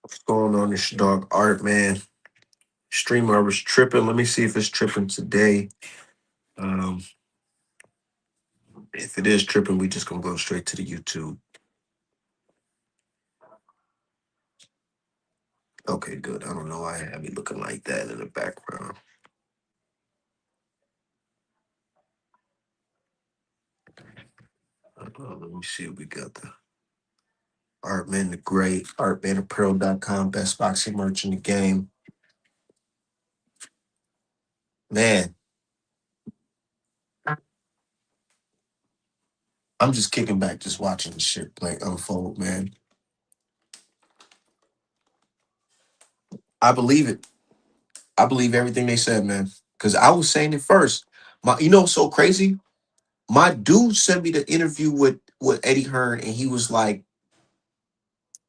What's going on? This dog Art, man. Streamer was tripping. Let me see if it's tripping today. Um, if it is tripping, we just gonna go straight to the YouTube. Okay, good. I don't know why I have me looking like that in the background. Let me see if we got the Artman the Great, artmanapparel.com, best boxing merch in the game. Man, I'm just kicking back, just watching the shit like unfold, man. I believe it. I believe everything they said, man. Cause I was saying it first. What's so crazy? My dude sent me the interview with Eddie Hearn, and he was like,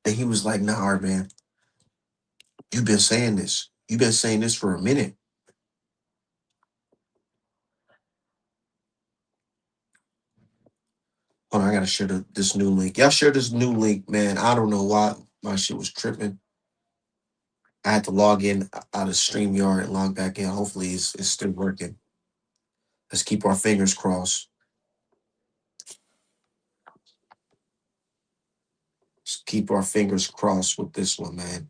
nah, Art, man, you've been saying this. You've been saying this for a minute. Hold on, I gotta share this new link. Y'all share this new link, man. I don't know why my shit was tripping. I had to log in out of StreamYard and log back in. Hopefully it's still working. Let's keep our fingers crossed. Let's keep our fingers crossed with this one, man.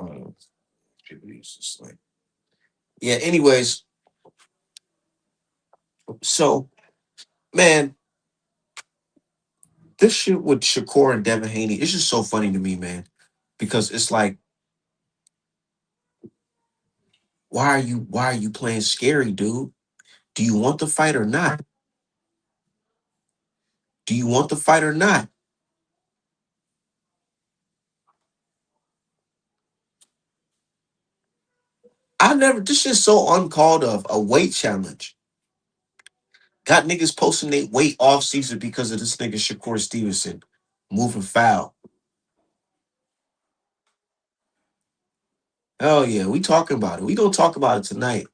Uh, people use this link. Yeah, anyways, so man, this shit with Shakur and Devin Haney, it's just so funny to me, man. Because it's like, why are you playing scary, dude? Do you want the fight or not? Do you want the fight or not? I never this shit's so uncalled of. A weight challenge. Got niggas posting their weight off season because of this nigga Shakur Stevenson moving foul. Hell yeah, we talking about it. We gonna talk about it tonight.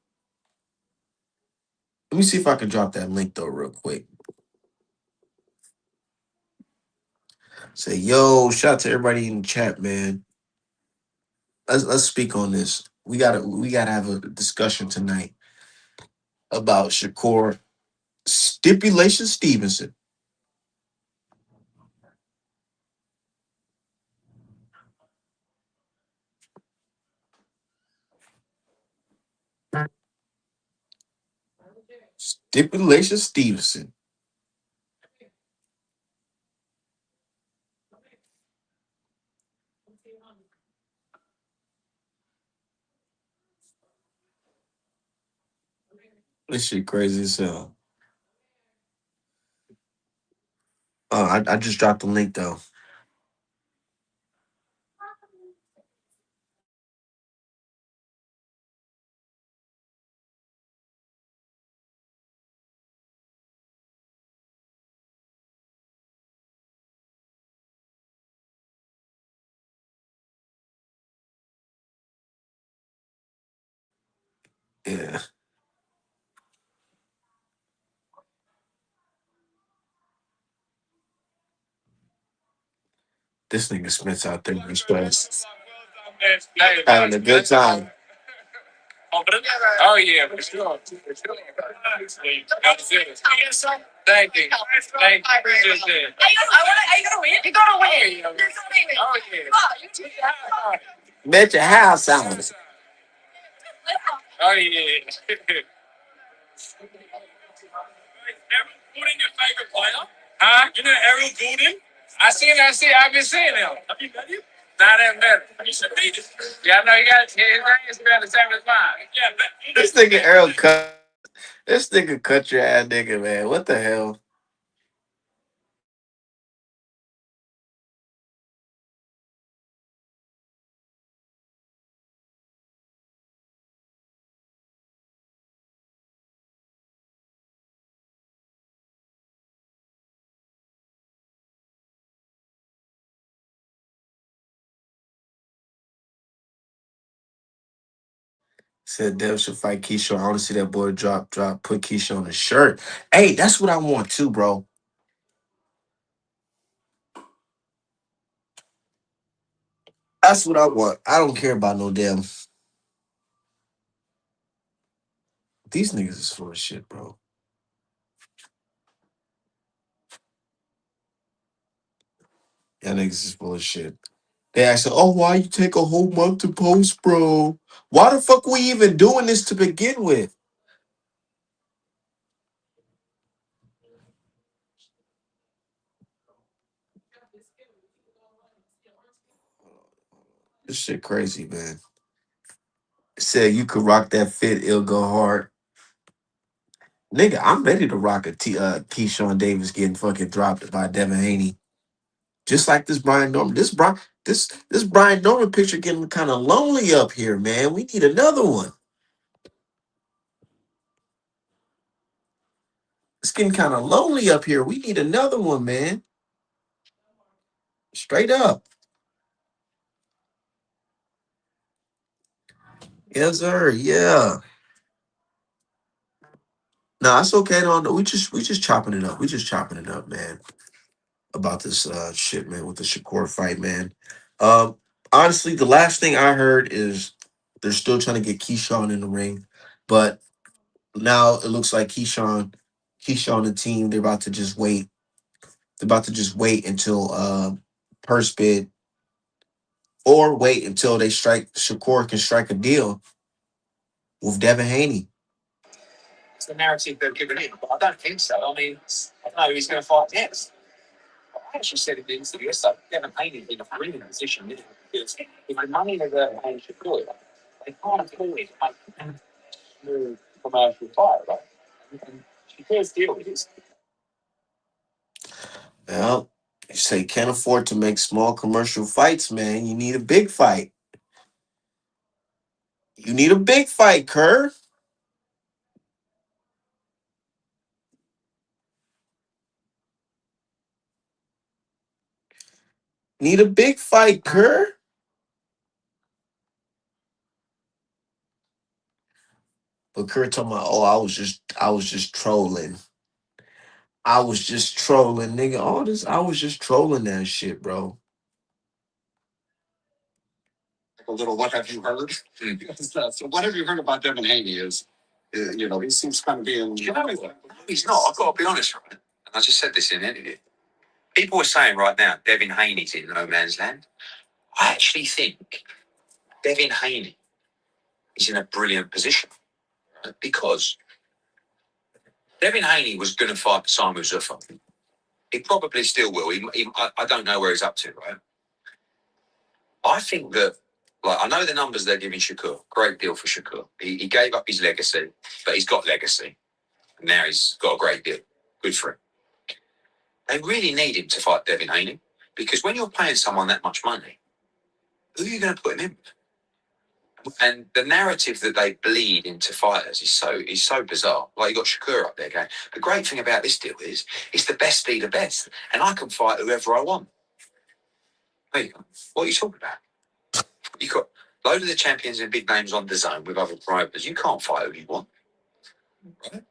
Let me see if I can drop that link though real quick. Say, yo, shout out to everybody in the chat, man. Let's speak on this. We gotta have a discussion tonight about Shakur Stipulation Stevenson. Stipulation Stevenson. This shit crazy as hell. I just dropped the link though. Yeah, this nigga Smith's out there in his place, having a good time. Oh yeah, for sure. For sure. That was it. Thank you. Thank you. Appreciate that. Are you gonna win? You're gonna win. Oh yeah. Bet your house out. Oh yeah. Goulding your favorite player? Huh? You know Ariel Goulding? I've been seeing him. Have you met him? Not that better. You should meet him. Yeah, I know you got his name is spelled the same as mine. Yeah, but this nigga Errol cut. This nigga cut your ass nigga, man. What the hell? Said Dev should fight Keisha. I want to see that boy put Keisha on his shirt. Hey, that's what I want too, bro. That's what I want. I don't care about no damn. These niggas is full of shit, bro. Y'all niggas is full of shit. They asked, "Oh, why you take a whole month to post, bro? Why the fuck we even doing this to begin with?" This shit crazy, man. Said you could rock that fit, it'll go hard. Nigga, I'm ready to rock a Keyshawn Davis getting fucking dropped by Devin Haney. Just like this Brian Norman. This Brian Norman picture getting kind of lonely up here, man. We need another one. It's getting kind of lonely up here. We need another one, man. Straight up. Yes, sir. Yeah. No, it's okay. No, we just chopping it up. We just chopping it up, man. About this shit, man, with the Shakur fight, man. Um, Honestly, the last thing I heard is they're still trying to get Keyshawn in the ring, but now it looks like Keyshawn and the team, they're about to just wait. They're about to just wait until purse bid or wait until they strike Shakur can strike a deal with Devin Haney. It's the narrative they've given him, but I don't think so. I mean, I don't know who he's going to fight next. I actually said in the interview yesterday, Devin Haney in a brilliant position, isn't it? Because if the money that they're paying Shakur, they can't afford it to make a small commercial fight, right? And Shakur's deal is Well, you say can't afford to make small commercial fights, man. You need a big fight. You need a big fight, Kerr. Need a big fight, Kerr. But Kerr talking about, oh, I was just trolling. I was just trolling, nigga. All this, I was just trolling that shit, bro. a little what have you heard? So what have you heard about Devin Haney is, he seems kind of being. He's not. I've got to be honest, right? And I just said this in an interview. People are saying right now, Devin Haney's in no man's land. I actually think Devin Haney is in a brilliant position, right? Because Devin Haney was going to fight Simon Zuffa. He probably still will. I don't know where he's up to, right? I think that, like, I know the numbers they're giving Shakur. Great deal for Shakur. He gave up his legacy, but he's got legacy. And now he's got a great deal. Good for him. They really need him to fight Devin Haney because when you're paying someone that much money, who are you going to put him in with? And the narrative that they bleed into fighters is so bizarre. Like you got Shakur up there going, the great thing about this deal is it's the best be the best, and I can fight whoever I want. There you go. What are you talking about? You got a load of the champions and big names on the zone with other promoters. You can't fight who you want. Right?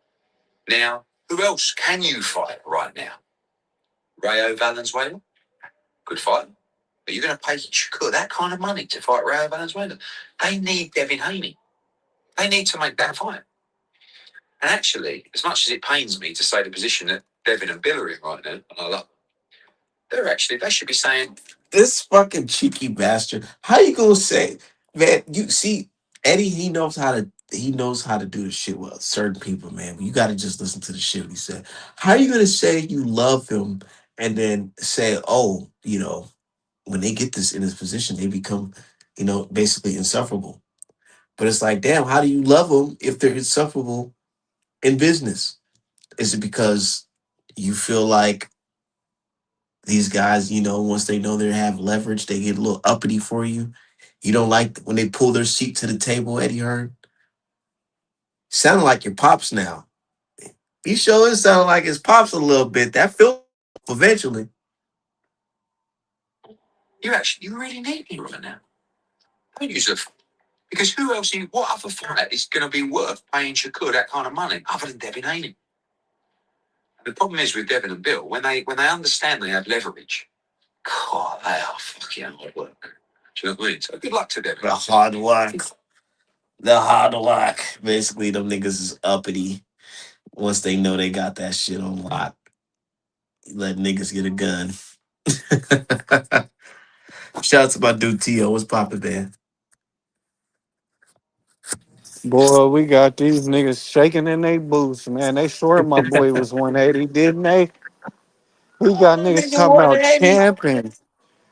Now, who else can you fight right now? Rayo Valenzuela, good fight. But you're going to pay Shakur that kind of money to fight Rayo Valenzuela. They need Devin Haney. They need to make that fight. And actually, as much as it pains me to say the position that Devin and Bill are in right now, and I love them, they should be saying, This fucking cheeky bastard. How you gonna say, man? You see, Eddie, he knows how to do the shit with certain people, man. You got to just listen to the shit he said. How you gonna say you love him and then say, oh, when they get this in this position, they become, basically insufferable. But it's like, damn, how do you love them if they're insufferable in business? Is it because you feel like these guys, once they know they have leverage, they get a little uppity for you? You don't like when they pull their seat to the table, Eddie Hearn? Sounding like your pops now. He sure is sounding like his pops a little bit. That feel eventually. you really need me right now. Don't use it. Because who else? What other fighter is going to be worth paying Shakur that kind of money other than Devin Haney? The problem is with Devin and Bill when they understand they have leverage. God, they are fucking hard work. Do you know what I mean? So good luck to Devin. The hard work. The hard work. Basically, them niggas is uppity once they know they got that shit on lock. Let niggas get a gun. Shout out to my dude Tio. What's poppin', man? Boy, we got these niggas shaking in their boots, man. They swear my boy was 180, didn't they? We got niggas Nigga talking about 180. champion.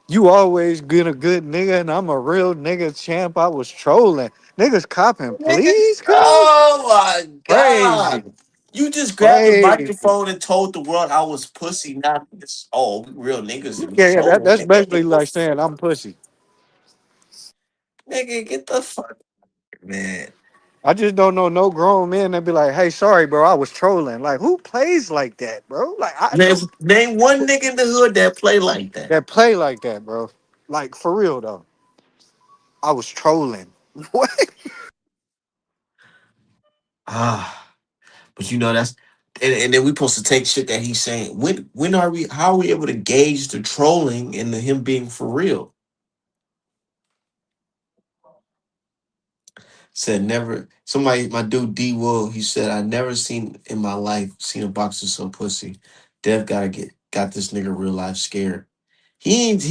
You always been a good nigga, and I'm a real nigga champ. I was trolling. Niggas copping, Nigga. please, cuz? Oh my Crazy. god. You just grabbed the Crazy. microphone and told the world I was pussy, not this. Oh, we real niggas and we Yeah, trolling. that's Nigga, basically get the like saying I'm pussy. nigga, get the fuck, man. I just don't know no grown men that be like, hey, sorry, bro, I was trolling. Like, who plays like that, bro? Like, I know Name one nigga in the hood that play like that. that play like that, bro. Like, for real, though. I was trolling. What? Ah, but you know that's and then we supposed to take shit that he's saying. When are we? How are we able to gauge the trolling and the him being for real? Said never. Somebody, my dude D Will, he said I never in my life seen a boxer so pussy. Dev got this nigga real life scared. He ain't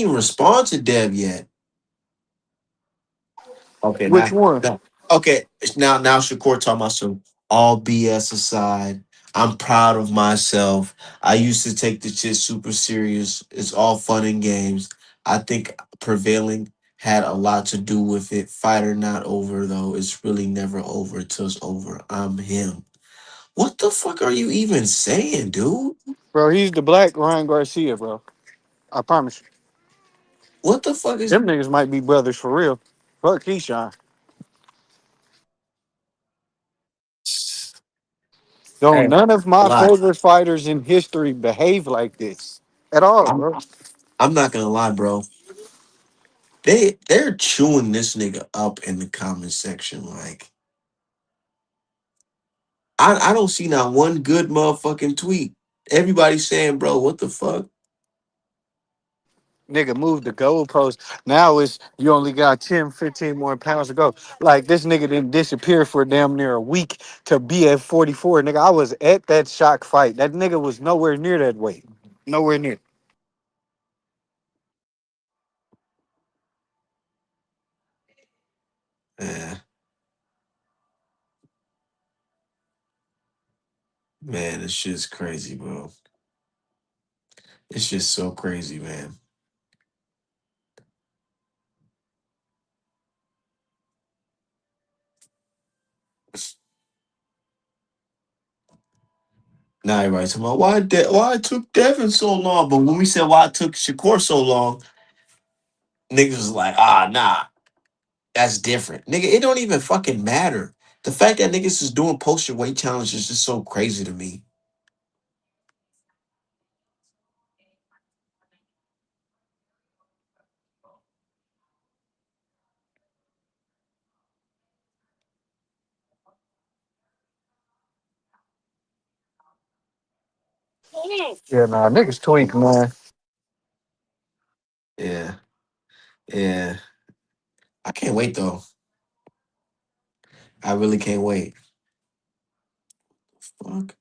respond to Dev yet. Okay, Which one? okay. Now Shakur talking about some all BS aside. I'm proud of myself. I used to take the shit super serious. It's all fun and games. I think prevailing had a lot to do with it. Fighter not over though. It's really never over till it's over. I'm him. What the fuck are you even saying, dude? Bro, he's the black Ryan Garcia, bro. I promise you. What the fuck is Them niggas might be brothers for real. Fuck Keyshawn. Don't hey, none of a my lot. favorite fighters in history behave like this at all, I'm bro. I'm not gonna lie, bro. They're chewing this nigga up in the comment section. Like I don't see not one good motherfucking tweet. Everybody's saying, bro, what the fuck? Nigga moved the goalpost. Now it's you only got 10, 15 more pounds to go. Like this nigga didn't disappear for damn near a week to be at 44. Nigga, I was at that shock fight. That nigga was nowhere near that weight. Nowhere near. Yeah, man, this shit's crazy, bro. It's just so crazy, man. Now everybody's talking about why it took Devin so long. But when we said why it took Shakur so long, niggas was like, nah, that's different. Nigga, it don't even fucking matter. The fact that niggas is doing post your weight challenge is just so crazy to me. Yeah, nah, niggas tweak, man. Yeah, yeah. I can't wait though. I really can't wait. Fuck.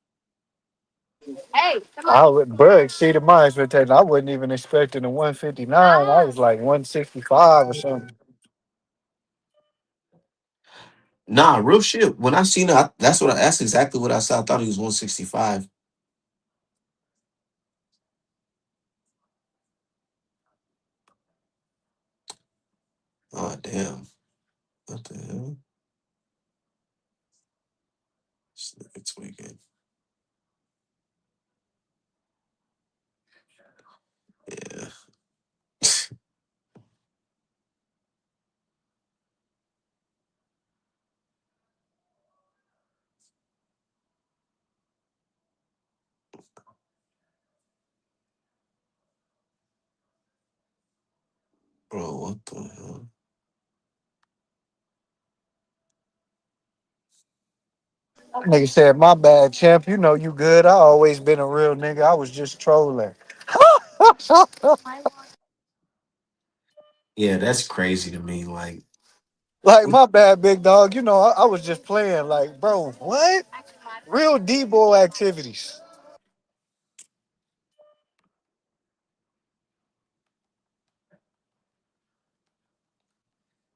I would, bro, exceeded my expectations. I wasn't even expecting a 159. I was like 165 or something. Nah, real shit. When I seen it, that's exactly what I saw. I thought he was 165. Oh damn. What the hell? It's weekend. Yeah. Bro, what the hell? Nigga said, my bad, champ. You know you good. I always been a real nigga. I was just trolling. Yeah, that's crazy to me. Like, Like, what- my bad, big dog. You know, I was just playing. Like, bro, what? Real D-boy activities.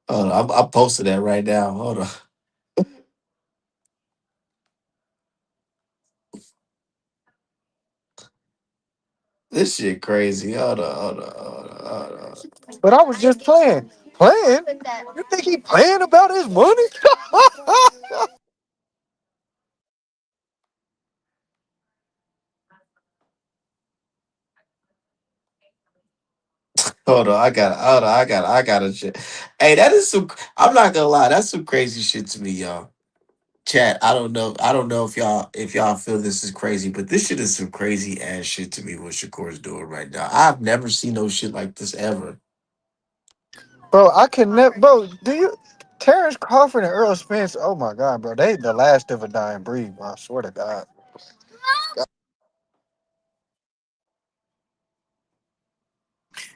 hold on, I'm posting that right now. Hold on. This shit crazy. Hold on, hold on, hold on, hold on. But I was just playing. Playing? You think he playing about his money? Hold on, I got to shit. Hey, that is some. I'm not gonna lie, that's some crazy shit to me, y'all. Chat. I don't know if y'all feel this is crazy, but this shit is some crazy ass shit to me. What Shakur's doing right now, I've never seen no shit like this ever. Bro, I can never. Bro, do you? Terrence Crawford and Earl Spence. Oh my God, bro, they the last of a dying breed. Bro, I swear to God.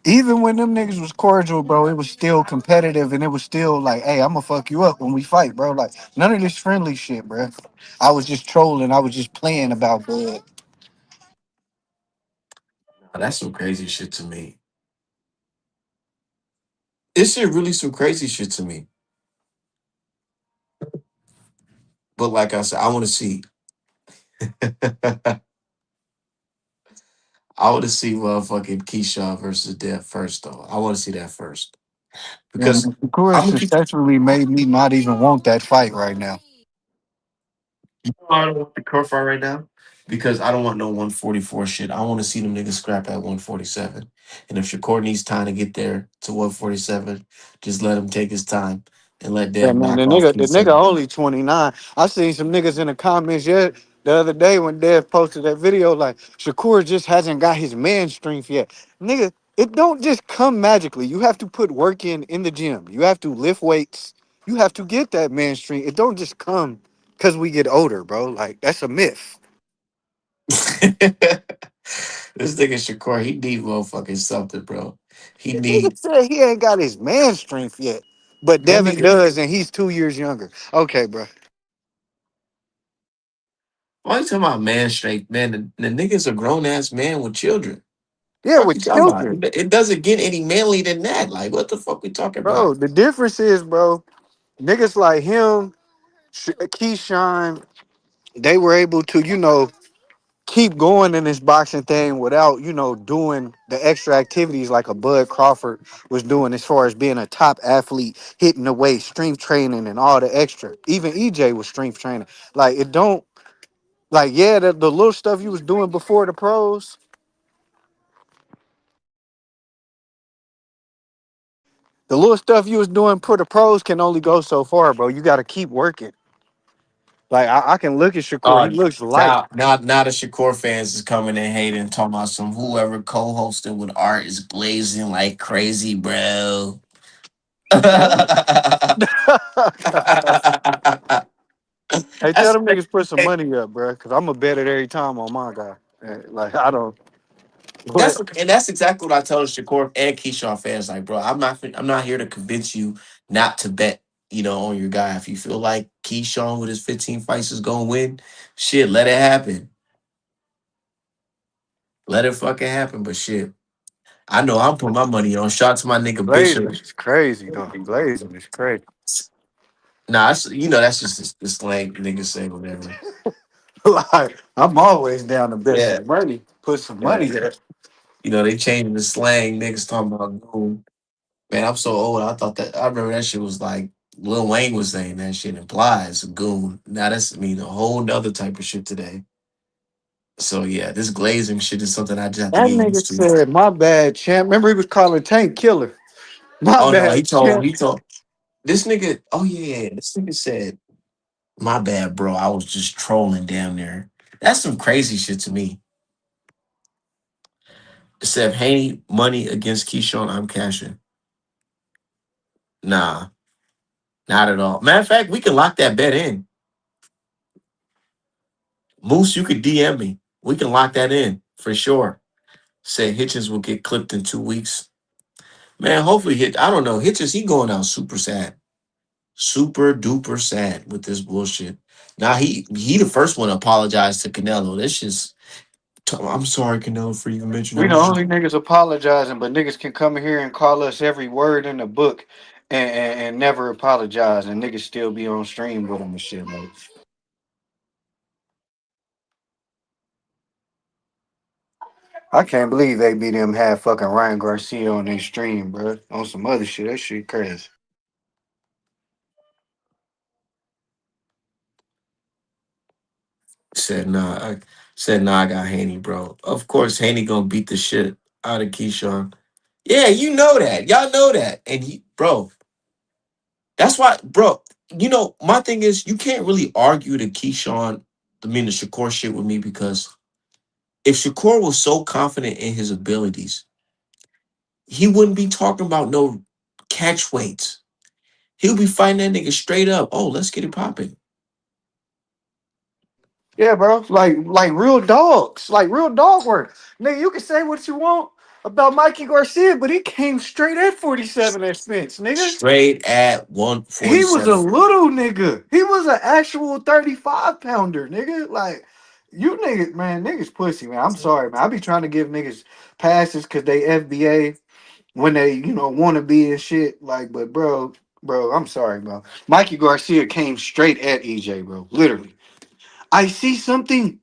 Even when them niggas was cordial, bro, it was still competitive and it was still like, hey, I'm gonna fuck you up when we fight, bro. Like none of this friendly shit, bro. I was just trolling. I was just playing about blood. That's some crazy shit to me. This shit really some crazy shit to me. But like I said, I want to see. I want to see motherfucking Keyshawn versus Dev first, though. I want to see that first Yeah, because man, Shakur I'm gonna keep. successfully made me not even want that fight right now. I don't want the curve fight right now because I don't want no 144 shit. I want to see them niggas scrap at 147. And if Shakur needs time to get there to 147, just let him take his time and let Yeah, Dev man, knock off the nigga Keyshawn. only 29. I seen some niggas in the comments yet the other day when Dev posted that video like Shakur just hasn't got his man strength yet. Nigga, it don't just come magically. You have to put work in the gym. You have to lift weights. You have to get that man strength. It don't just come because we get older, bro. Like that's a myth. This nigga Shakur, he need motherfucking something, bro. He Nigga need said he ain't got his man strength yet. But that Devin nigga. does, and he's 2 years younger. Okay, bro. Why you talking about man straight, man? The nigga's a grown ass man with children. Yeah, Fuck you with talking about? children. It doesn't get any manly than that. Like, what the fuck we talking Bro, about? the difference is, bro, niggas like him, Keyshawn, they were able to, keep going in this boxing thing without, doing the extra activities like a Bud Crawford was doing as far as being a top athlete, hitting the weight, strength training, and all the extra. Even EJ was strength training. Like, it don't, like, yeah, the little stuff you was doing before the pros, the little stuff you was doing for the pros can only go so far, bro. You got to keep working. Like, I can look at Shakur. He looks light. Now the Shakur fans is coming and hating, talking about some whoever co-hosting with Art is glazing like crazy, bro. Hey, tell That's them niggas put some money up, bro, because I'm going to bet it every time on my guy. Like, I don't. But that's exactly what I tell the Shakur and Keyshawn fans. Like, bro, I'm not here to convince you not to bet, on your guy. If you feel like Keyshawn with his 15 fights is gonna win, shit, let it happen. Let it fucking happen. But shit, I know I'm putting my money on. Shout out to my nigga Glazing Bishop. is crazy, though. Glazing is crazy. Nah, that's just the slang niggas say whatever. Like, I'm always down to bet Yeah, some money. Put some yeah. money there. They changing the slang. Niggas talking about goon. Man, I'm so old. I remember that shit was like Lil Wayne was saying that shit implies a goon. Now that's mean a whole nother type of shit today. So yeah, this glazing shit is something I just have to That get nigga used to. said, my bad, champ. Remember he was calling Tank Killer. My Oh no, bad, champ. he told this nigga. Oh yeah, this nigga said, "My bad, bro. I was just trolling down there." That's some crazy shit to me. It said Haney money against Keyshawn. I'm cashing. Nah, not at all. Matter of fact, we can lock that bet in. Moose, you could DM me. We can lock that in for sure. Say Hitchens will get clipped in 2 weeks. Man, hopefully I don't know. Hitchens, he going out super sad. Super duper sad with this bullshit. Now he the first one to apologize to Canelo. This just I'm sorry, Canelo, for even mentioning. We I the was just only niggas apologizing, but niggas can come in here and call us every word in the book and never apologize, and niggas still be on stream with them and shit. Like, I can't believe they beat them had fucking Ryan Garcia on their stream, bro. On some other shit. That shit crazy. said nah. I got Haney, bro. Of course, Haney gonna beat the shit out of Keyshawn. Yeah, you know that. Y'all know that. And bro, that's why, bro. My thing is, you can't really argue the Keyshawn, the Shakur shit with me because if Shakur was so confident in his abilities, he wouldn't be talking about no catch weights. He'll be fighting that nigga straight up. Oh, let's get it popping. Yeah, bro. Like real dogs. Like real dog work. Nigga, you can say what you want about Mikey Garcia, but he came straight at 47 at Spence, nigga. Straight at He was a 147. little nigga. He was an actual 35 pounder, nigga. Like, you niggas, man, niggas pussy, man. I'm sorry, man. I be trying to give niggas passes because they FBA when they, want to be and shit. Like, but bro, I'm sorry, bro. Mikey Garcia came straight at EJ, bro. Literally. I see something.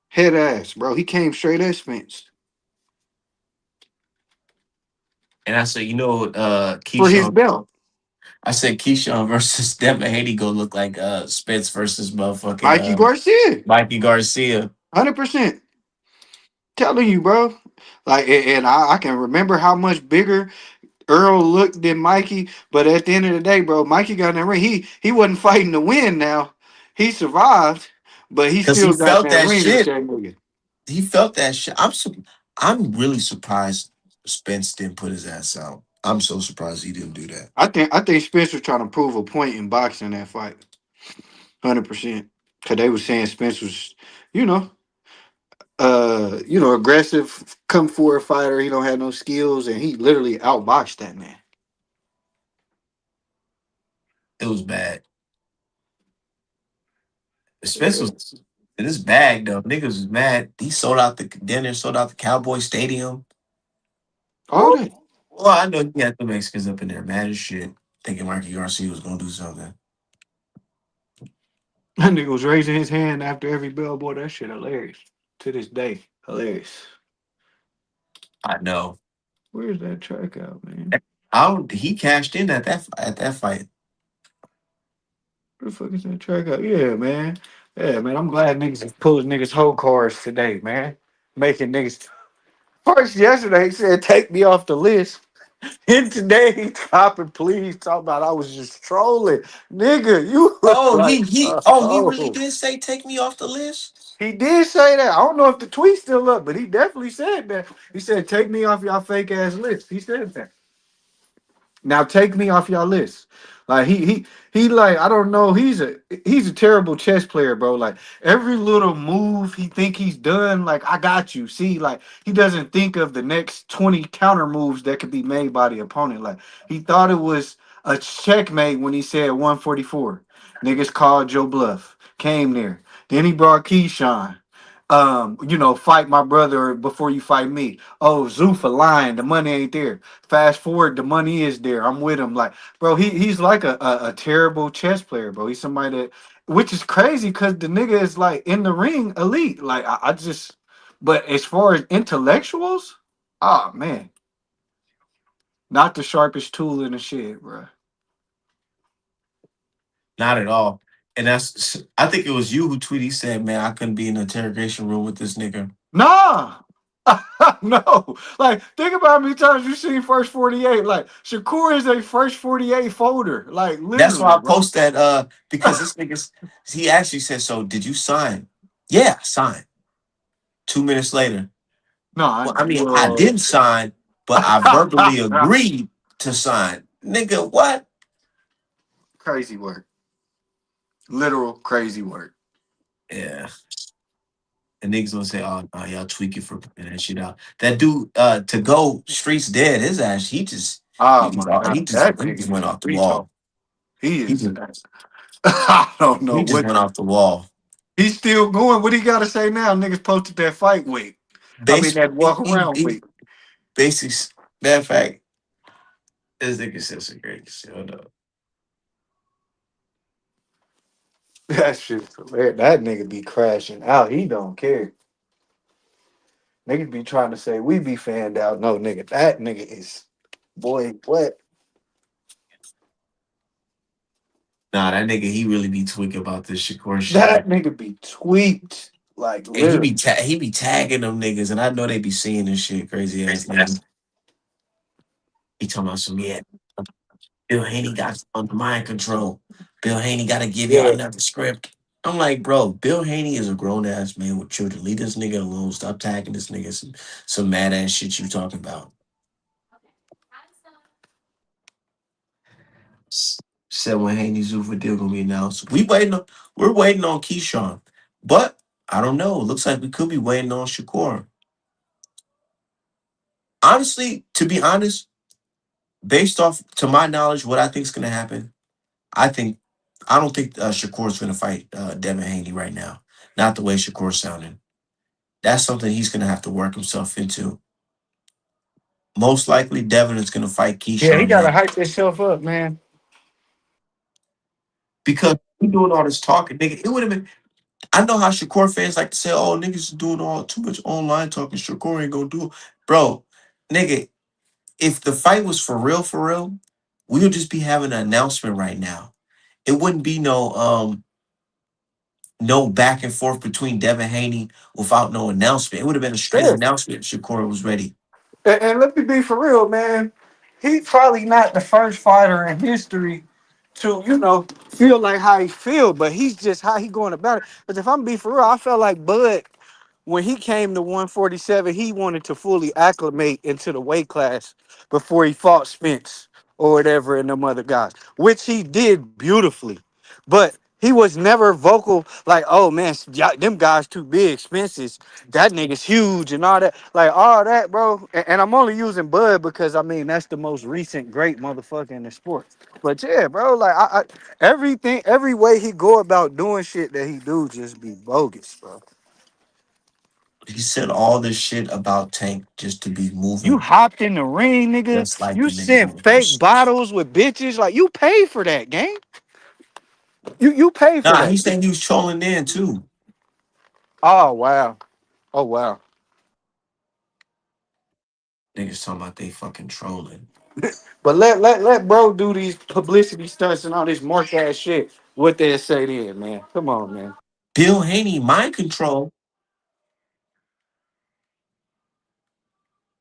Head ass, bro. He came straight at Spence And I said, for his Keyshawn. belt. I said Keyshawn versus Devin Haney go look like Spence versus motherfucking Mikey Garcia. Mikey Garcia. 100%. Telling you, bro. Like, and I can remember how much bigger Earl looked than Mikey, but at the end of the day, bro, Mikey got in that ring. He wasn't fighting to win now. He survived, but he Cause he still got in felt that that ring with shit. that nigga. He felt that shit. I'm really surprised Spence didn't put his ass out. I'm so surprised he didn't do that. I think Spencer trying to prove a point in boxing that fight. 100%. Cause they was saying Spence was, you know, aggressive, come forward fighter. He don't have no skills, and he literally outboxed that man. It was bad. Spence Yeah. was in his bag though. Niggas was mad. He sold out the dinner, sold out the Cowboy Stadium. All that. Well, I know he had the Mexicans up in there mad as shit, thinking Mikey Garcia was gonna do something. That nigga was raising his hand after every bell. Boy, that shit hilarious. To this day. Hilarious. I know. Where's that track out, man? He cashed in at that fight. Where the fuck is that track out? Yeah, man. Yeah, man. I'm glad niggas is pulling niggas whole cards today, man. Making niggas. First, yesterday, he said, take me off the list. And today, he dropping, please. Talk about I was just trolling. Nigga, you was Oh, like, he really oh. did say take me off the list. He did say that. I don't know if the tweet's still up, but he definitely said that. He said, take me off y'all fake ass list. He said that. Now take me off y'all list. Like he like I don't know. He's a terrible chess player, bro. Like every little move he think he's done, like I got you. See, like he doesn't think of the next 20 counter moves that could be made by the opponent. Like he thought it was a checkmate when he said 144. Niggas called Joe Bluff. Came there. Then he brought Keyshawn. Fight my brother before you fight me. Oh, Zuffa lying. The money ain't there. Fast forward, the money is there. I'm with him. Like, bro, he's like a terrible chess player, bro. He's somebody that, which is crazy because the nigga is like in the ring elite. Like, I just, but as far as intellectuals, ah man, not the sharpest tool in the shed, bro. Not at all. And I think it was you who tweeted. He said, "Man, I couldn't be in the interrogation room with this nigga." Nah. No, like think about how many times you seen first 48. Like Shakur is a first 48 folder, like That's literally, why I bro. post that because this nigga he actually said, "So did you sign?" Yeah, I signed. 2 minutes later. No, Well, I mean, I well, didn't sign, but I verbally agreed to sign. Nigga, what? crazy work. Literal crazy work. Yeah. And niggas gonna say, "Oh, no, y'all tweaking for putting that shit out." That dude, to go streets dead. His ass, Oh my god, that he just nigga went is off the retard. wall. He He is. just, I don't know he just what went off the wall. he's still going. What he got to say now? Niggas posted that fight weight. I mean Base, that walk around he weight. basics. Matter of fact, this nigga said some great shit. Hold up. That shit's hilarious. That nigga be crashing out. He don't care. Niggas be trying to say we be fanned out. No, nigga, that nigga is boy. What? Nah, that nigga, he really be tweaking about this Shakur shit. That nigga be tweaked. Like And literally. he be tagging them niggas, and I know they be seeing this shit. Crazy ass nigga. He talking about some yeah. Bill Haney got under mind control. Bill Haney got to give y'all Yeah. another script. I'm like, bro, Bill Haney is a grown ass man with children. Leave this nigga alone. Stop tagging this nigga some mad ass shit you talking about. Said when Haney Zuffa deal gonna be announced. We're waiting on Keyshawn. But I don't know. Looks like we could be waiting on Shakur. Honestly, to be honest, based off to my knowledge, what I think is gonna happen, I think I don't think Shakur's gonna fight Devin Haney right now. Not the way Shakur's sounding. That's something he's gonna have to work himself into. Most likely, Devin is gonna fight Yeah, he Keyshawn gotta next hype himself up, man. because he doing all this talking, nigga. It would have been. I know how Shakur fans like to say, "Oh, niggas is doing all too much online talking. Shakur ain't gonna do it, bro." Nigga, if the fight was for real, we would just be having an announcement right now. It wouldn't be no back and forth between Devin Haney without no announcement. It would have been a straight Yeah. announcement if Shakur was ready. And let me be for real, man. He's probably not the first fighter in history to, feel like how he feel, but he's just how he going about it. Because if I'm be for real, I felt like Bud when he came to 147, he wanted to fully acclimate into the weight class before he fought Spence or whatever and them other guys, which he did beautifully. But he was never vocal like, oh man, them guys too big, Spence's that nigga's huge and all that. Like all that, bro. And I'm only using Bud because I mean that's the most recent great motherfucker in the sport. But yeah, bro, like everything, every way he go about doing shit that he do just be bogus, bro. He said all this shit about Tank just to be You moving hopped in the ring, nigga. just like You the nigga sent doing fake this. bottles with bitches. Like you paid for that, gang. You paid for Nah, that. he said he was trolling in too. Oh wow. Oh wow. Niggas talking about they fucking trolling. But let bro do these publicity stunts and all this mark ass shit. What they say then, man. Come on, man. Bill Haney, mind control.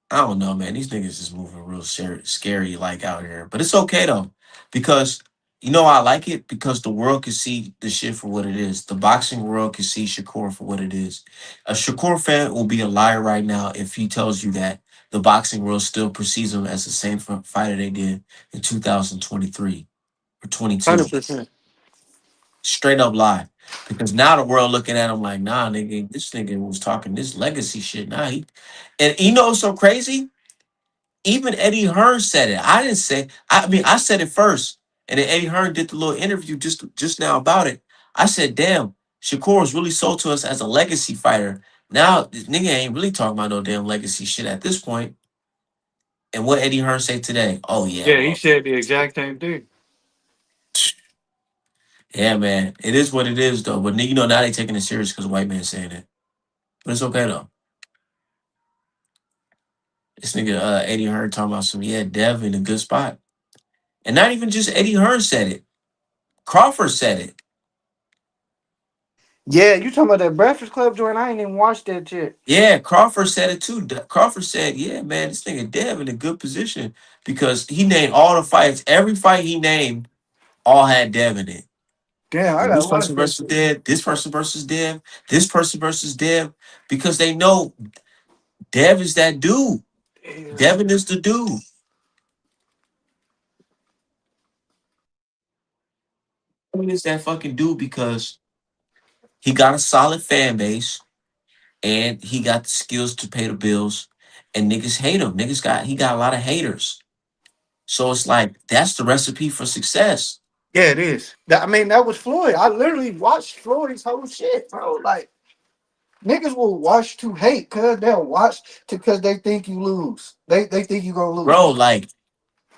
I don't know, man. These niggas is moving real scary like out here. But it's okay though. Because you know I like it because the world can see the shit for what it is. The boxing world can see Shakur for what it is. A Shakur fan will be a liar right now if he tells you that the boxing world still perceives him as the same fighter they did in 2023 or 22. 100%. Straight up lie. Because now the world looking at him like, nah, nigga, this nigga was talking this legacy shit. Nah, and you know what's so crazy? Even Eddie Hearn said it. I didn't say. I mean, I said it first, and then Eddie Hearn did the little interview just now about it. I said, "Damn, Shakur was really sold to us as a legacy fighter. Now this nigga ain't really talking about no damn legacy shit at this point." And what Eddie Hearn say today? Oh yeah, Yeah, he well, said the exact same thing. yeah, man, it is what it is though. But you know now they taking it serious because white man saying it. But it's okay though. This nigga Eddie Hearn talking about some yeah, Dev in a good spot, and not even just Eddie Hearn said it. Crawford said it. Yeah, you talking about that Breakfast Club joint? I ain't even watched that shit. Yeah, Crawford said it too. Crawford said, "Yeah, man, this nigga Dev in a good position because he named all the fights. Every fight he named, all had Dev in it. Damn, I So gotta this watch person that versus shit. Dev, this person versus Dev, this person versus Dev, because they know Dev is that dude. Damn. Devin is the dude. Devin is that fucking dude because he got a solid fan base. and he got the skills to pay the bills, and niggas hate him. He got a lot of haters. So it's like that's the recipe for success. Yeah, it is. I mean, that was Floyd. I literally watched Floyd's whole shit, bro. Like niggas will watch to hate, cause they'll watch to cause they think you lose. They think you gonna Bro, lose. like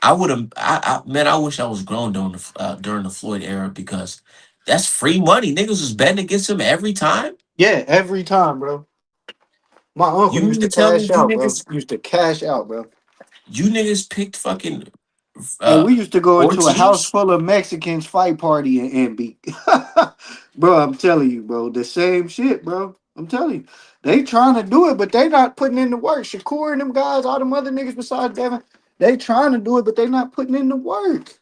I would have man, I wish I was grown during the Floyd era because that's free money. Niggas was betting against him every time. Yeah, every time, bro. My uncle You used mean to to tell me cash out, bro. Used to cash out, bro. you niggas picked fucking And uh we used to go four into a house teams? full of Mexicans fight party and be bro, I'm telling you, bro, the same shit, bro. I'm telling you. They trying to do it, but they not putting in the work. Shakur and them guys, all them other niggas besides Devin, they trying to do it, but they not putting in the work.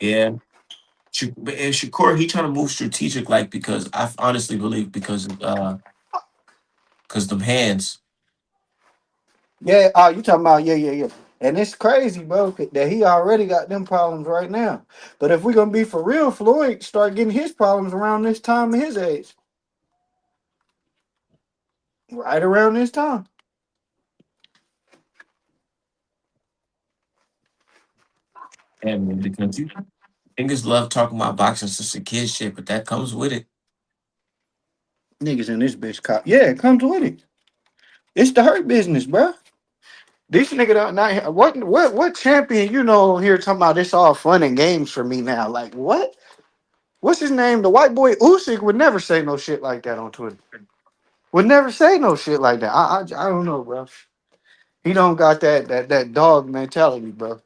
Yeah. And Shakur, he trying to move strategic, like because I honestly believe because them hands. Yeah, you talking about yeah. And it's crazy, bro, that he already got them problems right now. But if we gonna be for real, Floyd start getting his problems around this time of his age. Right around this time. And because you niggas love talking about boxing since a kid shit, but that comes with it. Niggas in this bitch cop. Yeah, it comes with it. It's the hurt business, bro. This nigga don't not what champion you know on here talking about it's all fun and games for me now. Like what? What's his name? The white boy Usyk would never say no shit like that on Twitter. Would never say no shit like that. I don't know, bro. He don't got that dog mentality, bro.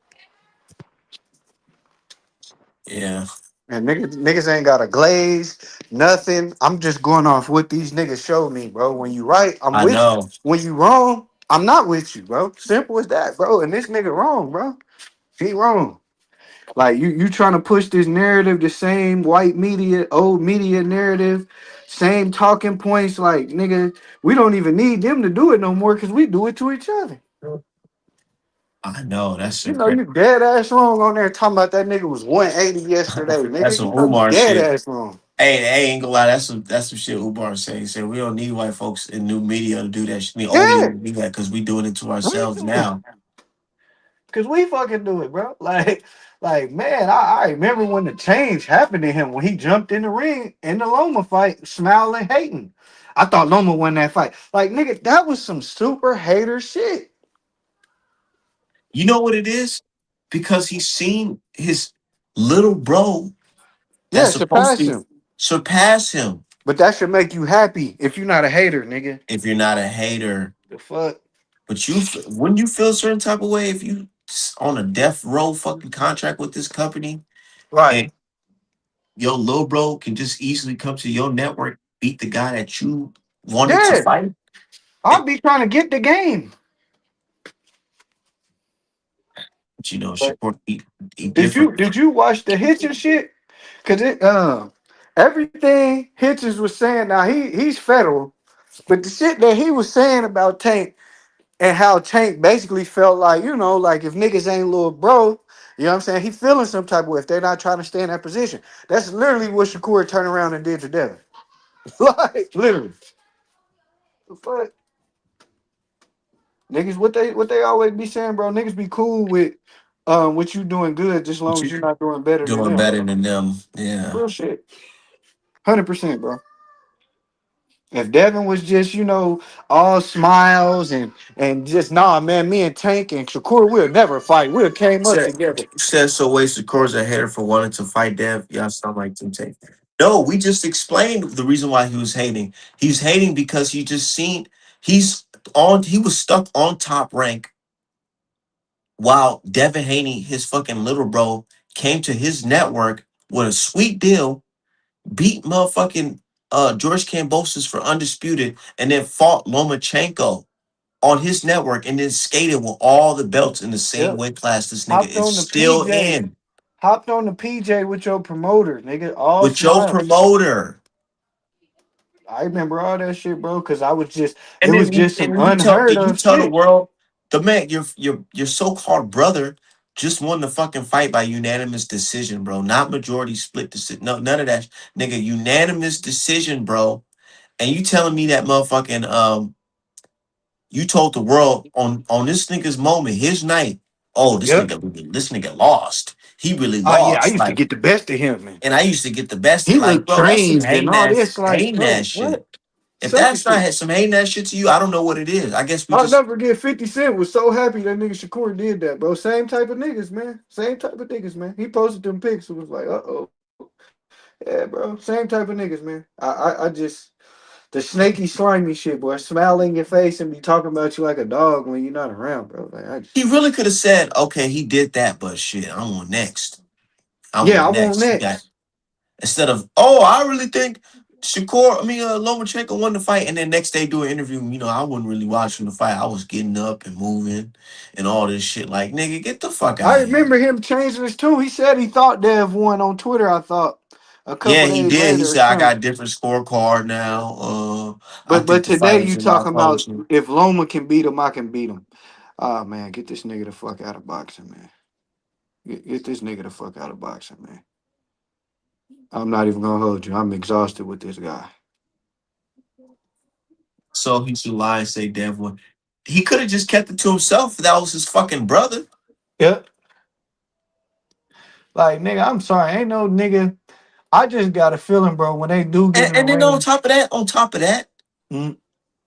Yeah, And niggas ain't got a glaze, nothing. I'm just going off what these niggas show me, bro. When you right, I'm I with you. know. When you wrong, I'm not with you, bro. Simple as that, bro. And this nigga wrong, bro. He wrong. Like you trying to push this narrative, the same white media, old media narrative, same talking points. Like nigga, we don't even need them to do it no more because we do it to each other. I know. You know you dead ass wrong on there talking about that nigga was 180 yesterday, That's nigga. some You know you Umar dead shit. ass wrong. Hey, I ain't gonna lie. That's some shit Umar said. He said we don't need white folks in new media to do that shit. We only Yeah. do that because we doing it to ourselves now. Cause we fucking do it, bro. Like man, I remember when the change happened to him when he jumped in the ring in the Loma fight, smiling, hating. I thought Loma won that fight. Like nigga, that was some super hater shit. You know what it is? Because he's seen his little bro that's Yeah, supposed surpass to him. surpass him. But that should make you happy if you're not a hater, nigga. If you're not a hater, The fuck? but wouldn't you feel a certain type of way if you on a death row fucking contract with this company Right. and your little bro can just easily come to your network, beat the guy that you wanted to Yeah. fight? I'll be trying to get the game. But you know, But Shakur, he different. did you watch the Hitchens shit? Cause it everything Hitchens was saying now he's federal, but the shit that he was saying about Tank and how Tank basically felt like, you know, like if niggas ain't little bro, you know what I'm saying? He feeling some type of way if they're not trying to stay in that position. That's literally what Shakur turned around and did to Devin. Like literally. The fuck? Niggas, what they always be saying, bro. Niggas be cool with you doing good just as But long as you you're not doing better than doing them. better than them. Yeah. Real shit. 100%, bro. If Devin was just, you know, all smiles and just nah, man, me and Tank and Shakur, we'll never fight. We'll came up Said together. said so wasted Shakur's a hater for wanting to fight Dev. Y'all sound like Tim Tate. No, we just explained the reason why he was hating. He's hating because he just seen he was stuck on top rank while Devin Haney, his fucking little bro, came to his network with a sweet deal, beat motherfucking George Kambosos for undisputed, and then fought Lomachenko on his network and then skated with all the belts in the same Yep. weight class this nigga Hopped is on the still PJ. in Hopped on the PJ with your promoter, nigga. All with your smiles. promoter. I remember all that shit, bro, because it And was then just some and unheard you of tell the shit. world, the man, your so-called brother just won the fucking fight by unanimous decision, bro. Not majority split decision. No, none of that. Nigga, unanimous decision, bro. And you telling me that motherfucking you told the world on this nigga's moment, his night. Oh, Yep. this nigga lost. He really Oh yeah, I lost. used to Like, get the best of him, man. and I used to get the best. He Like, looked bro, that's some changed and all this. Like, hating bro, ass shit. what? If Sucker that's not shit. some hating ass shit to you, I don't know what it is. I guess we I'll just never forget 50 Cent was so happy that nigga Shakur did that, bro. Same type of niggas, man. Same type of niggas, man. He posted them pics and was like, uh-oh. Yeah, bro. Same type of niggas, man. I just the snaky slimy shit, boy. Smile in your face and be talking about you like a dog when you're not around, bro. Like I just he really could have said, okay, he did that, but shit, I want next. I yeah, I want want next. He got next. instead of, oh, I really think Lomachenko won the fight, and then next day do an interview. I wasn't really watching the fight. I was getting up and moving and all this shit. Like, nigga, get the fuck I out of here. remember him changing his tune. He said he thought Dev won on Twitter, I thought, a Yeah, couple he days did. He later or said, I got something. a different scorecard now. I But think the today fight was you in my talking about culture. if Loma can beat him, I can beat him. Ah man, get this nigga the fuck out of boxing, man. Get this nigga the fuck out of boxing, man. I'm not even gonna hold you. I'm exhausted with this guy. So he should lie and say Dev won. He could have just kept it to himself if that was his fucking brother. Yep. Like nigga, I'm sorry, ain't no nigga. I just got a feeling, bro. When they do get And, in the and then on ring, top of that, mm,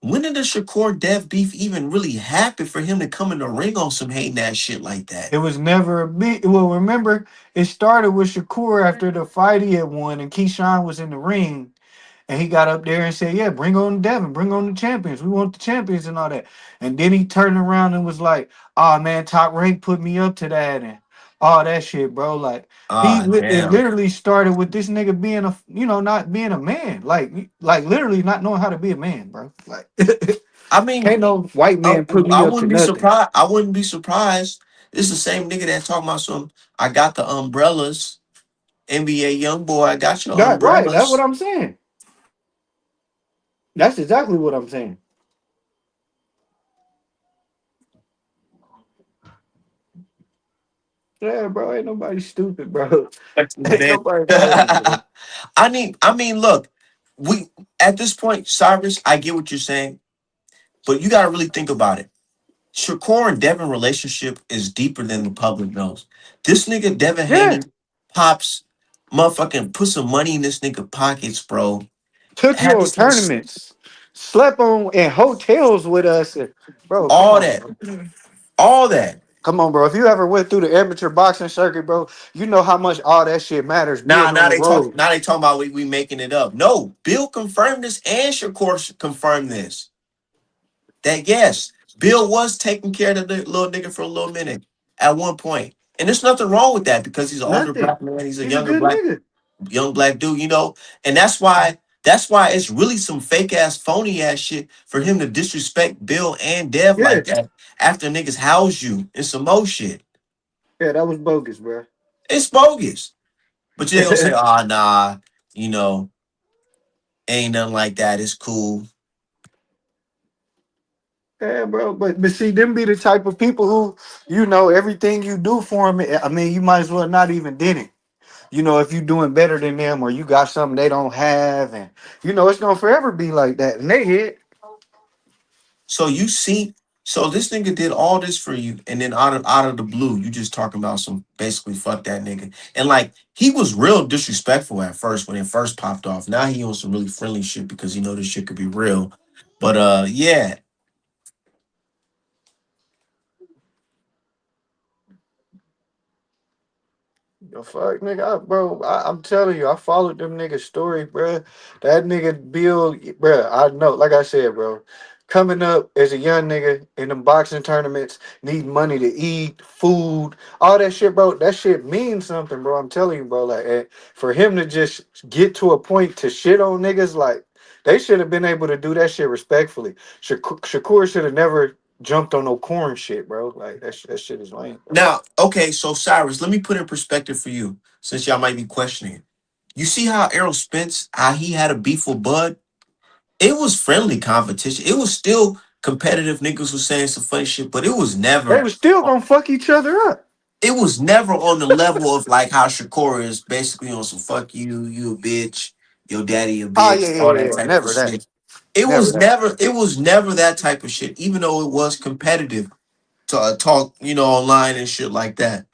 when did the Shakur Dev beef even really happen for him to come in the ring on some hating ass shit like that? it was never a big. Well, remember, it started with Shakur after the fight he had won, and Keyshawn was in the ring. And he got up there and said, "Yeah, bring on Devin, bring on the champions. We want the champions and all that." And then he turned around and was like, "Oh man, Top Rank put me up to that and all that shit, bro." Like Ah, it damn. literally started with this nigga being a not being a man, like literally not knowing how to be a man, bro. Like I mean, can't no white I, man put me I up to wouldn't be nothing. surprised. I wouldn't be surprised. This is the same nigga that talking about some. I got the umbrellas. NBA young boy, I got your That right, that's what umbrellas. I'm saying. That's exactly what I'm saying. Yeah, bro, ain't nobody stupid, bro. Ain't Man. nobody stupid, bro. I mean, look, we at this point, Cyrus, I get what you're saying, but you gotta really think about it. Shakur and Devin relationship is deeper than the public knows. This nigga Devin Yeah. Haney pops motherfucking put some money in this nigga pockets, bro. Took you Had on this nigga tournaments, slept on in hotels with us. Bro, come all on, that, bro. all that. Come on, bro. If you ever went through the amateur boxing circuit, bro, you know how much all that shit matters Nah, being on the road. now they talking about we making it up. No, Bill confirmed this and Shakur confirmed this. That yes, Bill was taking care of the little nigga for a little minute at one point. And there's nothing wrong with that because he's an older Nothing. black man, he's a He's a younger good black nigga. young black dude. And that's why it's really some fake ass phony ass shit for him to disrespect Bill and Dev Yeah. like that after niggas house you and some more shit. Yeah, that was bogus, bro. It's bogus. But you ain't gonna say, oh nah, you know, ain't nothing like that. It's cool. Yeah, bro. But see, them be the type of people who, everything you do for them. I mean, you might as well not even did it. If you doing better than them or you got something they don't have, and it's gonna forever be like that. And they hit. So you see, so this nigga did all this for you, and then out of the blue, you just talking about some basically fuck that nigga. And like he was real disrespectful at first when it first popped off. Now he on some really friendly shit because he know this shit could be real. But yeah. The fuck, nigga, bro. I'm telling you, I followed them niggas' story, bro. That nigga Bill, bro. I know, like I said, bro. Coming up as a young nigga in them boxing tournaments, need money to eat, food, all that shit, bro. That shit means something, bro. I'm telling you, bro. Like, for him to just get to a point to shit on niggas, like they should have been able to do that shit respectfully. Shakur should have never jumped on no corn shit, bro. Like that shit is lame, bro. Now, okay, so Cyrus, let me put in perspective for you, since y'all might be questioning. You see how Errol Spence, how he had a beef with Bud? It was friendly competition. It was still competitive. Niggas was saying some funny shit, but it was They never. was still gonna fuck each other up. it was never on the level of like how Shakur is basically on some fuck you, you a bitch, your daddy a Oh yeah, bitch, yeah, all yeah, that yeah. type of Never that. shit. It Never was that. never it was never that type of shit, even though it was competitive to talk, online and shit like that.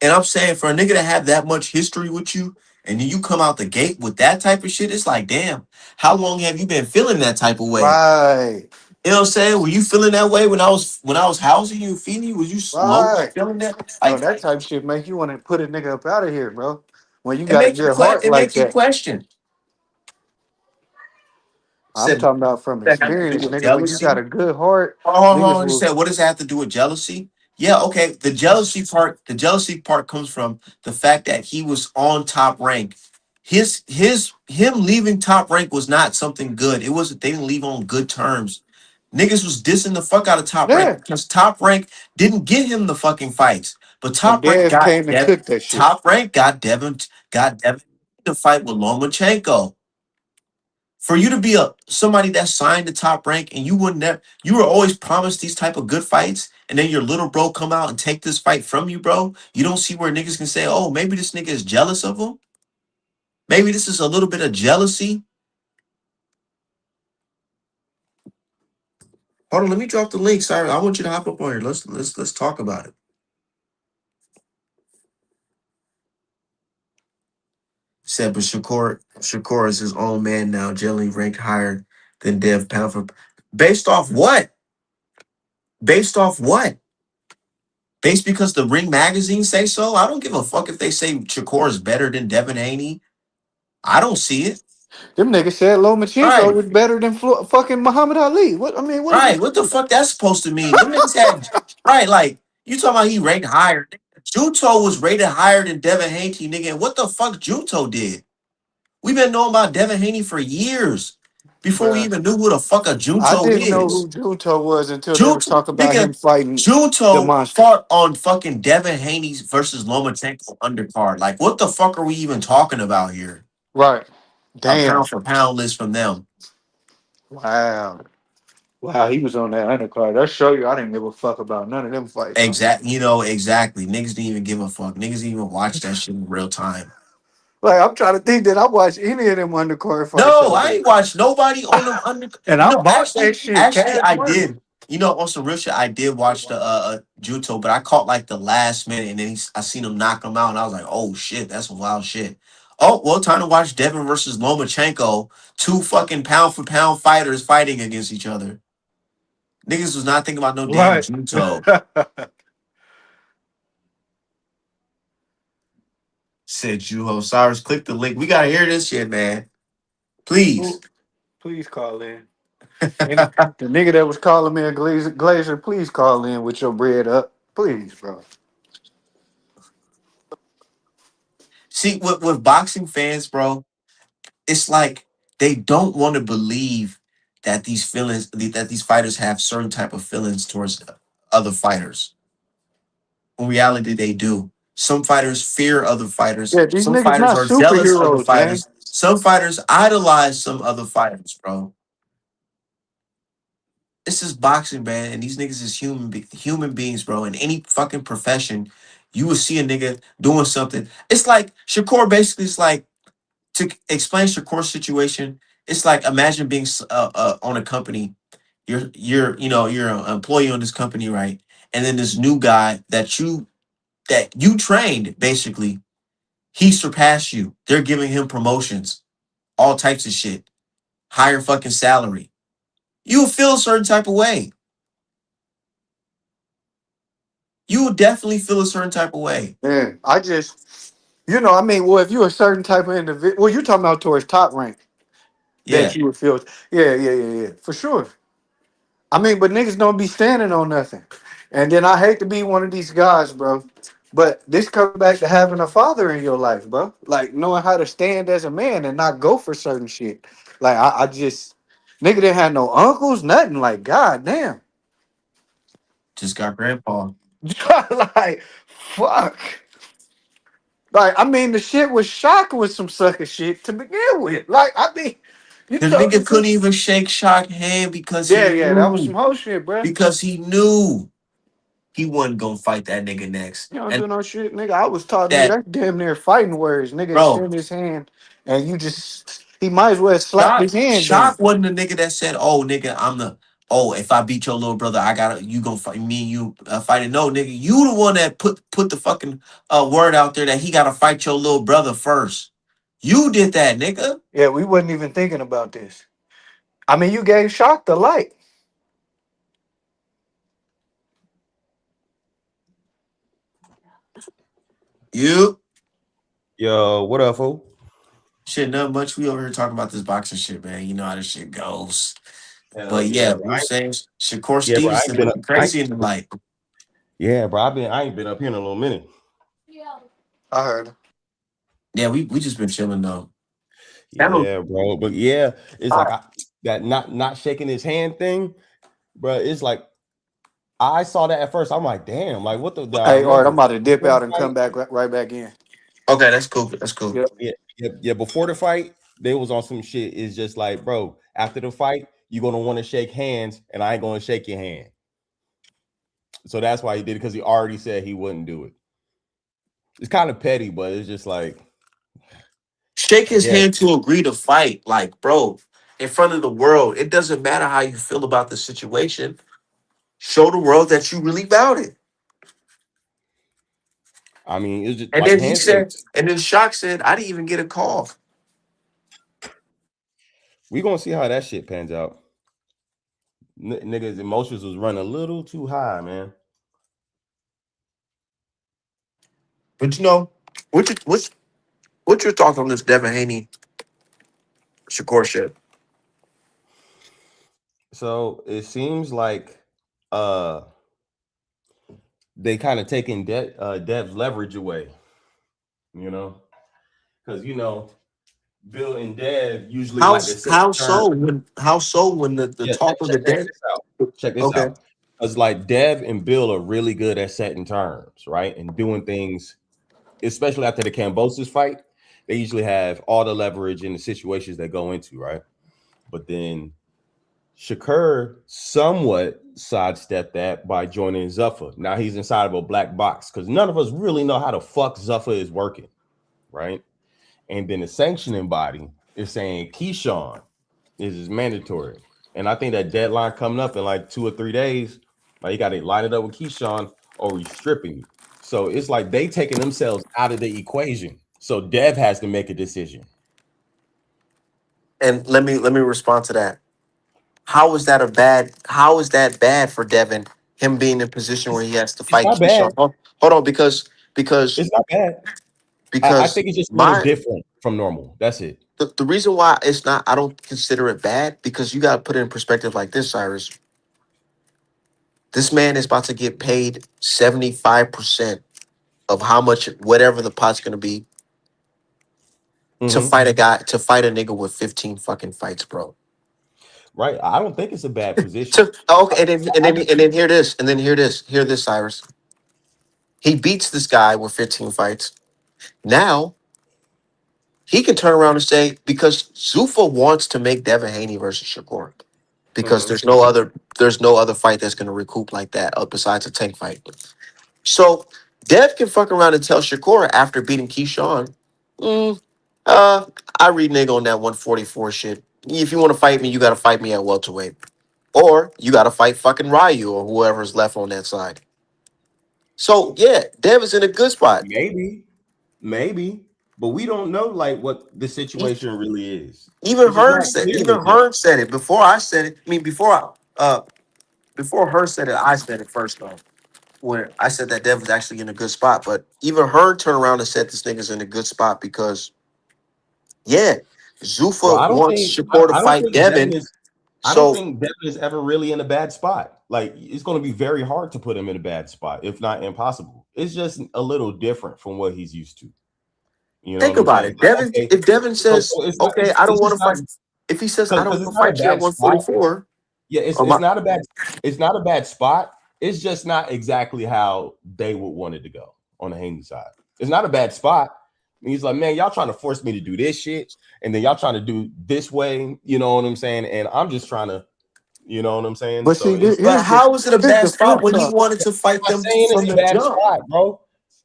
And I'm saying for a nigga to have that much history with you, and then you come out the gate with that type of shit, it's like, damn, how long have you been feeling that type of way? Right. You know what I'm saying? Were you feeling that way when I was housing you and feeding you? Was you slowly Right. feeling that? Bro, Like that type of shit make you want to put a nigga up out of here, bro. When you it got a make you good heart it like make you that. question. I'm Said talking about from that have to do experience, with nigga. When you got jealousy. a good heart, Hold niggas on. You will. said what does that have to do with jealousy? Yeah, okay. The jealousy part comes from the fact that he was on top rank. Him leaving top rank was not something good. It wasn't they didn't leave on good terms. Niggas was dissing the fuck out of top rank Yeah. because top rank didn't get him the fucking fights. But And top rank Dev got came and Dev, took that shit. top rank got Devin to fight with Lomachenko. For you to be somebody that signed the top rank and you were always promised these type of good fights, and then your little bro come out and take this fight from you, bro. You don't see where niggas can say, oh, maybe this nigga is jealous of him. Maybe this is a little bit of jealousy. Hold on, let me drop the link. Sorry, I want you to hop up on here. Let's talk about it. Said, but Shakur is his own man now, generally ranked higher than Dev pound for based off what? Based off what? Based because the Ring magazine say so? I don't give a fuck if they say Shakur is better than Devin Haney. I don't see it. Them niggas said Lomachenko Right, was better than fucking Muhammad Ali. What I mean, what are we right. What the talking about? fuck that's supposed to mean? Them niggas had right, like you talking about he ranked higher. Juto was rated higher than Devin Haney, nigga. And what the fuck Juto did? We've been knowing about Devin Haney for years before we Bruh. even knew who the fuck a I Junto didn't know is. who Junto was until they was Junto, talking about him nigga, fighting the Junto monster. fought on fucking Devin Haney's versus Lomachenko undercard. Like, what the fuck are we even talking about here? Right. A Damn. pound for pound list from them. Wow. Wow, he was on that undercard. That show you I didn't give a fuck about none of them fights. Exactly. Niggas didn't even give a fuck. Niggas didn't even watch that shit in real time. Like I'm trying to think that I watched any of them undercard fights No, ever. I ain't watched nobody on them under. And You I know, bought that shit actually, cash I money. did. On some real shit, I did watch the Juto, but I caught like the last minute, and then I seen him knock him out, and I was like, oh shit, that's some wild shit. Oh well, time to watch Devin versus Lomachenko, two fucking pound for pound fighters fighting against each other. Niggas was not thinking about no damn Right. Juto. Said Juho Cyrus, click the link. We gotta hear this shit, man. Please. Please call in. And the nigga that was calling me a glazer, please call in with your bread up. Please, bro. See, with boxing fans, bro, it's like they don't want to believe that these fighters have certain type of feelings towards other fighters. In reality, they do. Some fighters fear other fighters. Yeah, these Some niggas fighters not are jealous of the superheroes, gang. fighters. Some fighters idolize some other fighters, bro. This is boxing, man, and these niggas is human beings, bro. In any fucking profession, you will see a nigga doing something. It's like Shakur basically is like to explain Shakur's situation. It's like imagine being on a company. You're an employee on this company, right? And then this new guy that you trained basically, he surpassed you. They're giving him promotions, all types of shit, higher fucking salary. You will feel a certain type of way. You will definitely feel a certain type of way. Yeah, I just, I mean, well, if you're a certain type of individual, well, you're talking about towards top rank that Yeah, you would feel, yeah, for sure. I mean, but niggas don't be standing on nothing. And then I hate to be one of these guys, bro. But this comes back to having a father in your life, bro. Like knowing how to stand as a man and not go for certain shit. Like I just nigga didn't have no uncles, nothing. Like, god damn. just got grandpa. Like, fuck. Like, I mean, the shit was shocking with some sucker shit to begin with. Like, I mean, you The know, nigga couldn't even shake Shock hand because he yeah, that was knew. some whole shit, bro. Because he knew. he wasn't gonna fight that nigga next. You don't And do no shit, nigga. I was taught, nigga, that, that's damn near fighting words. Nigga bro, extend his hand and you just he might as well slap Shock, his hand down. Shock wasn't the nigga that said, "Oh, nigga, if I beat your little brother, I gotta you gonna fight me and you fighting." No, nigga, you the one that put the fucking word out there that he gotta fight your little brother first. You did that, nigga. Yeah, we wasn't even thinking about this. I mean, you gave Shock the light. You Yo, what up, fool? shit, not much. We over here talking about this boxing shit, man. You know how this shit goes. Hell But yeah, yeah, bro. we were saying Shakur Yeah, bro. I ain't Stevenson been up. looking crazy in the light. Yeah, bro. I ain't been up here in a little minute. I heard. Yeah, we just been chilling though. I don't. Yeah, bro. But yeah, it's like that not shaking his hand thing, bro. It's like I saw that at first. I'm like, damn, like what the I Hey, all right, I'm remember about to dip before the out and come fight. back right back in. Okay, that's cool. That's cool. Yep. Yeah. Before the fight, they was on some shit. It's just like, bro, after the fight, you're gonna want to shake hands, and I ain't gonna shake your hand. So that's why he did it because he already said he wouldn't do it. It's kind of petty, but it's just like, Shake I his guess. hand to agree to fight. Like, bro, in front of the world, it doesn't matter how you feel about the situation. Show the world that you really about it. I mean, it's just And like then he handshake. said, and then Shock said, I didn't even get a call. We gonna see how that shit pans out. Niggas' emotions was running a little too high, man. But you know, what's your thoughts on this Devin Haney Shakur shit? So it seems like uh they kind of taking Dev's leverage away, you know, because Bill and Dev usually How like to set how terms. so when the Yeah, talk of the check day? this out. Check this Okay. out. Because like Dev and Bill are really good at setting terms, right, and doing things, especially after the Cambosis fight. They usually have all the leverage in the situations they go into, right? But then Shakur somewhat sidestepped that by joining Zuffa. Now he's inside of a black box because none of us really know how the fuck Zuffa is working, right? And then the sanctioning body is saying Keyshawn is mandatory. And I think that deadline coming up in like 2 or 3 days, like you got to line it up with Keyshawn or he's stripping you. So it's like they taking themselves out of the equation. So Dev has to make a decision. And let me respond to that. How is that bad for Devin, him being in a position where It's, he has to it's fight not bad. Keyshawn? Hold on, because It's not bad. I because think it's just a little my different from normal. That's it. the reason why it's not I don't consider it bad because you gotta put it in perspective like this, Cyrus. This man is about to get paid 75% of how much whatever the pot's gonna be to Mm-hmm. fight a guy to fight a nigga with 15 fucking fights, bro. Right. I don't think it's a bad position. To okay, I just and then hear this, hear this, Cyrus. He beats this guy with 15 fights. Now he can turn around and say because Zuffa wants to make Devin Haney versus Shakur because mhm. there's no other fight that's gonna recoup like that besides a tank fight. So Dev can fuck around and tell Shakur after beating Keyshawn, mm, I read nigga on that 144 shit. If you want to fight me, you gotta fight me at welterweight. Or you gotta fight fucking Ryu or whoever's left on that side. So yeah, Dev is in a good spot. maybe, but we don't know like what the E- situation really is. Even It's just Hearn not said clear even as yet. Hearn said it before I said it. I mean before Hearn said it, I said it first though. Where I said that Dev was actually in a good spot. But even Hearn turned around and said this nigga's in a good spot because yeah, Well, Zuffa wants I Shakur to don't fight think Devin Devin. is. I don't So think Devin is ever really in a bad spot. Like it's going to be very hard to put him in a bad spot, if not impossible. It's just a little different from what he's used to. You know think what I'm about saying? it. Like, Devin, okay, if Devin says, so it's not. okay, I don't It's want just to not fight. If he says I don't because want it's to not a fight you at bad spot. 144, Yeah, it's or my it's not a bad it's not a bad spot. It's just not exactly how they would want it to go on the Haney side. It's not a bad spot. And he's like, man, y'all trying to force me to do this shit, and then y'all trying to do this way. You know what I'm saying? And I'm just trying to, You know what I'm saying? But So see, it's But how is it a here's bad the flip spot when he side. wanted to fight not them saying from it's a the bad jump? spot, bro.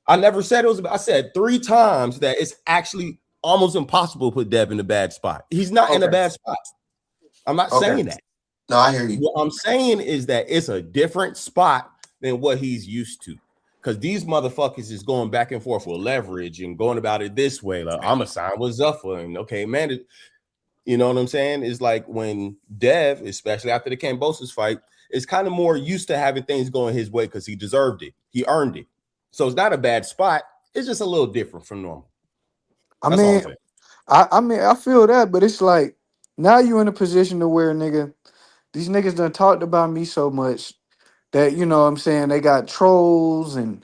I never said it was. I said 3 times that it's actually almost impossible to put Dev in a bad spot. He's not in a Okay. bad spot. I'm not Okay. saying that. No, I hear you. What I'm saying is that it's a different spot than what he's used to. Because these motherfuckers is going back and forth with leverage and going about it this way. Like, I'm a sign with Zuffa. And okay, man, you know what I'm saying? It's like when Dev, especially after the Cambosis fight, is kind of more used to having things going his way because he deserved it. He earned it. So it's not a bad spot. It's just a little different from normal. I That's all I'm mean, saying. I feel that, but it's like now you in a position to where nigga, these niggas done talked about me so much that you know what I'm saying they got trolls and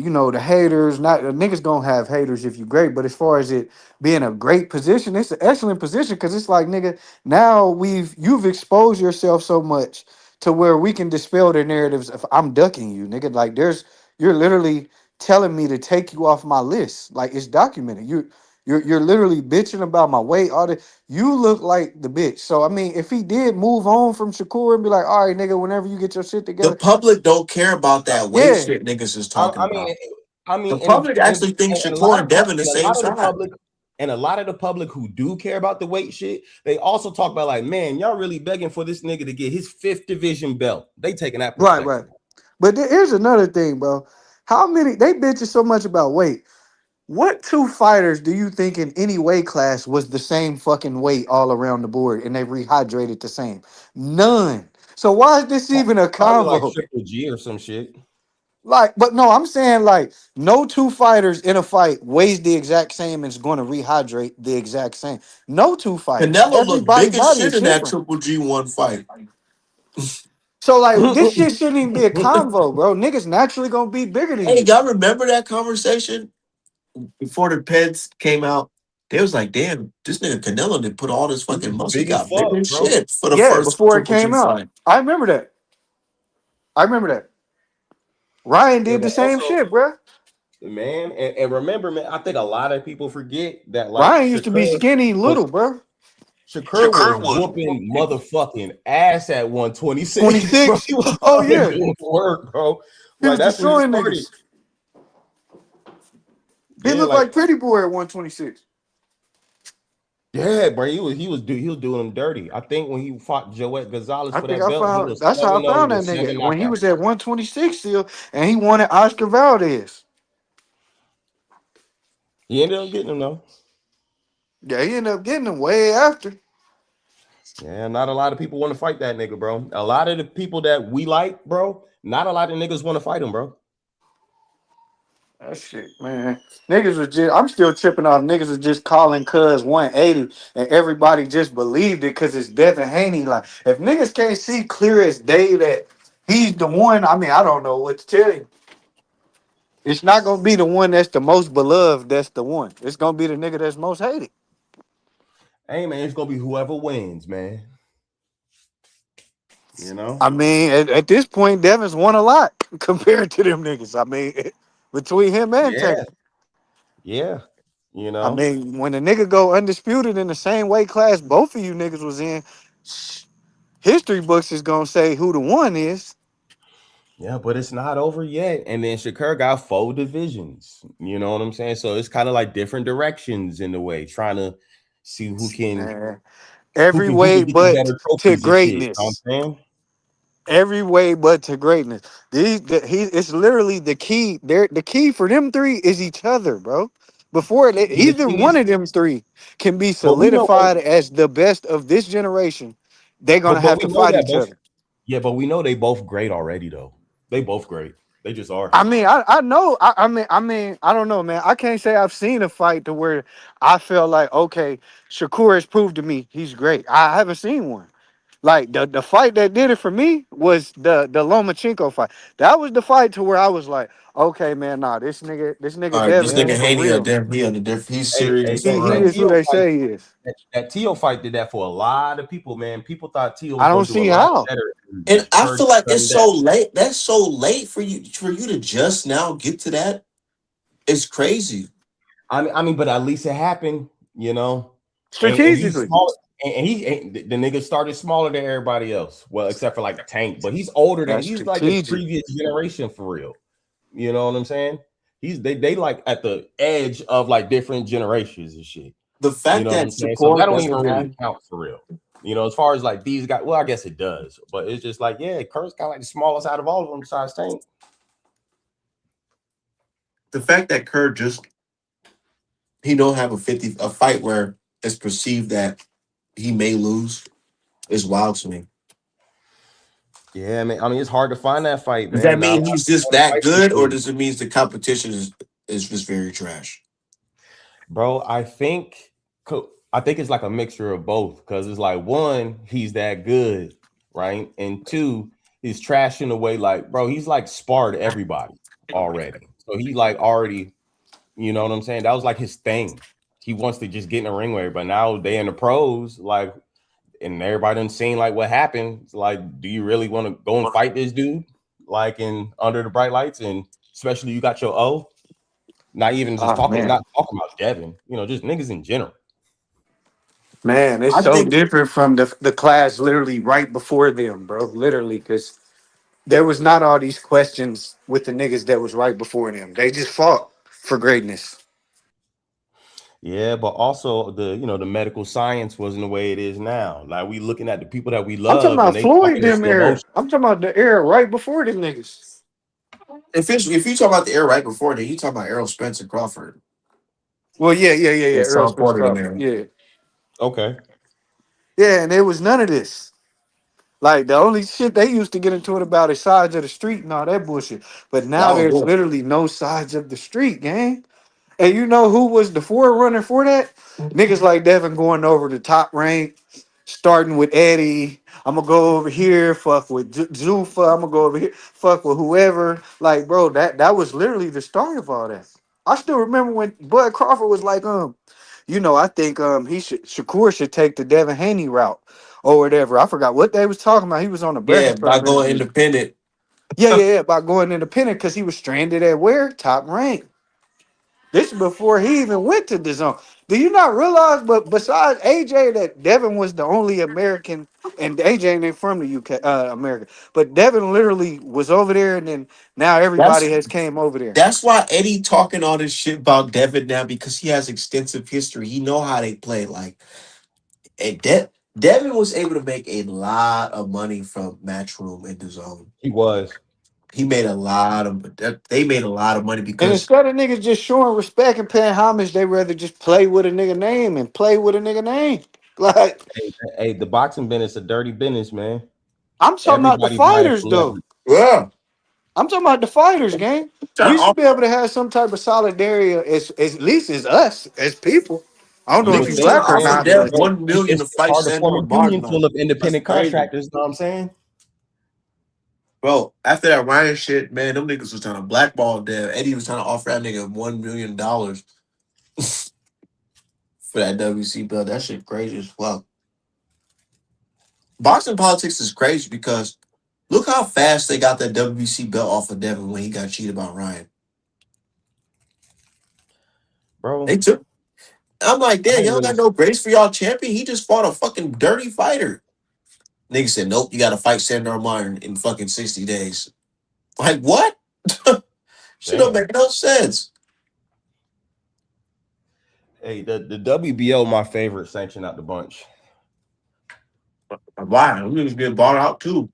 you know the haters. Not the niggas gonna have haters if you great, but as far as it being a great position, it's an excellent position because it's like nigga, now you've exposed yourself so much to where we can dispel the narratives if I'm ducking you, nigga. Like you're literally telling me to take you off my list. Like it's documented. You're literally bitching about my weight. All the you look like the bitch. So I mean, if he did move on from Shakur and be like, all right, nigga, whenever you get your shit The together, public don't care about that weight yeah. shit niggas is I, talking I mean, about. I The mean, public actually thinks and a Shakur lot and of Devin the and a same lot of the side. public and a lot of the public who do care about the weight shit, they also talk about like, man, y'all really begging for this nigga to get his 5th division belt. They taking that Right, perspective. right. But here's another thing, bro. How many they bitches so much about weight? What two fighters do you think in any weight class was the same fucking weight all around the board and they rehydrated the same? None. So why is this even a Probably like convo? Triple G or some shit. Like, but no, I'm saying like no two fighters in a fight weighs the exact same and is going to rehydrate the exact same. No two fighters. Canelo looked Everybody big as body shit is in that different. Triple G1 fight. So like this shit shouldn't even be a convo, bro. Niggas naturally gonna be bigger than Hey, you. y'all remember that conversation before the Peds came out? They was like, damn, this nigga Canelo did put all this He fucking was muscle. He big as got big fuck, as bro. shit for the Yeah, first before it Triple G came out. fight. I remember that. I remember that. Ryan Yeah, did the but same also, shit, bro. man, and remember, man, I think a lot of people forget that like Ryan used to be skinny little, bro. Shakur was whooping motherfucking ass at 126, bro. 26. He was Oh fucking yeah. doing work, bro. He Like was that's when he destroying started. niggas. He Yeah, looked like like Pretty Boy at 126. yeah, bro. He was doing him dirty. I think when he fought Joet Gonzalez I for think that I belt, he found was that's how I 7-0 found that with 7 nigga. When he knockouts. was at 126 still and he wanted Oscar Valdez. He ended up getting him though. Yeah, he ended up getting him way after. Yeah, not a lot of people want to fight that nigga, bro. A lot of the people that we like, bro, not a lot of niggas want to fight him, bro. That shit, man. Niggas was just I'm still tripping off niggas was just calling cuz 180 and everybody just believed it because it's Devin Haney. Like if niggas can't see clear as day that he's the one, I mean, I don't know what to tell you. It's not gonna be the one that's the most beloved, that's the one. It's gonna be the nigga that's most hated. Hey man, it's gonna be whoever wins, man. You know? I mean, at this point, Devin's won a lot compared to them niggas. I mean, between him and Yeah, Tank. yeah. You I know? mean, when the nigga go undisputed in the same weight class both of you niggas was in, history books is gonna say who the one is. Yeah, but it's not over yet. And then Shakur got 4 divisions. You know what I'm saying? So it's kind of like different directions in the way, trying to see who can Man, who every can who way can get the but better to trophies and shit. You know what I'm greatness. saying? Every way but to greatness. It's literally the key. The key for them three is each other, bro. But the Either thing one is, of them three can be but we know solidified as the best of this generation, they're gonna but have we to know fight that each both other. yeah, but we know they both great already though. They both great. They just are. I mean, I know. I mean, I don't know, man. I can't say I've seen a fight to where I felt like, okay, Shakur has proved to me he's great. I haven't seen one. Like the fight that did it for me was the Lomachenko fight. That was the fight to where I was like, okay, man, nah, this nigga All right, this Devin nigga is for Haney, real. he's Hey, serious, He bro. that is who Tio they fight, say he is. that Tio fight did that for a lot of people, man. People thought Tio I was don't gonna do a see lot how. better. And And I Shakur feel like it's turned that. so late. That's so late for you to just now get to that. It's crazy. I mean, but at least it happened, you know. And you Strategically. saw it. and the nigga started smaller than everybody else. Well, except for like Tank, but he's older than That's he's like the strategic. previous generation for real. You know what I'm saying? They like at the edge of like different generations and shit. The You fact know what that I'm saying? So that Shakur don't even doesn't really have count for real. You know, as far as like these guys, well, I guess it does, but it's just like, yeah, Kurt's kind of like the smallest out of all of them besides Tank. the fact that Kerr just he don't have a fight where it's perceived that he may lose is wild to me. Yeah, man. I mean, it's hard to find that fight, Does man. that Not a lot mean of he's people just want to that fight this good, or dude. does it mean the competition is just very trash? Bro, I think it's like a mixture of both because it's like one, he's that good, right? And two, he's trash in a way like, bro, he's like sparred everybody already. So he like already, you know what I'm saying? That was like his thing. He wants to just get in the ring with everybody. Now they in the pros, like, and everybody done seen like what happened. It's like, do you really want to go and fight this dude? Like in under the bright lights, and especially you got your O. Not even just Oh talking, man, not talking about Devin, you know, just niggas in general. man, it's I so think different from the class literally right before them, bro. Literally, because there was not all these questions with the niggas that was right before them. They just fought for greatness. Yeah, but also the medical science wasn't the way it is now. Like we looking at the people that we I'm talking love and about they Floyd talking in them slow era. motion. I'm talking about the era right before them niggas. if you talk about the era right before that, you talk about Errol Spencer Crawford. Well, yeah. It's Earl Sean Spence Porter in Crawford. there. Yeah. Okay. Yeah, and there was none of this. Like the only shit they used to get into it about is sides of the street and all that bullshit. But That now was there's good. literally no sides of the street, gang. And you know who was the forerunner for that? Niggas like Devin going over the top rank, starting with Eddie. I'm gonna go over here, fuck with Zuffa. I'm gonna go over here, fuck with whoever. Like, bro, that was literally the start of all that. I still remember when Bud Crawford was like, I think Shakur should take the Devin Haney route or whatever. I forgot what they was talking about. He was on the Yeah, Breakfast by Club going interview. independent. Yeah, about going independent because he was stranded at where? Top rank. This is before he even went to the zone. Do you not realize? But besides AJ, that Devin was the only American, and AJ ain't from the UK, America. But Devin literally was over there, and then now everybody That's has came over there. that's why Eddie talking all this shit about Devin now because he has extensive history. He know how they play. Like and Devin was able to make a lot of money from Matchroom in the zone. He was. He made a lot of they made a lot of money And because instead of niggas just showing respect and paying homage, they rather just play with a nigga name and play with a nigga name. Like Hey, the boxing business a dirty business, man. I'm talking about the Everybody vying fighters for though. leverage. yeah, I'm talking about the fighters, gang. trying We to should offer, be able to have some type of solidarity as least as us as people. I don't know You if would you niggas trying to think, black or offer man, not, Dev but bro, 1 million to it's fight hard to form Sandor a union Martin. full of That's independent crazy. contractors. You know what I'm saying? Bro, after that Ryan shit, man, them niggas was trying to blackball Dev. Eddie was trying to offer that nigga $1 million for that WC belt. That shit crazy as fuck. Boxing politics is crazy because look how fast they got that WBC belt off of Devin when he got cheated by Ryan. They Bro, took. I'm like, I damn, ain't y'all got really. no grace for y'all champion. He just fought a fucking dirty fighter. Nigga said, nope, you got to fight Sandor Martin in fucking 60 days. Like what? Shit don't Damn. make no sense. Hey, the WBO, my favorite sanction out the bunch. Why? Them niggas getting bought out too.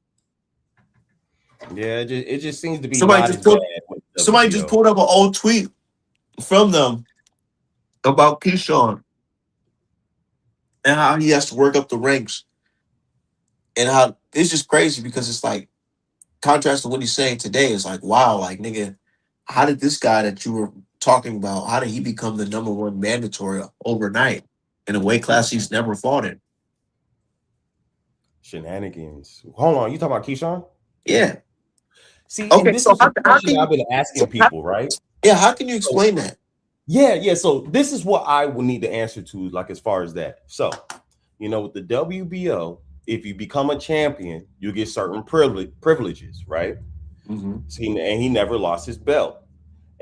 Yeah, it just seems to be Somebody not just as bad put with somebody just WBO. pulled up an old tweet from them about Keyshawn and how he has to work up the ranks and how it's just crazy because it's like contrast to what he's saying today is like, wow, like nigga, how did this guy that you were talking about, how did he become the number one mandatory overnight in a weight class he's never fought in? Shenanigans. Hold on, you talking about Keyshawn? Yeah. See, and Okay, this so is a question I've been asking people, right? yeah, how can you So explain that? yeah. So this is what I will need the answer to, like as far as that. So, with the WBO, if you become a champion, you get certain privileges, right? Hmm. See, and he never lost his belt.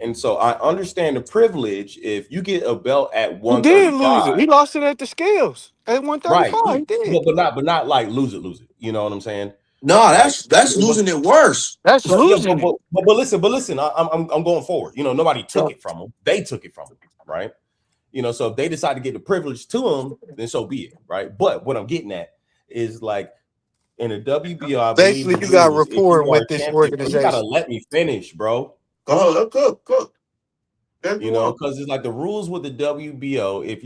And so I understand the privilege if you get a belt at He did lose 135, it. He lost it at the scales at right? 135. He did. But not like lose it. You know what I'm saying? No, Like, that's losing it worse. That's but yeah, losing it. but listen. I'm going forward. Nobody took it from him. They took it from him, right? So if they decide to get the privilege to him, then so be it, right? But what I'm getting at is like in the WBO, I believe Basically, the you got rules, if rapport you are with a this champion, bro, you gotta organization. let me finish, bro. Go, go. Because it's like the rules with the WBO. If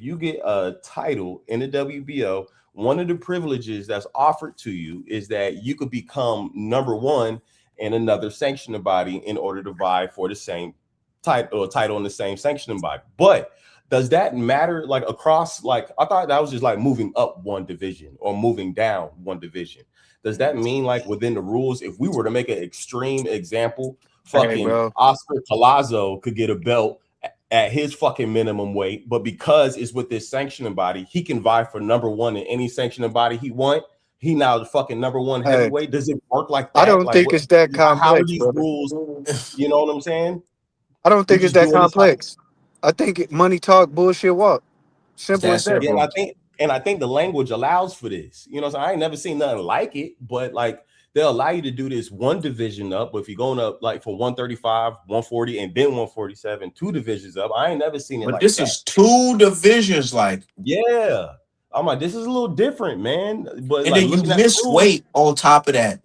you get a title in the WBO, one of the privileges that's offered to you is that you could become number one in another sanctioning body in order to vie for the same title in the same sanctioning body. But does that matter like across? Like I thought that was just like moving up one division or moving down one division. Does that mean like within the rules, if we were to make an extreme example, Hey, fucking bro. Oscar Palazzo could get a belt at his fucking minimum weight, but because it's with this sanctioning body, he can vie for number one in any sanctioning body he want. He now the fucking number one Hey, heavyweight. Does it work like I that? don't Like think what? it's that How are complex, these brother. rules? You know what I'm saying? I don't We think it's just that doing this like complex. I think money talk, bullshit walk. It's Simple that as that. yeah, and simple. I think the language allows for this. So I ain't never seen nothing like it, but like they'll allow you to do this one division up. But if you're going up like for 135, 140, and then 147, two divisions up, I ain't never seen it But like this that. is two divisions, like, Yeah. I'm like, this is a little different, man. But and like then you looking at the miss rules, weight on top of that.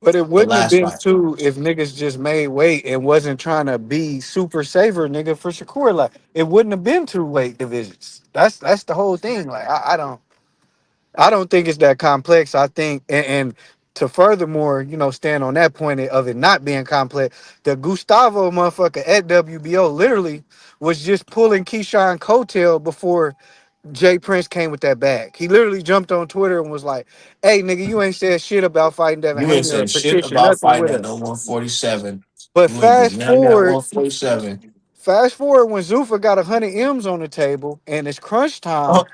But it The wouldn't have last been fight. two if niggas just made weight and wasn't trying to be super saver, nigga, for Shakur. Like it wouldn't have been two weight divisions. That's the whole thing. Like I don't think it's that complex. I think and to furthermore, stand on that point of it not being complex, the Gustavo motherfucker at WBO literally was just pulling Keyshawn coattail before Jay Prince came with that bag. He literally jumped on Twitter and was like, "Hey, nigga, you ain't said shit about fighting Devin You ain't Haney or said shit petition about nothing fighting with at no us." 147. But You ain't did fast nothing at forward, 147. fast forward when Zuffa got 100 M's on the table and it's crunch time. Oh,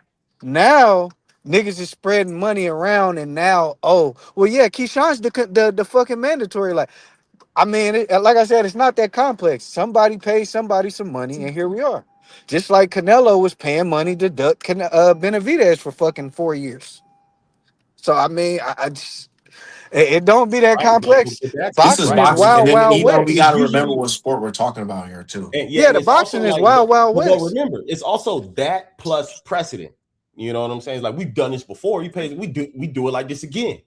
Now niggas is spreading money around, and now, oh, well, yeah, Keyshawn's the fucking mandatory. Like, I mean, like I said, it's not that complex. Somebody pays somebody some money, and here we are. Just like Canelo was paying money to duck Benavidez for fucking 4 years. So I mean, I just it don't be that right? complex. But that's this is Boxing right. is boxing. And wild, then, wild we And got west. to remember usually, what sport we're talking about here, too. and yeah, Yeah, and the it's also boxing is like, wild, wild but west. remember, it's also that plus precedent. You know what I'm saying? It's like we've done this before. We do it like this again.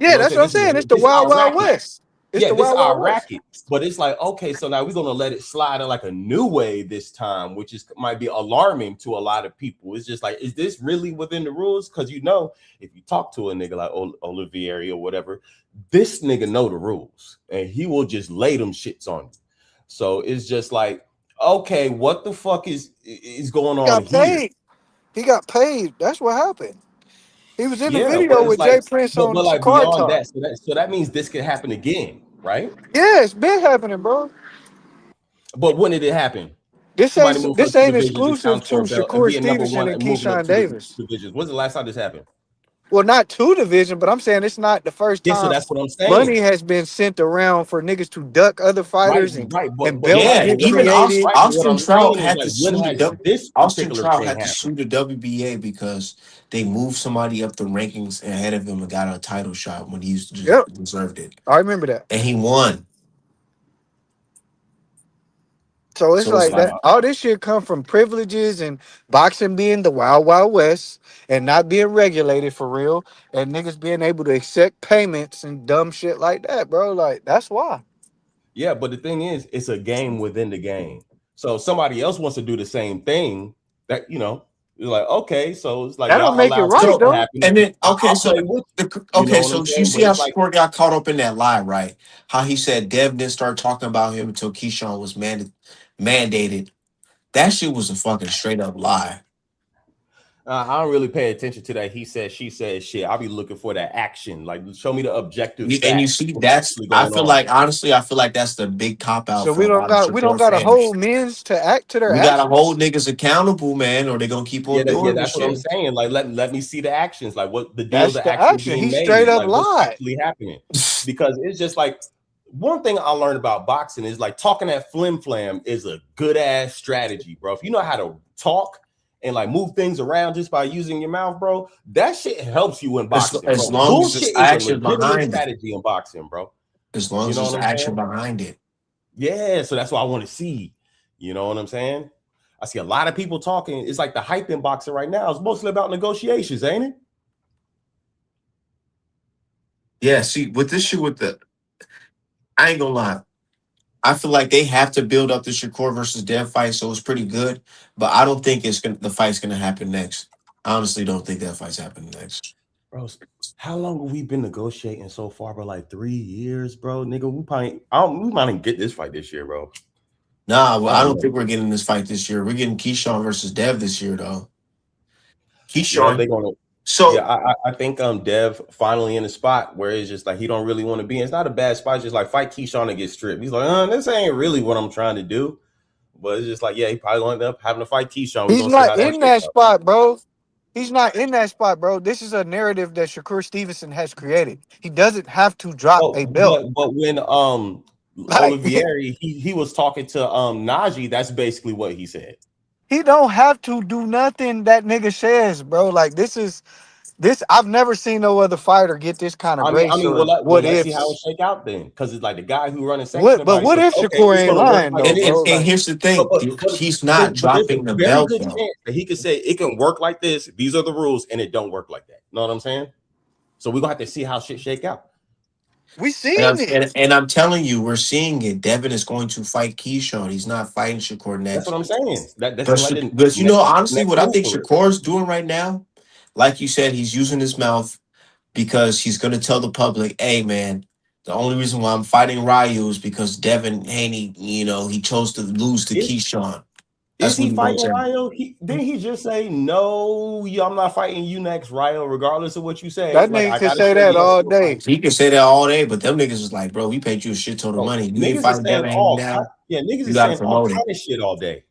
You Yeah, know what I'm that's saying? what I'm saying. It's the This is wild, our wild racket. west. It's Yeah, the this is wild, our wild west. racket. But it's like, okay, so now we're gonna let it slide in like a new way this time, which is might be alarming to a lot of people. It's just like, is this really within the rules? Because if you talk to a nigga like Olivieri or whatever, this nigga know the rules and he will just lay them shits on you. So it's just like, okay, what the fuck is going He on got here? paid. He got paid. That's what happened. He was in the Yeah, but video it's with Jay like, Prince but on like Card beyond Talk. that, so that means this could happen again, right? Yeah, it's been happening, bro. But when did it happen? This ain't Somebody move up this two ain't divisions and exclusive challenge to for a belt and Shakur being number Stevenson one and and moving up Keyshawn two Davis. divisions. When's the last time this happened? Well, not two division, but I'm saying it's not the first Yeah, so time that's what I'm money saying. has been sent around for niggas to duck other Right, fighters and right, and but belts right, Yeah, but get what even I'm created. right, but what Austin I'm Trout saying is had like, to when sue has this Austin particular Trout thing had to happened? sue the WBA because they moved somebody up the rankings ahead of him and got a title shot when he used to just Yep, deserved it, I remember that. and he won. So it's So it's like like, that. All this shit come from privileges and boxing being the wild, wild west and not being regulated for real, and niggas being able to accept payments and dumb shit like that, bro. Like that's why. Yeah, but the thing is, it's a game within the game. So if somebody else wants to do the same thing, that you're like, okay, so it's like That don't y'all make it allow right shit so, to though. happen. and then okay, I'll so play with you. You know okay, what so I'm you saying? see But how it's like, Shakur got caught up in that lie, right? How he said Dev didn't start talking about him until Keyshawn was mandated. That shit was a fucking straight up lie. I don't really pay attention to that. He said, she said shit. I'll be looking for that action. Like, show me the objective And you facts. see, What's that's actually I going feel on? like honestly, I feel like that's the big cop out So for we a don't lot of got we don't Shakur got to fans. hold men's to act to their We gotta actions. hold niggas accountable, man, or they gonna keep Yeah, on doing this that's what I'm shit. saying. Like, let me see the actions. Like, what the deals That's are the actually action. being He straight made. up Like, what's lied. actually happening? Because it's just like, one thing I learned about boxing is like talking that flim flam is a good ass strategy, bro. If you know how to talk and like move things around just by using your mouth, bro, that shit helps you in boxing, As bro. long as there's Bullshit is a action legitimate behind it. strategy in boxing, bro. As long You as know there's what I'm action saying? behind it. Yeah, so that's what I want to see. You know what I'm saying? I see a lot of people talking. It's like the hype in boxing right now is mostly about negotiations, ain't it? Yeah, see, with this shit with the I ain't gonna lie. I feel like they have to build up the Shakur versus Dev fight, so it's pretty good. But I don't think the fight's gonna happen next. I honestly don't think that fight's happening next. Bro, how long have we been negotiating so far, bro? Like 3 years, bro. Nigga, we might even get this fight this year, bro. Nah, I well, I don't don't know. think we're getting this fight this year. We're getting Keyshawn versus Dev this year, though. Yeah, Keyshawn. they're gonna. Yeah, So I think Dev finally in a spot where it's just like he don't really want to be. It's not a bad spot. It's just like fight Keyshawn and get stripped. He's like, this ain't really what I'm trying to do. But it's just like, yeah, he probably gonna end up having to fight Keyshawn. We're He's gonna see not how that in shakes that out. spot, bro. He's not in that spot, bro. This is a narrative that Shakur Stevenson has created. He doesn't have to drop But a belt. but when Like Olivieri he was talking to Najee, that's basically what he said. he don't have to do nothing that nigga says, bro. Like this. I've never seen no other fighter get this kind of grace Well, or well, what let's see how it ifs. shake out then, because it's like the guy who running sanction What? But advice what was if okay. Shakur It's ain't going to work lying like though, and this. bro? and Like here's the thing, he's not But there's a dropping the very belt good though. chance that he could say it can work like this. These are the rules, and it don't work like that. You know what I'm saying? So we're gonna have to see how shit shake out. we And seen it. I'm telling you, we're seeing it. Devin is going to fight Keyshawn. He's not fighting Shakur That's what next. I'm saying. That seems like the But you know, honestly, next what I move think for it. Shakur's doing right now, like you said, he's using his mouth because he's going to tell the public, hey, man, the only reason why I'm fighting Ryu is because Devin Haney, he chose to lose to Is Keyshawn. is That's what he he's going fighting to say. Ryo? Didn't he just say no? I'm not fighting you next, Ryo. Regardless of what you say, That like nigga I could gotta say show you that that all you're day. fighting. He can say that all day, but them niggas is like, bro, we paid you a shit ton of Bro, money. You ain't niggas is fighting saying Devin Haney all now. yeah, niggas You is got to saying all promote it. kind of shit all day.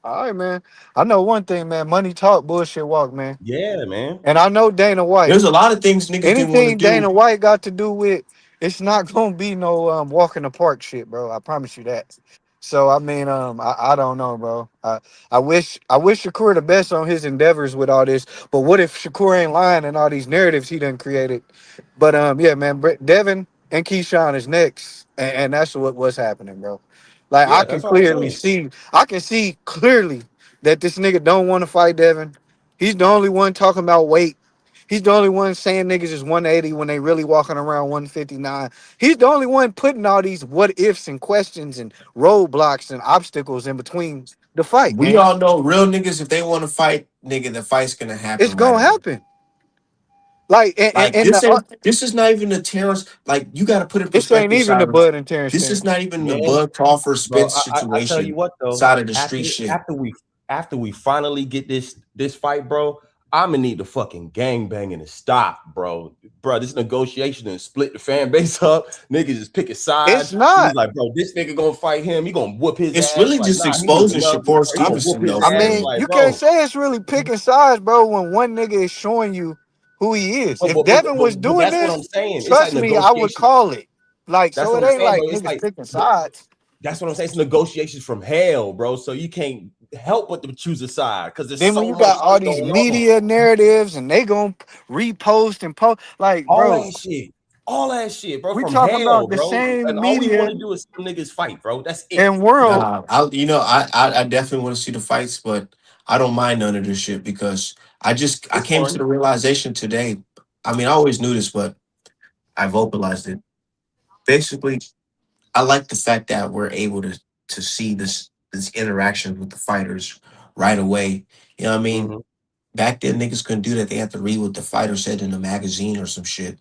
All right, man. I know one thing, man. Money talk, bullshit walk, man. Yeah, man. And I know Dana White. There's a lot of things niggas didn't want to Anything do. Dana White got to do with, it's not gonna be no walk in the park shit, bro. I promise you that. So I mean, I don't know, bro. I wish Shakur the best on his endeavors with all this. But what if Shakur ain't lying and all these narratives he done created? But yeah, man, Devin and Keyshawn is next, and that's what's happening, bro. Like Yeah, that's what I'm saying. I can see clearly that this nigga don't want to fight Devin. He's the only one talking about weight. He's the only one saying niggas is 180 when they really walking around 159. He's the only one putting all these what ifs and questions and roadblocks and obstacles in between the fight, We gang. all know real niggas, if they want to fight, nigga, the fight's going to It's happen right gonna away. happen. Like Like this is not even the Terrence. Like you got to put in this ain't perspective, even the Cyrus. Bud and Terrence This is thing. not even the Man, Bud Crawford bro, Spence I tell you situation what though, side of the after street shit. after we after we finally get this fight, bro, I'm gonna need the fucking gang banging to stop, bro. Bro, this negotiation and split the fan base up. Niggas is picking It's sides. He's not. like, bro, this nigga gonna fight him. He gonna whoop his It's ass. really Like, just nah, he moving exposing up. Shakur Or he gonna whoop Stevenson, his though, I for ass. real. mean, Like, you can't bro. say it's really picking sides, bro, when one nigga is showing you who he is. If Devin was But doing that's what I'm this, saying. It's like trust me, I would negotiation. call it. Like, That's so what it I'm ain't saying, bro. like It's niggas like picking sides. that's what I'm saying. It's negotiations from hell, bro. So you can't help but to choose a side because there's Then when so you much got all shit these going on. media narratives and they gonna repost and post, like, All bro, that shit. All that shit, bro, we from talking hell, about the bro. And same all we want media to do is some niggas fight, bro. That's it. and world. Nah, I definitely want to see the fights, but I don't mind none of this shit because I It's came to fun. the realization today. I mean, I always knew this, but I vocalized it. Basically, I like the fact that we're able to see this interaction with the fighters right away. You know what I mean? Mm-hmm. Back then, niggas couldn't do that. They had to read what the fighter said in a magazine or some shit,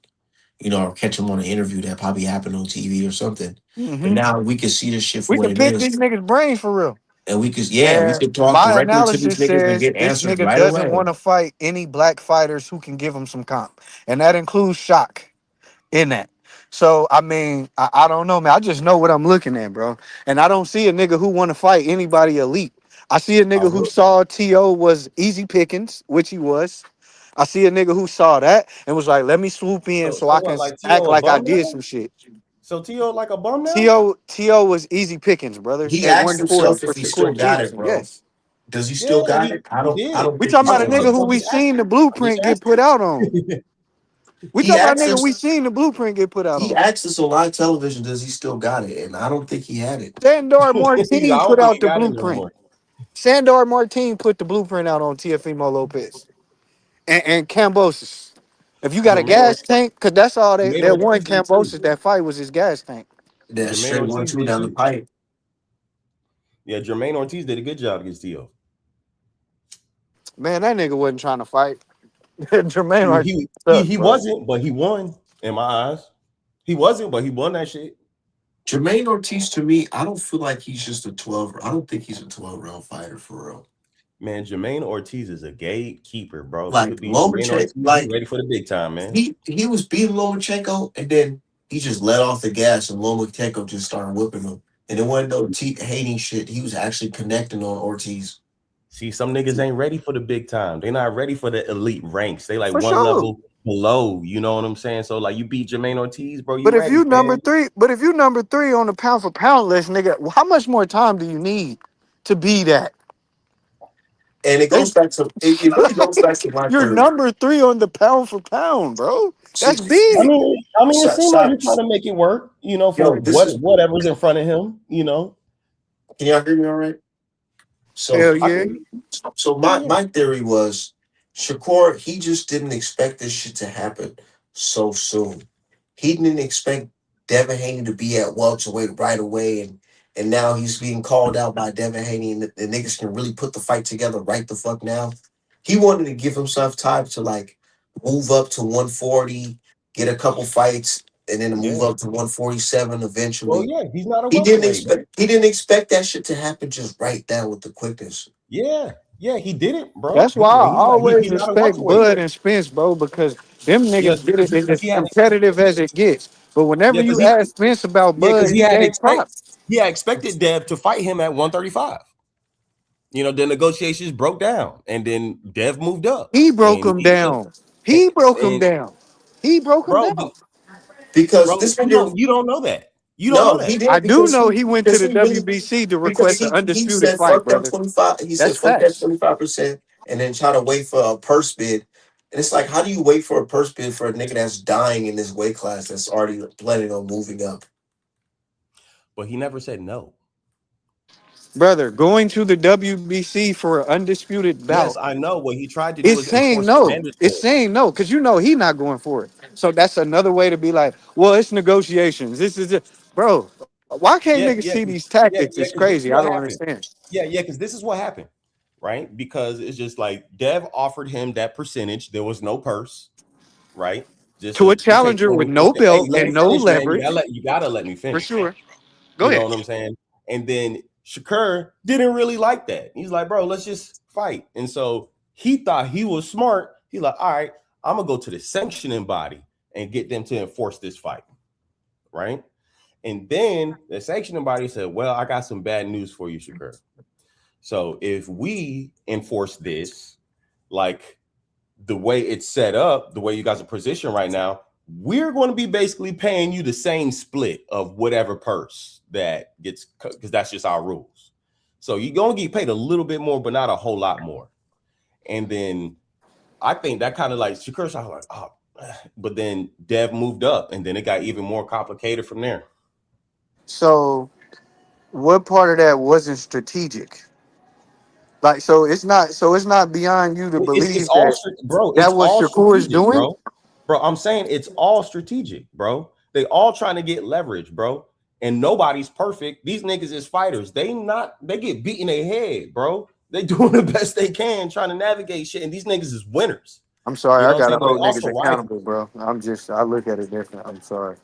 or catch them on an interview that probably happened on TV or something. But Hmm. now we can see this shit for We what can it pick is, these niggas' brains for real. and we And could talk my directly to these analysis niggas and says get this answers nigga right doesn't away. want to fight any black fighters who can give him some comp, and that includes Shock in that. So I mean, I don't know, man. I just know what I'm looking at, bro. And I don't see a nigga who want to fight anybody elite. I see a I nigga who will. saw To was easy pickings, which he was. I see a nigga who saw that and was like, "Let me swoop in so So I what? can Like act T.O. a like I bum did now? some shit." So T.O. like a bum now? T.O. was easy pickings, brother. He At asked 140 himself for if he still Shakur got it, Stevenson. bro. Yes. Does he Yeah, still got he, it? he did. I don't We think talking he about a Bro, still nigga got but it. who but we just ask seen the him. Just blueprint get ask put him. out on. We He talking about a asked nigga we us seen the blueprint get put out he on. asked us on live television, does he still got it? And I don't think he had it. Sandor I Martin don't put think out he the got it no blueprint. more. Sandor Martin put the blueprint out on Teofimo Lopez and Cambosis. If you got a Jermaine, gas tank, cause that's all Jermaine that one Ortiz did too. Cambosis that fight was his gas tank. That Jermaine straight one Ortiz two did down the too. pipe. Yeah, Jermaine Ortiz did a good job against T.O. Man, that nigga wasn't trying to fight. Jermaine He, Martin he he sucked, he bro. wasn't, but he won in my eyes. He wasn't, but he won that shit. Jermaine Ortiz to me, I don't feel like he's just a 12. I don't think he's a 12-round fighter for real. Man, Jermaine Ortiz is a gatekeeper, bro. If he Like could beat Jermaine Lomachenko, Ortiz, he like ready for the big time, man. he was beating Lomachenko and then he just let off the gas and Lomachenko just started whipping him. And it wasn't no hating shit. He was actually connecting on Ortiz. See, some niggas ain't ready for the big time. They not ready for the elite ranks. They like For one sure. level below. You know what I'm saying? So like you beat Jermaine Ortiz, bro. You But if ready, you number man? three, but if you number three on the pound for pound list, nigga, how much more time do you need to be that? And it They, goes back to it really goes back to my you're theory. number three on the pound for pound, bro. See, That's big. It seemed like you're trying Cyrus, to make it work. You know, for yo, this is whatever's in front of him. You know, can y'all hear me all right? So Hell I yeah. can. So Yeah, my yeah, my theory was Shakur, he just didn't expect this shit to happen so soon. He didn't expect Devin Haney to be at welterweight right away, and now he's being called out by Devin Haney, and the niggas can really put the fight together right the fuck now. He wanted to give himself time to like move up to 140, get a couple fights, and then move yeah. up to 147 Well, eventually. yeah. He's not a He didn't welterweight, bro. expect he didn't expect that shit to happen just right now with the quickness. Yeah, yeah. He did it, bro. That's why I always He's not a respect welterweight. Bud and Spence, bro, because them Yeah, niggas get it. It's because as competitive as it gets. But whenever yeah, because you ask Spence about Bud, he he had gave props. expected Dev to fight him at 135. You know, the negotiations broke down, and then Dev moved up, He broke and him he down. and, He broke him and down. He broke him bro, down. Because bro, this nigga you don't know that. You don't know no, he that. I did do know he went to because the he really WBC to because request an he undisputed said fight, fuck that brother. 25. He That's said fuck that facts. 25% and then try to wait for a purse bid. And it's like, how do you wait for a purse bid for a nigga that's dying in this weight class that's already planning on moving up? But he never said no. Brother, going to the WBC for an undisputed Yes, bout. I know. What he tried to do It's was saying enforce the no. It's mandatory. saying no because you know he not going for it. So that's another way to be like, well, it's negotiations. This is it, bro. Why can't niggas see these tactics? It's Because crazy. this I is don't what happened. understand. Because this is what happened, right? Because it's just like Dev offered him that percentage. There was no purse, right? To a Just take challenger with no 20%. Hey, belt let me and no finish, man. leverage, You gotta let me for finish. sure. Go You know ahead. what I'm saying? And then Shakur didn't really like that. He's like, bro, let's just fight. And so he thought he was smart. He's like, all right, I'm gonna go to the sanctioning body and get them to enforce this fight, right? And then the sanctioning body said, well, I got some bad news for you, Shakur. So if we enforce this, like the way it's set up, the way you guys are positioned right now, we're going to be basically paying you the same split of whatever purse that gets, because that's just our rules. So you're going to get paid a little bit more, but not a whole lot more. And then I think that kind of like Shakur's like, oh, but then Dev moved up, and then it got even more complicated from there. So what part of that wasn't strategic? Like, so it's not. So it's not beyond you to It's believe all, that bro. It's that was all Shakur's strategic, doing. bro. Bro, I'm saying it's all strategic, bro. They all trying to get leverage, bro. And nobody's perfect. These niggas is fighters. They get beat in their head, bro. They doing the best they can trying to navigate shit. And these niggas is winners. I'm sorry, You I know what I'm gotta saying? But they hold niggas also rifle. accountable, bro. I look at it different. I'm sorry.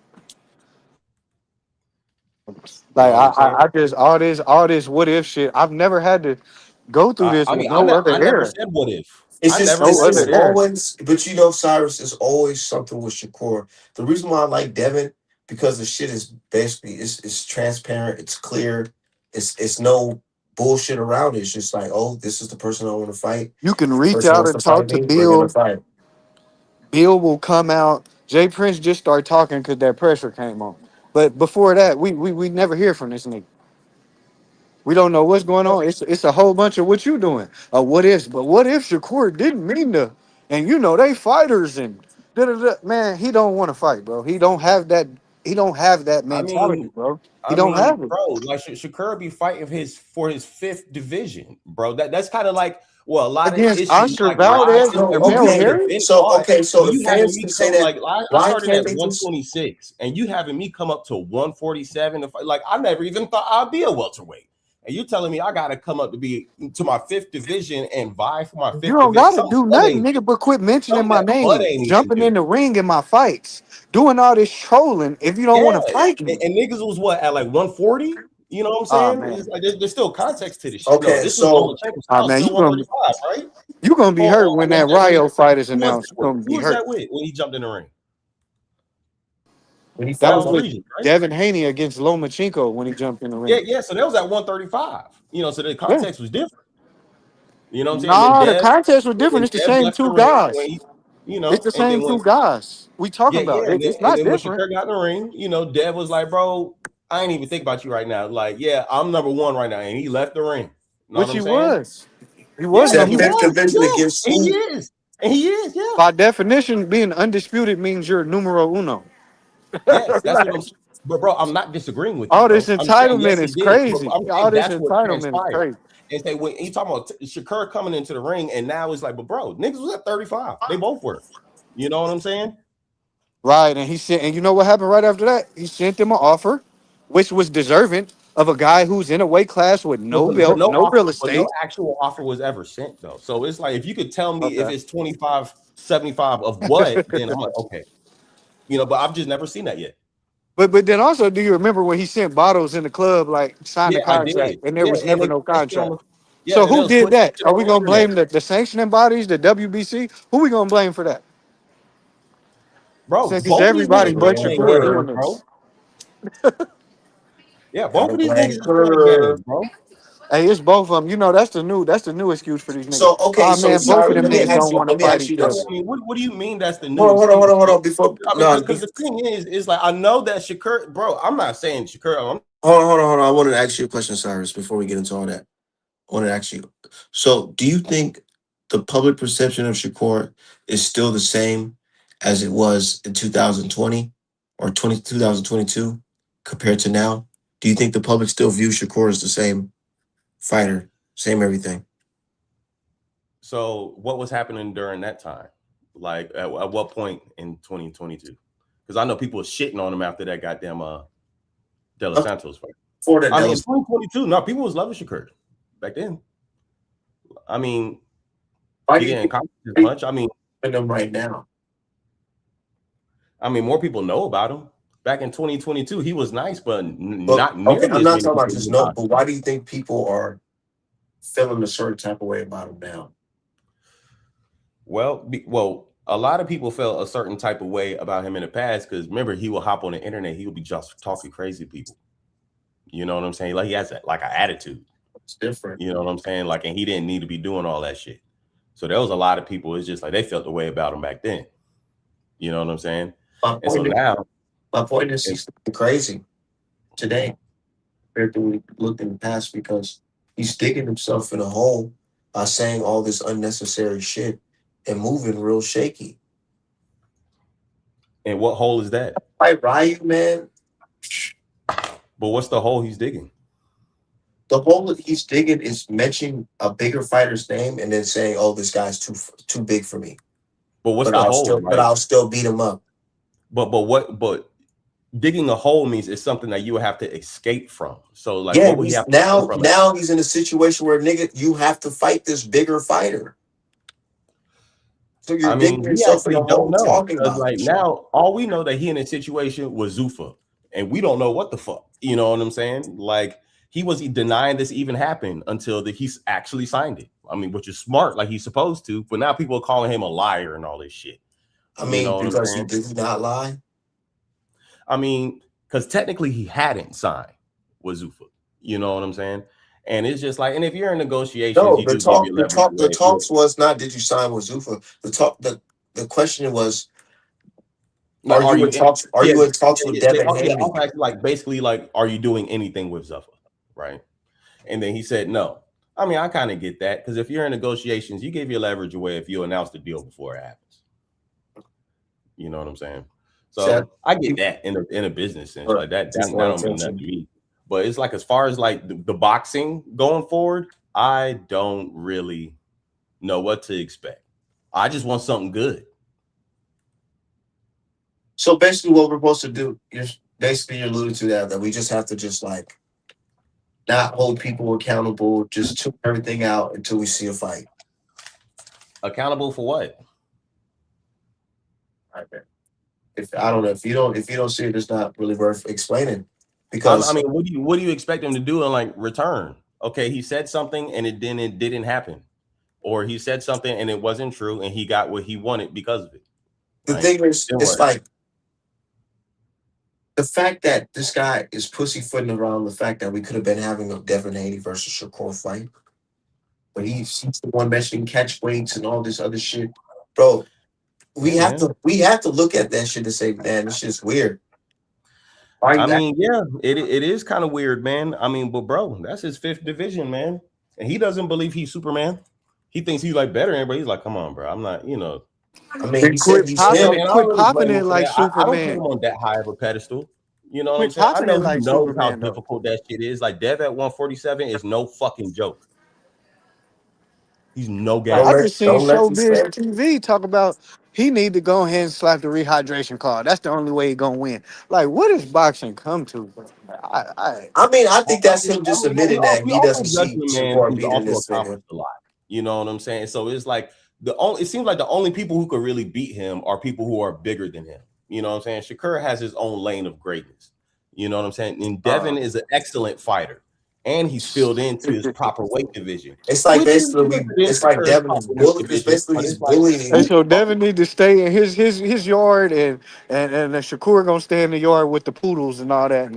You Like know what I'm saying? I just all this what if shit. I've never had to go through this I with mean, no other I never era. said what if. It's I just never No it's said other just what if. era. always, but you know, Cyrus is always something with Shakur. The reason why I like Devin because the shit is basically it's transparent, it's clear, it's no bullshit around it. It's just like, oh, this is the person I want to fight. You can This reach person out wants and to talk fight to me. We're gonna Bill. fight. Bill will come out. Jay Prince just started talking because that pressure came on. But before that, we never hear from this nigga. We don't know what's going on. It's a whole bunch of what you doing. What if? But what if Shakur didn't mean to? And you know they fighters and man, he don't want to fight, bro. He don't have that. He don't have that I mentality, mean, bro. He don't have it bro, like Shakur be fighting for his fifth division, bro. That's kind of like a lot of against issues. Oscar Like, why Valdez is and So Jamel everything okay, Herring. been so on okay, so when the you having fans me can say come that. like I Why started can't at they just? 126 and you having me come up to 147 to fight? Like I never even thought I'd be a welterweight. And you telling me I gotta come up to my fifth division and vie for my You fifth don't division? gotta do nothing, nigga, but quit mentioning Something my that Bud name, ain't even jumping do. in the ring in my fights, doing all this trolling. If you don't Yeah, want to fight and, me, and niggas was what at like 140. You know what I'm ah saying? man, It's like there's still context to this shit. No, Okay, this was so Lomachenko's ah house, man, still 135, right? you gonna be hurt I when guess that that Rio fight is who was announced. that You're with? gonna Who be was hurt. that with when he jumped in the ring? when he That fought was Styles Loma, with Regis, right? Devin Haney against Lomachenko when he jumped in the Yeah, ring. yeah. So that was at 135. So the Yeah. context was different. You know what I'm saying? Nah, the contest was different. Then It's the Dev same left the two ring when guys. he, It's the and same then when two guys. We talking yeah, about it. It's and not then when different. Shakur got in the ring, Dev was like, bro, I ain't even think about you right now. Like, yeah, I'm number one right now, and he left the ring. You know what Which I'm he saying? was. He was Yeah, said he number fifth one. was. division Yeah, against and he who? is. And he is. Yeah. By definition, being undisputed means you're numero uno. Yes, that's what I'm Like, saying. But bro, I'm not disagreeing with you, all this bro. I'm saying yes, entitlement he is did. But crazy. I'm All saying this that's what entitlement is transpired. crazy. And say when he talking about Shakur coming into the ring, and now it's like, but bro, niggas was at 35. They both were. You know what I'm saying? Right. And he sent, and you know what happened right after that? He sent them an offer, which was deserving of a guy who's in a weight class with no belt, no real But no estate. actual offer was ever sent though. So it's like if you could tell me if Okay. it's 25, 75 of what, then I'm like, okay. But I've just never seen that yet. But then also, do you remember when he sent bottles in the club, like sign the Yeah, I contract, did. and there Yeah, was and never they no put that shit on contract? the So and they who was did putting that that? shit Are on we the gonna internet. blame the sanctioning bodies, the WBC? Who we gonna blame for that? Bro, Since it's both of these everybody niggas Gotta was but blame playing Shakur her. doing games, bro. this. Yeah, both Gotta of these blame niggas is playing her. games, bro. Hey, it's both of them. You know that's the new excuse for these niggas. So okay, Ah so man, both of sorry. them Let me niggas ask don't you. want to Let me fight ask you each I other. this. mean, what do you mean that's the new Hold on, hold on, excuse? hold on, hold on. Before I mean, no, because the thing is like I know that Shakur, bro. I'm not saying Shakur. hold on. I wanted to ask you a question, Cyrus. Before we get into all that, I wanted to ask you. So, do you think the public perception of Shakur is still the same as it was in 2020 or 2022 compared to now? Do you think the public still views Shakur as the same fighter, same everything? So what was happening during that time? Like at what point in 2022? Because I know people were shitting on him after that goddamn De Los Up Santos fight. for that, I that mean, in was 2022, no, people was loving Shakur back then. I mean, why he do you didn't think accomplish as people much. in them right now? More people know about him. Back in 2022, he was nice, but But not okay, nearly I'm as not many talking about people just knew no. about him. But why do you think people are feeling a certain type of way about him now? Well, a lot of people felt a certain type of way about him in the past because remember, he would hop on the internet, he would be just talking crazy to people. You know what I'm saying? Like he has like an attitude. It's different. You know what I'm saying? Like, and he didn't need to be doing all that shit. So there was a lot of people. It's just like they felt the way about him back then. You know what I'm saying? My And so point is, now, my point is, and, he's crazy today compared to when he looked in the past because he's digging himself in a hole by saying all this unnecessary shit and moving real shaky. and what hole is that? Like Ryu, man, But what's the hole he's digging? the hole that he's digging is mentioning a bigger fighter's name and then saying, "Oh, this guy's too big for me," But what's but the hole? Like, I'll still beat him up. but digging a hole means it's something that you would have to escape from. So like, Yeah, what would he he's have to escape from? now he's in a situation where nigga, you have to fight this bigger fighter. So you're I digging mean, we yourself in actually a don't hole know talking because about like this shit. now, all we know that he in a situation was Zuffa, and we don't know what the fuck. You know what I'm saying? Like he was denying this even happened until he's actually signed it. I mean, which is smart, like he's supposed to. But now people are calling him a liar and all this shit. I You mean, know what I'm because he saying? did not lie. I mean, because technically he hadn't signed with Zuffa. You know what I'm saying? And it's just like, and if you're in negotiations, No, you do give your leverage the away. talks was not did you sign with Zuffa. The question was Like, are you in? Are Yeah, you in talks with yeah, yeah. Devin Yeah, Haney? also actually, like, basically, like, are you doing anything with Zuffa? Right. And then he said no. I mean, I kind of get that because if you're in negotiations, you give your leverage away if you announce the deal before it happens. You know what I'm saying? Chad, So I get that in a business sense, or like that just that, want that don't mean nothing attention. to me. But it's like as far as like the boxing going forward, I don't really know what to expect. I just want something good. So basically, what we're supposed to do, you're alluding to that we just have to just like not hold people accountable, just tune everything out until we see a fight. Accountable for what? Right, man. If I don't know if you don't see it, it's not really worth explaining I because mean, what do you expect him to do in like return? Okay, he said something and it didn't happen, or he said something and it wasn't true and he got what he wanted because of it, the right? thing is, Then it's what? like the fact that this guy is pussyfooting around the fact that we could have been having a Devin Haney versus Shakur fight, but he's the one mentioning catch weights and all this other shit, bro. Yeah, man. We have to look at that shit and say, man, this shit's weird. Why I you act- mean, yeah, it is kind of weird, man. I mean, but bro, that's his fifth division, man, and he doesn't believe he's Superman. He thinks he's like better than everybody. He's like, come on, bro, I'm not, you know. I mean, he And said he's still. And I don't quit really popping blame him it for like that. I don't put him Superman. on that high of a pedestal. You know what I'm Quit saying? I popping know it he like knows how Superman though. difficult that shit is. Like Dev at 147 is no fucking joke. He's no Like game. I just seen Don't let you Showbiz stand. TV talk about he need to go ahead and slap the rehydration card. That's the only way he gonna win. Like what does boxing come to? Bro? I I mean, I I think that's him I just mean, admitting that we he also doesn't judge see a man Shakur who's beating also this nigga. accomplished a lot. You know what I'm saying? So it's like it seems like the only people who could really beat him are people who are bigger than him. You know what I'm saying? Shakur has his own lane of greatness. You know what I'm saying? And Uh, Devin is an excellent fighter, and he's filled into his proper weight division. it's like Which is basically better than it's like Shakur's Devin is proper weight bully. It's division, basically but he's it's like bullying hey, him. so Devin need to stay in his yard and the Shakur gonna stay in the yard with the poodles and all that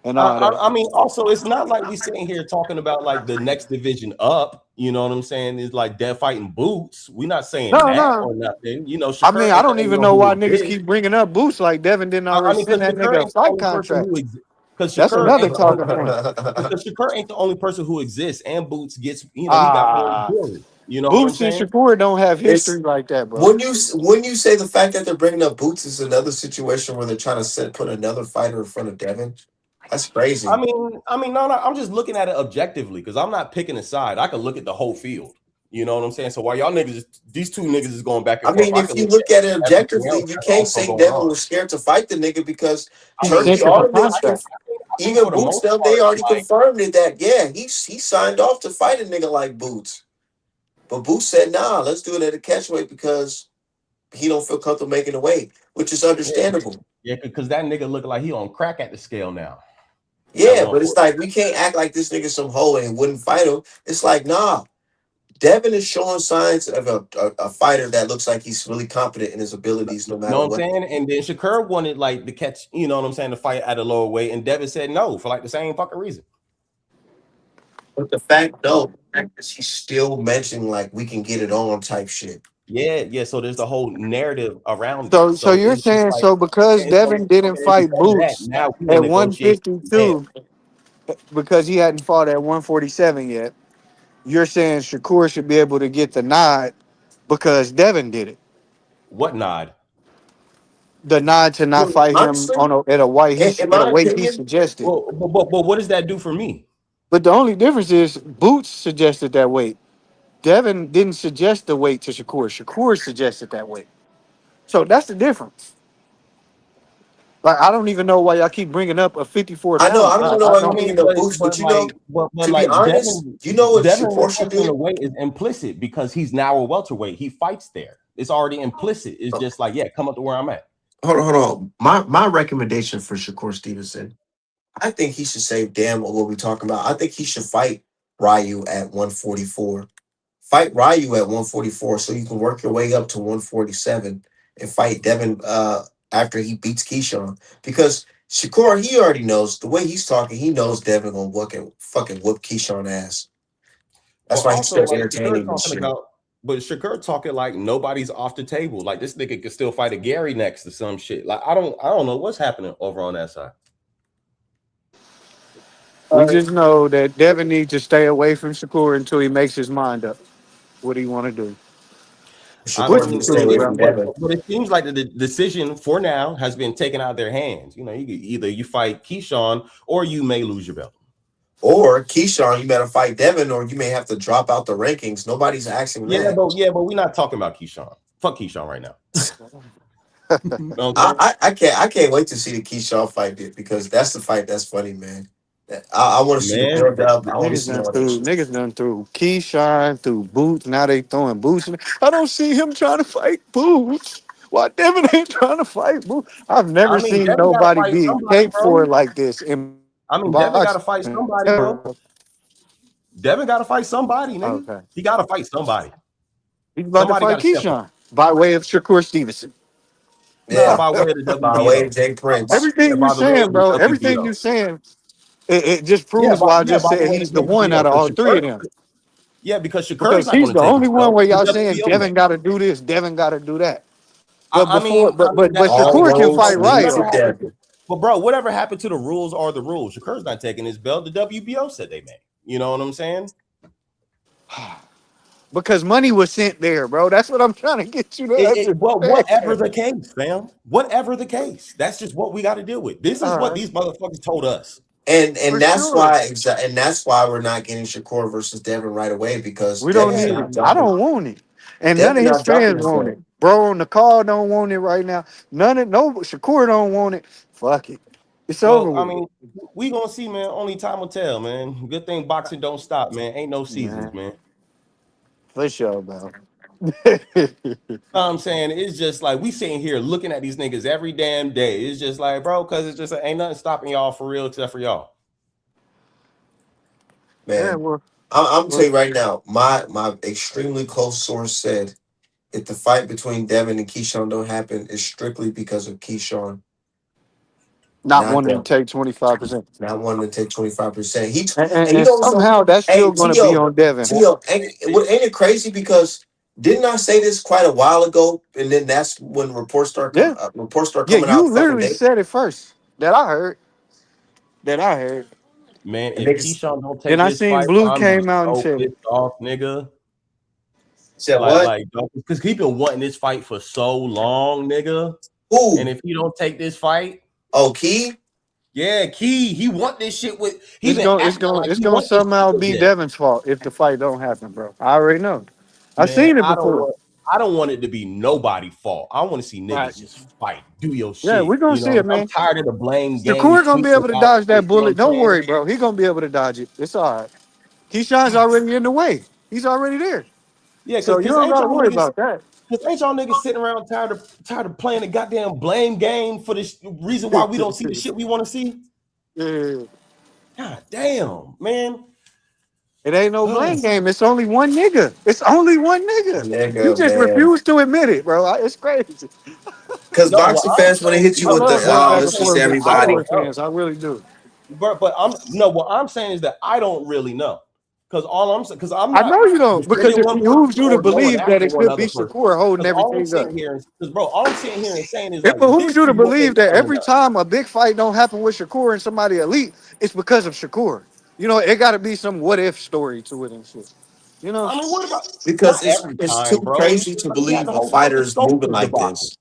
and all that. I mean, also, it's not like we sitting here talking about like the next division up. You know what I'm saying? It's like Dev fighting Boots. We're not saying No, that no. or nothing. You know, I mean, Shakur I ain't the don't only even one know who why niggas exists. keep bringing up Boots like Devin didn't I already mean, send because that Shakur nigga a ain't the fight only person who contract. exists. Because That's Shakur another ain't the only talking point. because Shakur ain't the only person who exists, and Boots gets, he got more Ah, glory. You know what I'm Boots and saying? Shakur don't have it's history like that, bro. when you say the fact that they're bringing up Boots is another situation where they're trying to put another fighter in front of Devin. That's crazy. No, I'm just looking at it objectively because I'm not picking a side. I can look at the whole field. You know what I'm saying? So while y'all niggas, these two niggas is going back and I forth, mean, I if can you look look at it at everything objectively, else you that's can't also say going Devin on. was scared to fight the nigga because I He mean, Turkey sent him a already contract. I think even for the Boots most them they part, already like, confirmed it that yeah he signed off to fight a nigga like Boots, but Boots said nah, let's do it at a catchweight because he don't feel comfortable making the weight, which is yeah, understandable. yeah, because that nigga look like he on crack at the scale now at Yeah, but it's 140. like we can't act like this nigga some hoe and wouldn't fight him. It's like nah, Devin is showing signs of a fighter that looks like he's really confident in his abilities no You know matter what I'm what. saying? And then Shakur wanted like to catch, you know what I'm saying, to fight at a lower weight, and Devin said no for like the same fucking reason. But the fact though, the fact is he's still mentioning like we can get it on type shit. Yeah, yeah. So there's the whole narrative around it. So So you're it's saying like, so because Devin didn't and fight because of that, Boots now we in at negotiation. Man, 152 because he hadn't fought at 147 yet, you're saying Shakur should be able to get the nod because Devin did it. what nod? The nod to not Well, fight him honestly, on at a weight in at a my weight he opinion, suggested. But what does that do for me? But the only difference is Boots suggested that weight. Devin didn't suggest the weight to Shakur. Shakur suggested that weight. So that's the difference. Like I don't even know why y'all keep bringing up a 54 I know I pounder. don't know I why you I don't. mean, bringing up Boots, but you know, but to be like honest, you know what Devin Shakur should requesting the do. weight is implicit because he's now a welterweight. He fights there. It's already implicit. It's just like, yeah, come up to where I'm at. Hold on. My recommendation for Shakur Stevenson, I think he should say damn what we talking about. I think he should fight Ryu at 144. Fight Ryu at 144 so you can work your way up to 147 and fight Devin after he beats Keyshawn. Because Shakur, he already knows the way he's talking, he knows Devin gonna fucking whoop Keyshawn ass. But That's why he's also, still like Shakur entertaining this talking shit. about But Shakur talking like nobody's off the table. Like this nigga could still fight a Gary next to some shit. Like I don't know what's happening over on that side. We just know that Devin needs to stay away from Shakur until he makes his mind up what he want to do. I Which Shakur is need to mean, stay cool, away it, from bro. Devin. but it seems like the decision for now has been taken out of their hands. You know, either you fight Keyshawn or you may lose your belt. Or Keyshawn, you better fight Devin, or you may have to drop out the rankings. Nobody's asking that. But we're not talking about Keyshawn. Fuck Keyshawn right now. You know what I'm saying? I can't wait to see the Keyshawn fight because that's the fight that's funny, man. I want to see the Man, build up. I want to see all that shit. Niggas done through Keyshawn, through Boots. Now they throwing Boots. I don't see him trying to fight Boots. Why Devin ain't trying to fight Boots? I've I never mean, seen Devin got to nobody fight be somebody, cape for bro. it like this in I mean, Devin got to boxing. fight somebody, bro. Devin got to fight somebody, nigga. Okay. He got to fight somebody. He's about to Somebody got fight to step up. Keyshawn by way of Shakur Stevenson. No, Yeah, by way of the by the way, WBO. Jake Prince. Everything you By the way saying, of the bro, everything WBO. you saying, it just proves why I just By the said way of he's the the one WBO. out of Because all three Shakur, of them. because Shakur's Because not he's going to the take his only one belt. where The y'all saying WBO may. Devin got to do this, Devin got to do that. But I mean but that's All Shakur whatever, can roads fight bro. lead right. Whatever to happened to, Devin. but bro, whatever happened to the rules are the rules. Shakur's not taking his belt. The WBO said they may. You know what I'm saying? Because money was sent there, bro. That's what I'm trying to get you to Well, whatever understand. the case, fam. Whatever the case, that's just what we got to deal with. This is All what right, these motherfuckers told us. And for that's sure. why and that's why we're not getting Shakur versus Devin right away because We don't Devin's Yeah, need not it. I dropping. don't want it. And none Devin of his not dropping fans his want belt. it. Bro on the call don't want it right now. No Shakur don't want it. Fuck it. It's over well, I with. mean, we gonna see, man. Only time will tell, man. Good thing boxing don't stop, man. Ain't no seasons, Man, man. for sure, bro. Know what I'm saying? It's just like we sitting here looking at these niggas every damn day. It's just like, bro, because it's just ain't nothing stopping y'all for real except for y'all. Man, Man, well, I'm gonna tell well, you right now. My extremely close source said if the fight between Devin and Keyshawn don't happen, it's strictly because of Keyshawn, not not wanting to Devin. take 25%. Not wanting to take 25%. And, And you and know so. somehow that's Hey, still going to be Tio, on Devin. Tio, ain't it crazy because didn't I say this quite a while ago? And then that's when Yeah. reports start Yeah, coming out you the fucking literally day. said it first. That I heard. That I heard. Man, And if niggas Keyshawn don't Then take I this seen fight, Blue I'm be came out and so said it. pissed off, nigga. said what? Because he been wanting this fight for so long, nigga. And Who? if he don't take this fight, Oh, Key. yeah, Key, he want this shit with. He It's been going it's acting going like it's he going to want this shit somehow with be Dev. Devin's fault if the fight don't happen, bro. I already know. I Man, seen it before. I don't want it to be nobody's fault. I want to see Right. niggas just fight, do your Yeah, shit. we're gonna You see know, it, I'm man. tired of the blame game Shakur gonna be tweeting able to about dodge shit. that You know bullet. what I'm Don't saying? worry, bro. He gonna be able to dodge it. It's all right. Keyshawn's already in the way. He's already there. Yeah, So you because don't gotta worry about that. ain't y'all niggas sitting around tired of playing the goddamn blame game for this reason why we don't see the shit we want to see? Yeah. God damn, man. It ain't no blame game. It's only one nigga. It's only one nigga. You Nigga, just man. refuse to admit it, bro. It's crazy. Because No, what boxing I'm fans want to saying, hit you I with the love going back and let's just say forth with I everybody. don't Shakur know. fans. I really do. But I'm no, what I'm saying is that I don't really know. Because all I'm saying, because I'm I not know you don't, because defending it one behooves person you to or going believe that after it one could be other person. Shakur holding Because all I'm everything up. sitting here is because bro, all I'm sitting here and saying is It like this behooves you to is what they believe that telling every us. time a big fight don't happen with Shakur and somebody elite, it's because of Shakur. You know, it got to be some what if story to it and shit. You know, I mean, what about Because not every it's too time, bro? crazy to We had believe the a whole fighter fucking is moving Schofield like debacle. this.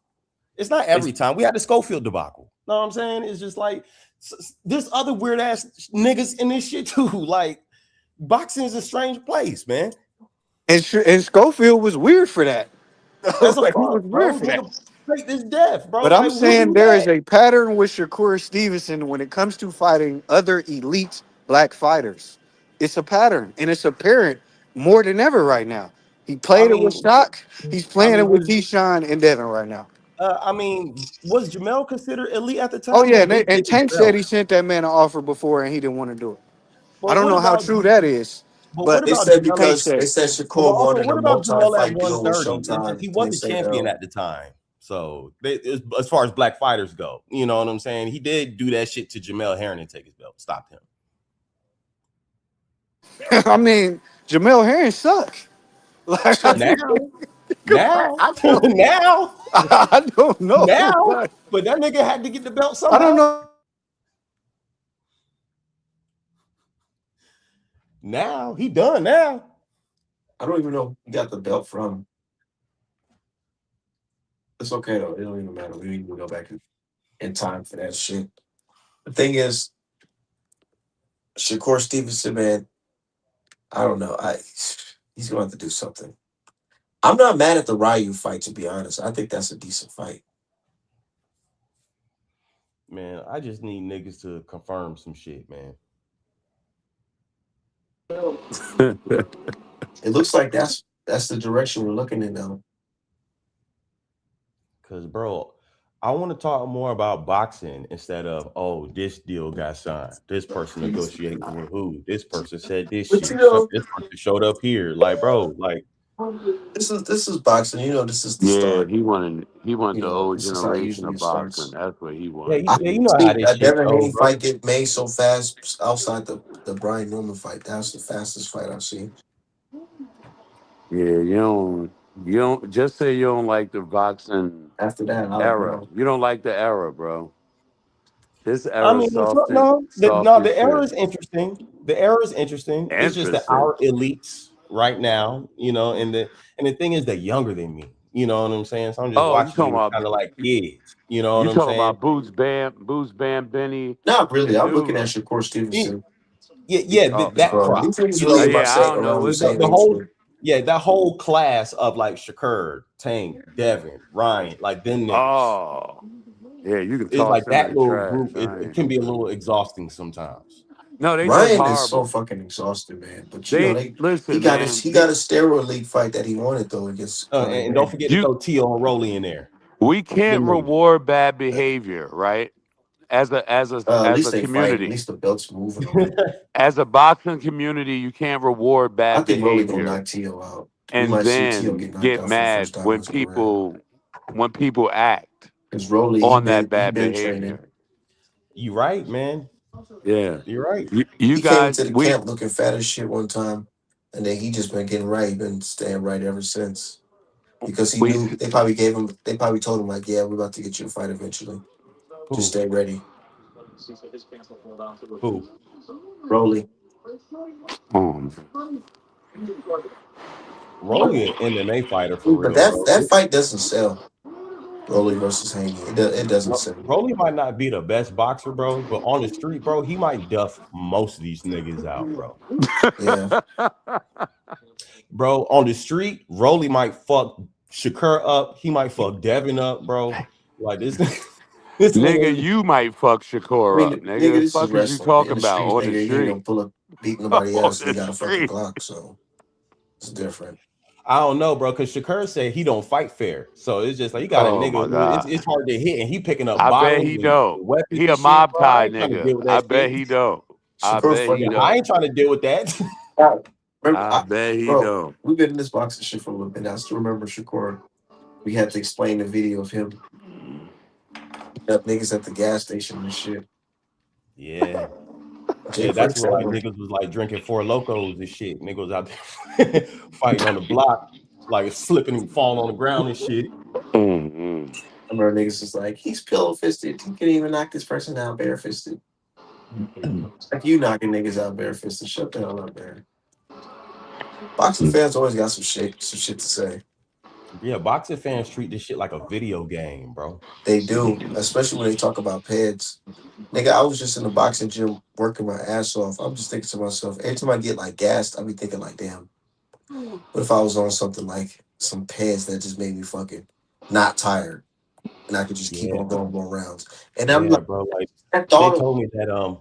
It's not It's every time. We had the Schofield debacle. Know what I'm saying? It's just like there's other weird ass niggas in this shit too. Like boxing is a strange place, man. and Schofield was weird for that. As a Like, he was fuck, weird bro. for that. Nigga fake this death, bro. But I'm Like who saying do there is that? a pattern with Shakur Stevenson when it comes to fighting other elite black fighters. It's a pattern, and it's apparent more than ever right now. He I played it with mean, Shock. He's I playing mean, it with was Keyshawn and Devin right now. was Jamel considered elite at the Oh time? yeah, Like and, they and did Tank said Jamel. he sent that man an offer before and he didn't want to do it. I But don't what know how about true that is, but what but they about said Tank Jamel? because said they it. said But Shakur also, wanted what a about Jamel at multi-fight deal with 130? It's just Showtime, he and they wasn't the said champion at the time. So as far as black fighters go, you know what I'm saying? He did do that shit to Jamel Herring and take his belt, stopped him. I mean, Jamel Herring sucks. Like, I Now, now, I don't, now, I don't know. now. Like, But that nigga had to get the belt I don't somehow. know. Now he done. Now I don't even know who he got the belt from. It's okay though. It don't even matter. We don't even go back in time for that shit. The thing is, Shakur Stevenson, man, I don't know. He's gonna have to do something. I'm not mad at the Ryu fight, to be honest. I think that's a decent fight. man, I just need niggas to confirm some shit, man. It looks like that's the direction we're looking in now. Cause bro, I want to talk more about boxing instead of oh this deal got signed. This person negotiated with who? This person said this But shit. you know, This person showed up here. Like bro, like this is boxing. You know, this is the Yeah, start. he wanted You the know, old this is how generation usually of it boxing. starts. That's what he yeah, wanted. yeah, you know how See this that shit Devin go, Haney bro. fight get made so fast outside the Brian Norman fight. That's the fastest fight I've seen. Yeah, you don't just say you don't like the boxing After that, I don't era. know. You don't like the era, bro. This I era mean, soft as no, soft as the era shit. is interesting. The era is interesting. It's just that Interesting. our elites right now, and the thing is they're younger than me. You know what I'm saying? So I'm just Oh, you watching talking them about kind of like kids. You know what you I'm talking saying? about Boots Bam Benny Not really. and I'm looking at Dula. Shakur You- Stevenson. yeah, yeah, Oh, that oh, crop. These niggas You know, really yeah. I don't know around the, the what's the, same the age. whole So yeah, that whole class of like Shakur, Tank, Devin, Ryan, like them niggas. Oh, yeah. You can It's toss like them in that the little trash. group. It can be a little exhausting sometimes. No, they just Ryan is so horrible. fucking exhausted, man. But you know, They he listen, got his man. he got a steroid league fight that he wanted though against Conor And don't McGregor. forget to You throw T.O. and Rolly in there. we can't Them niggas. reward bad behavior, right? At As least a they fight. At community, least the belt's moving a little. as a boxing community, you can't reward I bad think Rolly gonna knock behavior Tio out. We and might see Tio then get knocked get out for the mad first time in his career. when people act Because Rolly, on that he bad been training. behavior. You right, man. Yeah, You're right. you He came guys, into the camp looking fat as shit one time, and then he just been getting right. He been staying right ever since. Because he we knew they probably told him like, yeah, we're about to get you a fight eventually. Just Who? stay ready. Who? Rolly. um, Rolly an MMA fighter for But real, bro. that fight doesn't sell. Rolly versus Haney. It doesn't sell. Rolly might not be the best boxer, bro, but on the street, bro, he might duff most of these niggas out, bro. Yeah. Bro, on the street, Rolly might fuck Shakur up. He might fuck Devin up, bro. Like this, this nigga, nigga. you might fuck I Shakur mean, up, nigga, nigga. this is Fuck is you wrestling. In talking the about streets, on the nigga, you ain't street? gonna pull up, beat nobody On else. They the got a fucking street. Glock, so it's different. I don't know, bro, because Shakur said he don't fight fair. So it's just like you got a Oh nigga my who god. it's hard to hit, and he picking up I bet bottles he and don't. weapons He and a shit, mob bro. I tie ain't trying to nigga. deal with I that bet shit. he don't. I Shakur bet he funny. Yeah, I don't. ain't trying to deal with that. I remember, I bet he bro, don't. we've been in this boxing shit for a little bit. I still remember Shakur. We had to explain the video of him beating up niggas at the gas station and shit. Yeah. Yeah, Jake that's Frick what said, like niggas was like drinking four locos and shit. Niggas out there fighting on the block, like slipping and falling on the ground and shit. Mm-hmm. I remember niggas was like, he's pillow fisted. He can even knock this person out bare fisted. Like you knocking niggas out bare fisted. Shut the hell up, man. Boxing fans always got some shit to say. Yeah, boxing fans treat this shit like a video game, bro. They do, especially when they talk about pads. Nigga, I was just in the boxing gym working my ass off. I'm just thinking to myself, every time I get like gassed, I be thinking like, damn, what if I was on something like some pads that just made me fucking not tired and I could just keep Yeah, on going more rounds. And I'm yeah, like, bro. Like that they thought of told me that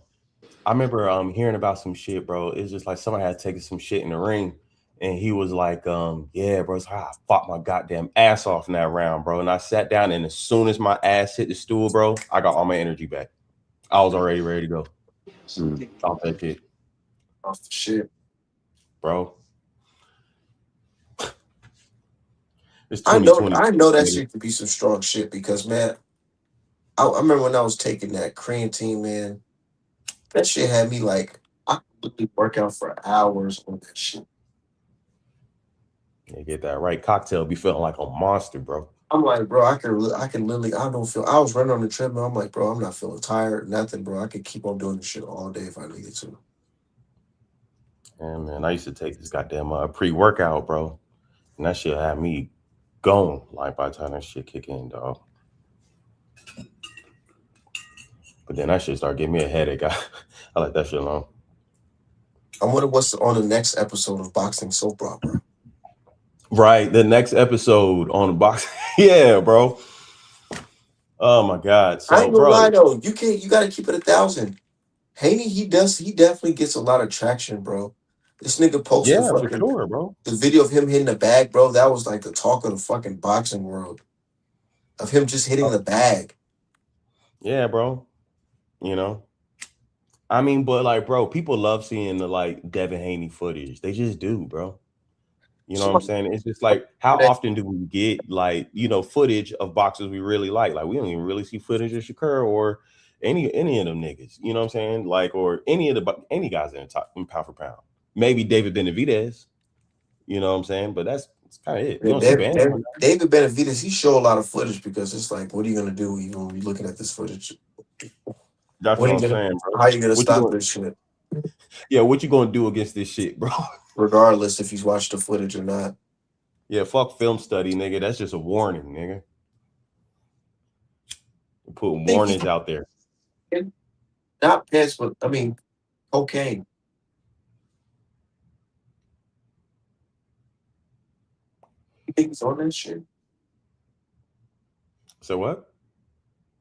I remember hearing about some shit, bro. It's just like somebody had taken some shit in the ring. And he was like, yeah, bro, it's like, I fought my goddamn ass off in that round, bro. And I sat down, and as soon as my ass hit the stool, bro, I got all my energy back. I was already ready to go off that shit, off the shit. bro. It's 2020. I know that Nigga. shit could be some strong shit because man, I remember when I was taking that creatine, man, that shit had me like I could literally work out for hours on that shit. You get that right cocktail, be feeling like a monster, bro. I'm like, bro, I can literally, I don't feel. I was running on the treadmill. I'm like, bro, I'm not feeling tired, nothing, bro. I could keep on doing this shit all day if I needed to. And man, I used to take this goddamn pre-workout, bro, and that shit had me going. Like by the time that shit kick in, dog. But then that shit started giving me a headache. I let that shit alone. I wonder what's on the next episode of Boxing Soap Opera. Right, the next episode on the box. Yeah, bro. Oh my god. I So, ain't gonna lie bro, though, you can't. You got to keep it 1,000. Haney, he does. He definitely gets a lot of traction, bro. This nigga posted yeah, for fucking sure, bro. the video of him hitting the bag, bro. That was like the talk of the fucking boxing world of him just hitting the bag. Yeah, bro. You know, I mean, but like, bro, people love seeing the like Devin Haney footage. They just do, bro. You know what I'm Somebody saying? It's just like, how often do we get like, footage of boxers we really like? Like, we don't even really see footage of Shakur or any of them niggas. You know what I'm saying? Like, or any guys in the top in pound for pound. Maybe David Benavidez. You know what I'm saying? But that's kind of it. You Yeah, don't see Bam. David Benavidez, he show a lot of footage because it's like, what are you gonna do? You gonna be looking at this footage? That's What what are I'm you gonna? saying, bro. How you gonna What you stop going? this shit? Yeah, what you gonna do against this shit, bro? Regardless if he's watched the footage or not. Yeah, fuck film study, nigga. That's just a warning, nigga. Put I think he warnings out there. can not piss, but I mean cocaine. You think he's on that shit? So what?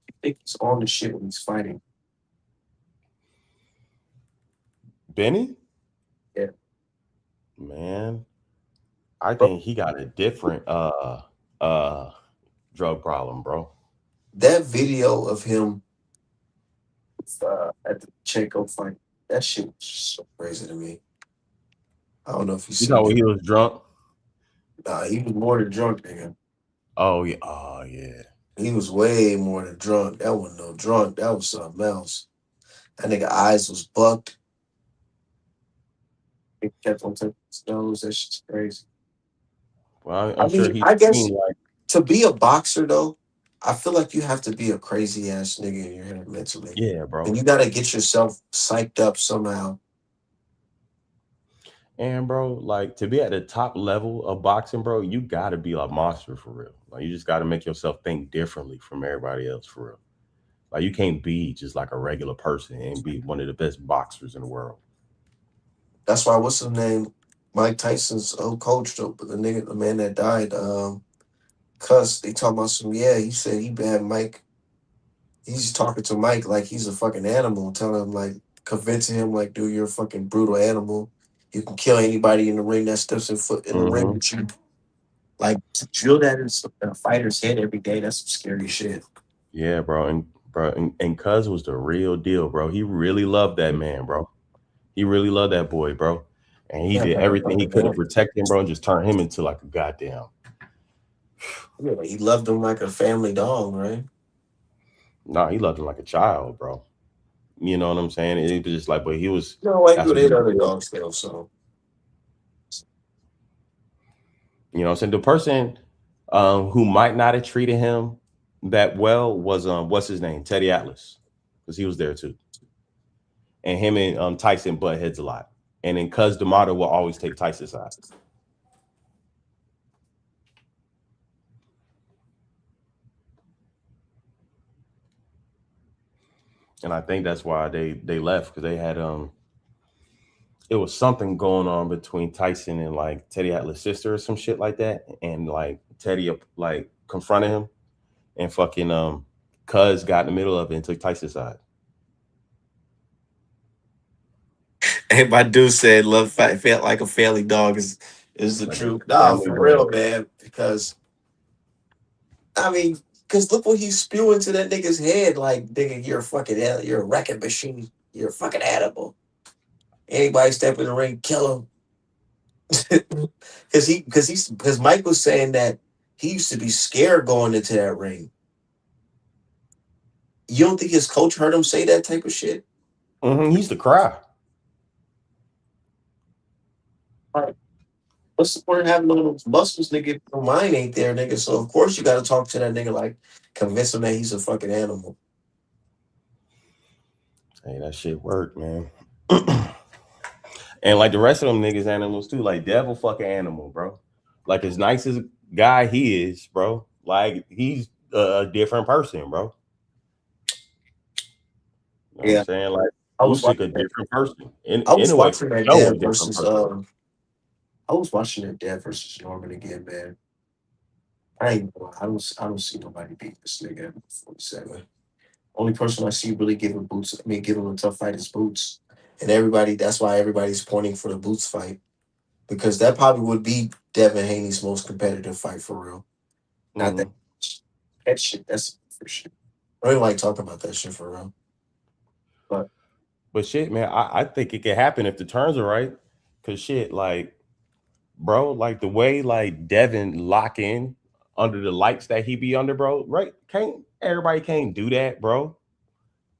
You think he's on the shit when he's fighting? Benny? Yeah, Man, I bro. think he got a different uh drug problem, bro. That video of him at the Chaco fight, that shit was so crazy to me. I don't know if you You know seen when it. he was drunk? Nah, he was more than drunk, nigga. Oh yeah. Oh yeah. He was way more than drunk. That wasn't no drunk. That was something else. That nigga eyes was bucked. He kept on touching his nose. That shit's crazy. Well, I I'm sure mean, he's I guess seen like, to be a boxer though, I feel like you have to be a crazy ass nigga in your head mentally. yeah, And bro. you gotta get yourself psyched up somehow. And bro, like to be at the top level of boxing, bro, you gotta be a monster for real. Like you just gotta make yourself think differently from everybody else for real. Like you can't be just like a regular person and be one of the best boxers in the world. That's why what's his name? Mike Tyson's old coach, the man that died, cuss. They talk about some, yeah, he said he bad Mike. He's talking to Mike like he's a fucking animal, telling him like convincing him like, dude, you're a fucking brutal animal. You can kill anybody in the ring that steps in foot in the ring Hmm. with you. Like to drill that in a fighter's head every day, that's some scary shit. Yeah, bro. And Cuz was the real deal, bro. He really loved that man, bro. He really loved that boy, bro. And he Yeah, did like a everything he fucking could to man. protect him, bro, and just turn him into like a goddamn. Yeah, he loved him like a family dog, right? Nah, he loved him like a child, bro. You know what I'm saying? It was just like, but he was You know, like he that's would what he hit was other doing. dogs still, so You know what I'm saying? The person who might not have treated him that well was what's his name? Teddy Atlas. Because he was there too. And him and Tyson butt heads a lot. And then Cuz D'Amato will always take Tyson's side. And I think that's why they left because they had it was something going on between Tyson and like Teddy Atlas' sister or some shit like that, and like Teddy like confronted him and fucking Cuz got in the middle of it and took Tyson's side. hey, my dude said love felt like a family dog is the Like a truth. Nah, family for dog. real, man. Because I mean, because look what he's spewing to that nigga's head. Like, nigga, you're a wrecking machine. You're a fucking animal. Anybody step in the ring, kill him. Because Mike was saying that he used to be scared going into that ring. You don't think his coach heard him say that type of shit? He used to cry. Right. What's the point of having all those muscles, nigga? If your mind ain't there, nigga. So of course you got to talk to that nigga like convince him that he's a fucking animal. Hey, that shit worked, man. And like the rest of them niggas animals too. Like devil fucking animal, bro. Like as nice as guy he is, bro. Like he's a different person, bro. You know what I'm Yeah, saying? Like I was Usyk a watching that. different person. I In was a way, for watching that sure a Dev different versus person. I was watching that Dev versus Norman again, man. I ain't gonna lie, I don't see nobody beat this nigga at 47. Only person I see really giving Boots, I mean, giving him a tough fight is Boots. And everybody, that's why everybody's pointing for the Boots fight. Because that probably would be Devin Haney's most competitive fight for real. Not that Mhm. that shit, that's for shit. I don't even like talking about that shit for real. But But shit, man, I think it could happen if the turns are right. Cause shit, like, bro, like the way like Devin lock in under the lights that he be under, bro, right? Can't everybody can't do that, bro.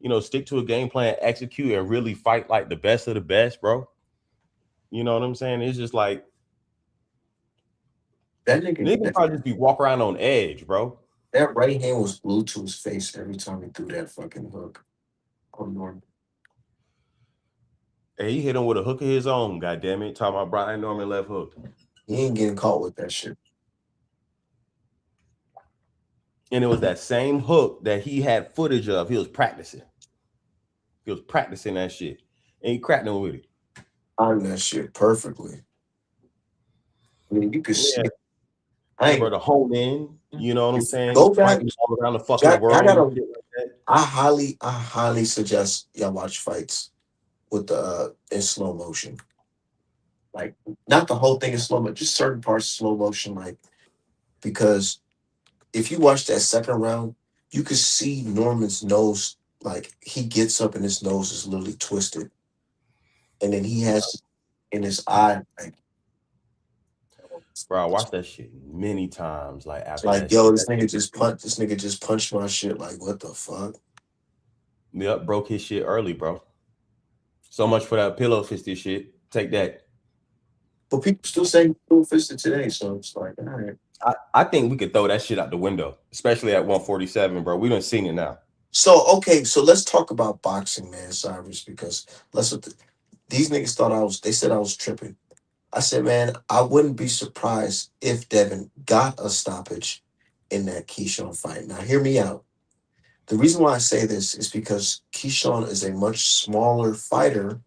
You know, stick to a game plan, execute, and really fight like the best of the best, bro. You know what I'm saying? It's just like that nigga, niggas probably just be walk around on edge, bro. that right hand was glued to his face every time he threw that fucking hook on Norman. And he hit him with a hook of his own, god damn it. Talking about Brian Norman left hook. He ain't getting caught with that shit. And it was that same hook that he had footage of. He was practicing. He was practicing that shit. And he cracked him with it. On that shit perfectly. I mean, you could see Yeah. it. I Yeah, ain't bro, to hone in, you know what I'm saying? go back. Fighting all around the fucking I world and gotta. shit like that. I highly suggest y'all watch fights with the in slow motion. Like not the whole thing in slow motion, just certain parts slow motion. Like because if you watch that second round, you could see Norman's nose. Like he gets up and his nose is literally twisted, and then he Yeah. has in his eye like Bro, I watched that shit many times. Like it's after like that yo, shit, this nigga just punched. This nigga just punched my shit. Like what the fuck? yep, broke his shit early, bro. So much for that pillow fisted shit. Take that. But people still saying full fisted today, so it's like all right. I think we could throw that shit out the window, especially at 147, bro. We done seen it now. So okay, so let's talk about boxing, man, Cyrus, because let's these niggas thought I was. They said I was tripping. I said, man, I wouldn't be surprised if Devin got a stoppage in that Keyshawn fight. Now, hear me out. The reason why I say this is because Keyshawn is a much smaller fighter,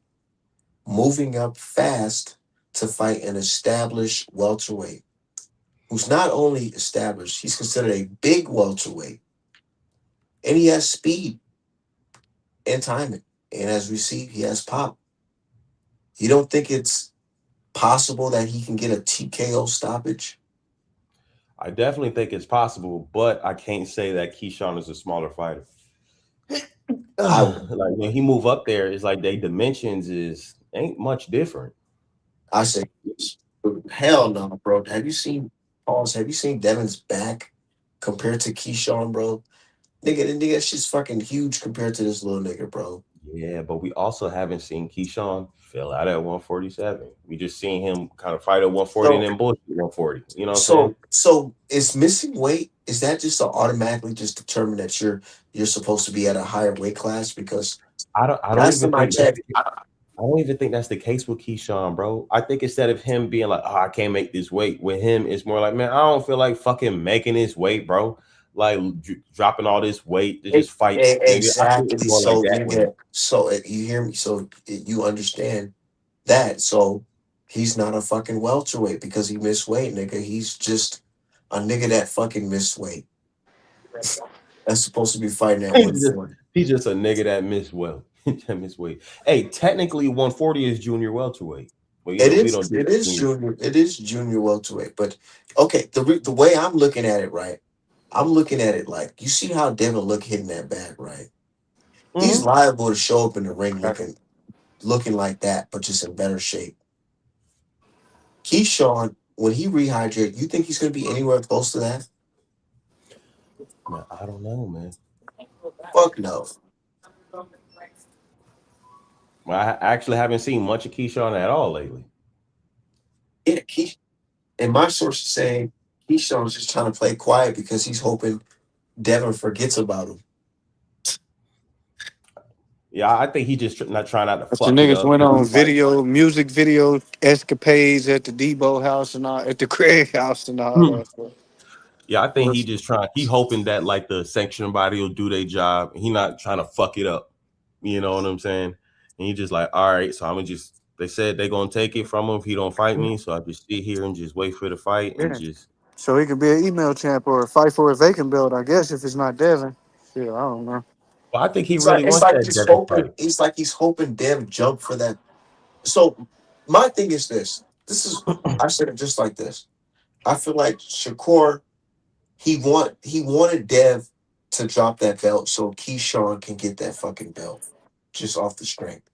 moving up fast to fight an established welterweight, who's not only established, he's considered a big welterweight, and he has speed and timing. And as we see, he has pop. You don't think it's possible that he can get a TKO stoppage? I definitely think it's possible, but I can't say that Keyshawn is a smaller fighter. I Like when he move up there, it's like they dimensions is ain't much different. I say yes. Hell no, bro. Have you seen pause? Have you seen Devin's back compared to Keyshawn, bro? Nigga, that shit's fucking huge compared to this little nigga, bro. Yeah, but we also haven't seen Keyshawn fill out at 147. We just seen him kind of fight at 140 and So then bullshit 140. You know what I'm saying? so is missing weight, is that just to automatically just determine that you're supposed to be at a higher weight class? Because I don't last even time I think that's checked, I don't even think that's the case with Keyshawn, bro. I think instead of him being like, "Oh, I can't make this weight," with him, it's more like, "Man, I don't feel like fucking making this weight, bro. Like dropping all this weight to just fight this nigga." I think it's exactly. more like So that you with him. get so you hear me. So you understand that. So he's not a fucking welterweight because he missed weight, nigga. He's just a nigga that fucking missed weight. That's supposed to be fighting at He's just 140. he's just a nigga that missed well, that missed weight. Hey, technically, 140 is junior welterweight. Well, you know, we don't do It that is junior. junior. It is junior welterweight. But okay, the way I'm looking at it, right? I'm looking at it like you see how Devin look hitting that bag, right? He's Mm-hmm. liable to show up in the ring looking like that, but just in better shape. Keyshawn, when he rehydrate, you think he's gonna be anywhere close to that? Man, I don't know, man. Fuck no. Well, I actually haven't seen much of Keyshawn at all lately. Yeah, And my source is saying Keyshawn's just trying to play quiet because he's hoping Devin forgets about him. Yeah, I think he just not trying not to But the fuck it niggas up. went 'Cause on he's like, music video escapades at the Debo house and all, at the Craig house and all that stuff. yeah, I think he just trying. He hoping that like the sanction body will do their job. He not trying to fuck it up. You know what I'm saying? And he just like, all right, so I'm gonna just. They said they gonna take it from him if he don't fight me. So I just sit here and just wait for the fight and Yeah. just. So he could be an email champ or fight for a vacant belt, I guess, if it's not Devin. Shit, I don't know. Well, I think he It's like really it's wants like that he's Devin hoping. fight. It's like he's hoping Dev jump for that. So my thing is this. This is I said it just like this. I feel like Shakur he wanted Dev to drop that belt so Keyshawn can get that fucking belt just off the strength.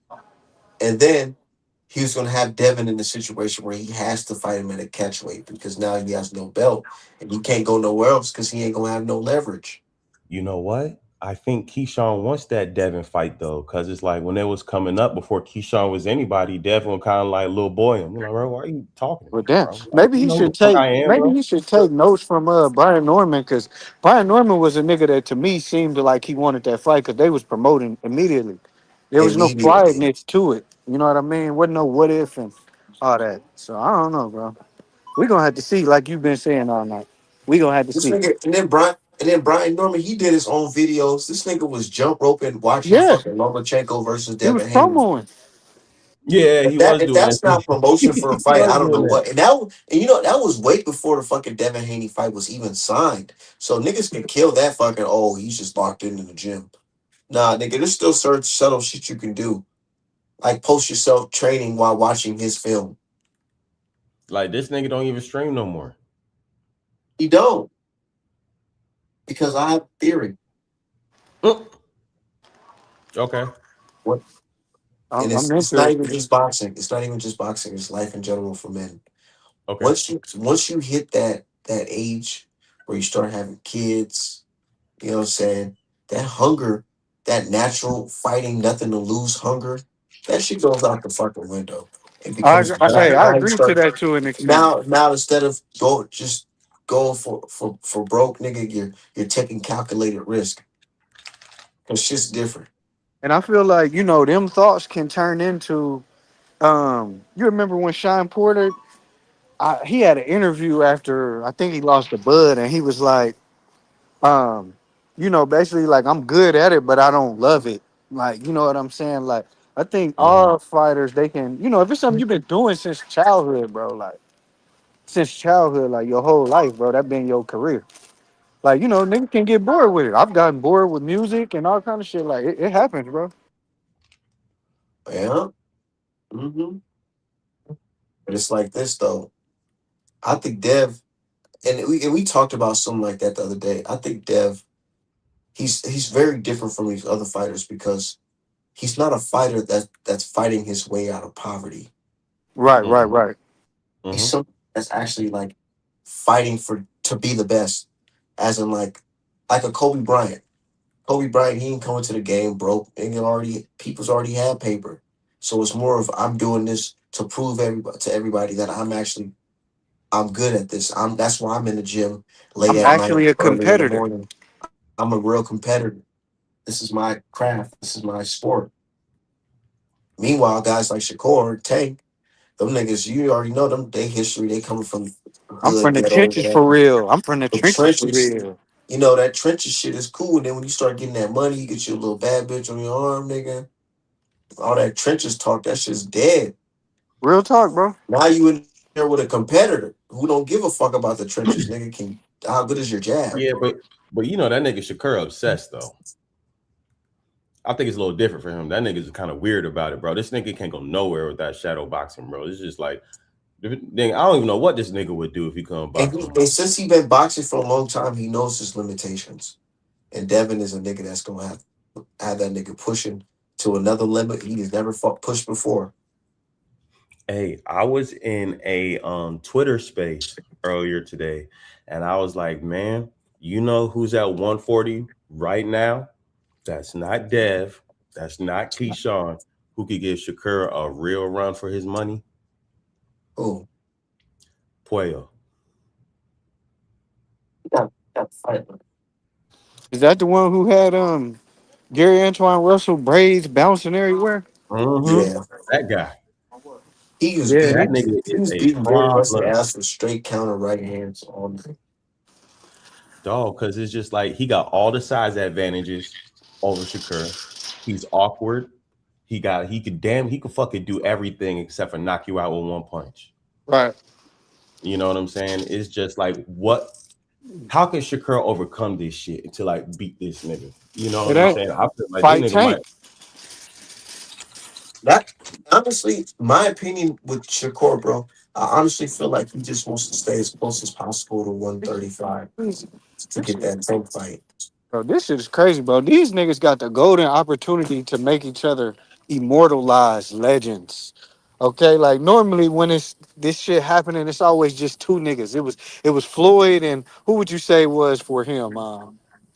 And then he was gonna have Devin in the situation where he has to fight him at a catchweight because now he has no belt and he can't go nowhere else because he ain't gonna have no leverage. You know what? I think Keyshawn wants that Devin fight though, because it's like when it was coming up before Keyshawn was anybody, Devin was kind of like little boy. I'm like, bro, why are you talking to But me, then bro? Like, you know who the fuck I am, maybe bro. he should take notes from Brian Norman because Brian Norman was a nigga that to me seemed like he wanted that fight because they was promoting immediately. There was no Immediately. quietness to it. You know what I mean? Wasn't no what if and all that. So I don't know, bro. We gonna have to see, like you've been saying all night. We gonna have to This see. nigga and then Brian Norman, he did his own videos. This nigga was jump roping watching Yeah, fucking Lomachenko versus he was Devin Haney. promoing. Yeah, If he that was if doing that's that. not promotion for a He fight, was I don't know doing that. what. And that was way before the fucking Devin Haney fight was even signed. So niggas can kill that fucking. Oh, he's just locked in the gym. Nah, nigga, there's still certain subtle shit you can do, like post yourself training while watching his film. Like this nigga don't even stream no more. He don't because I have a theory. Mm. Okay. What? And I'm it's not even interested. just boxing. It's not even just boxing. It's life in general for men. Okay. Once you hit that age where you start having kids, you know what I'm saying? That hunger, that natural fighting, nothing to lose hunger, that shit goes out the fucking window. It becomes Hey, I now you agree to start that to an extent. now instead of going for broke, nigga, you're taking calculated risk. It's just different. And I feel like them thoughts can turn into. You remember when Sean Porter? He had an interview after I think he lost to Bud, and he was like, um, basically like I'm good at it, but I don't love it. Like, you know what I'm saying? Like, I think Hmm. all fighters they can, if it's something you've been doing since childhood, bro, like since childhood, like your whole life, bro, that been your career. Like, niggas can get bored with it. I've gotten bored with music and all kind of shit. Like, it happens, bro. Yeah. hmm But it's like this though. I think Dev and we talked about something like that the other day. I think Dev he's very different from these other fighters because he's not a fighter that's fighting his way out of poverty. Right, right, Hmm. right. He's Hmm. someone that's actually like fighting for to be the best, as in like a Kobe Bryant. Kobe Bryant, he ain't coming to the game broke. And people's already had paper, so it's more of I'm doing this to prove everybody that I'm good at this. That's why I'm in the gym late I'm at night, actually a early in the competitor. morning. I'm a real competitor. This is my craft. This is my sport. Meanwhile, guys like Shakur, Tank, them niggas, you already know them. They history. They coming from I'm hood from the ghetto, trenches for whatever. real. I'm from the The trenches for trenches, real. that trenches shit is cool. And then when you start getting that money, you get your little bad bitch on your arm, nigga. All that trenches talk, that shit's dead. Real talk, bro. Now you in there with a competitor who don't give a fuck about the trenches, nigga. How good is your jab? Yeah, but you know that nigga Shakur obsessed though. I think it's a little different for him. That nigga's kind of weird about it, bro. This nigga can't go nowhere without shadow boxing, bro. It's just like, then I don't even know what this nigga would do if he couldn't And, box he, no and more. since he been boxing for a long time, he knows his limitations. And Devin is a nigga that's gonna have that nigga pushing to another limit he has never fought pushed before. Hey, I was in a Twitter space earlier today, and I was like, man, you know who's at 140 right now? That's not Dev. That's not Keyshawn. Who could give Shakur a real run for his money? Who? Puello. That fight. Is that the one who had Gary Antoine Russell braids bouncing everywhere? Mm-hmm. Yeah, That guy. he was Yeah, That beating. nigga He is was a beating Gary Russell problem. ass with straight counter right hands on. Dog, because it's just like he got all the size advantages over Shakur. He's awkward. He could fucking do everything except for knock you out with one punch. right. You know what I'm saying? It's just like how can Shakur overcome this shit to like beat this nigga? You know what It I'm ain't saying? I feel like this fight nigga might Tank. That honestly, my opinion with Shakur, bro. I honestly feel like he just wants to stay as close as possible to 135 to get that tank fight. Bro, this shit is crazy, bro. These niggas got the golden opportunity to make each other immortalized legends. Okay, like normally when it's this shit happening, it's always just two niggas. It was Floyd and who would you say was for him?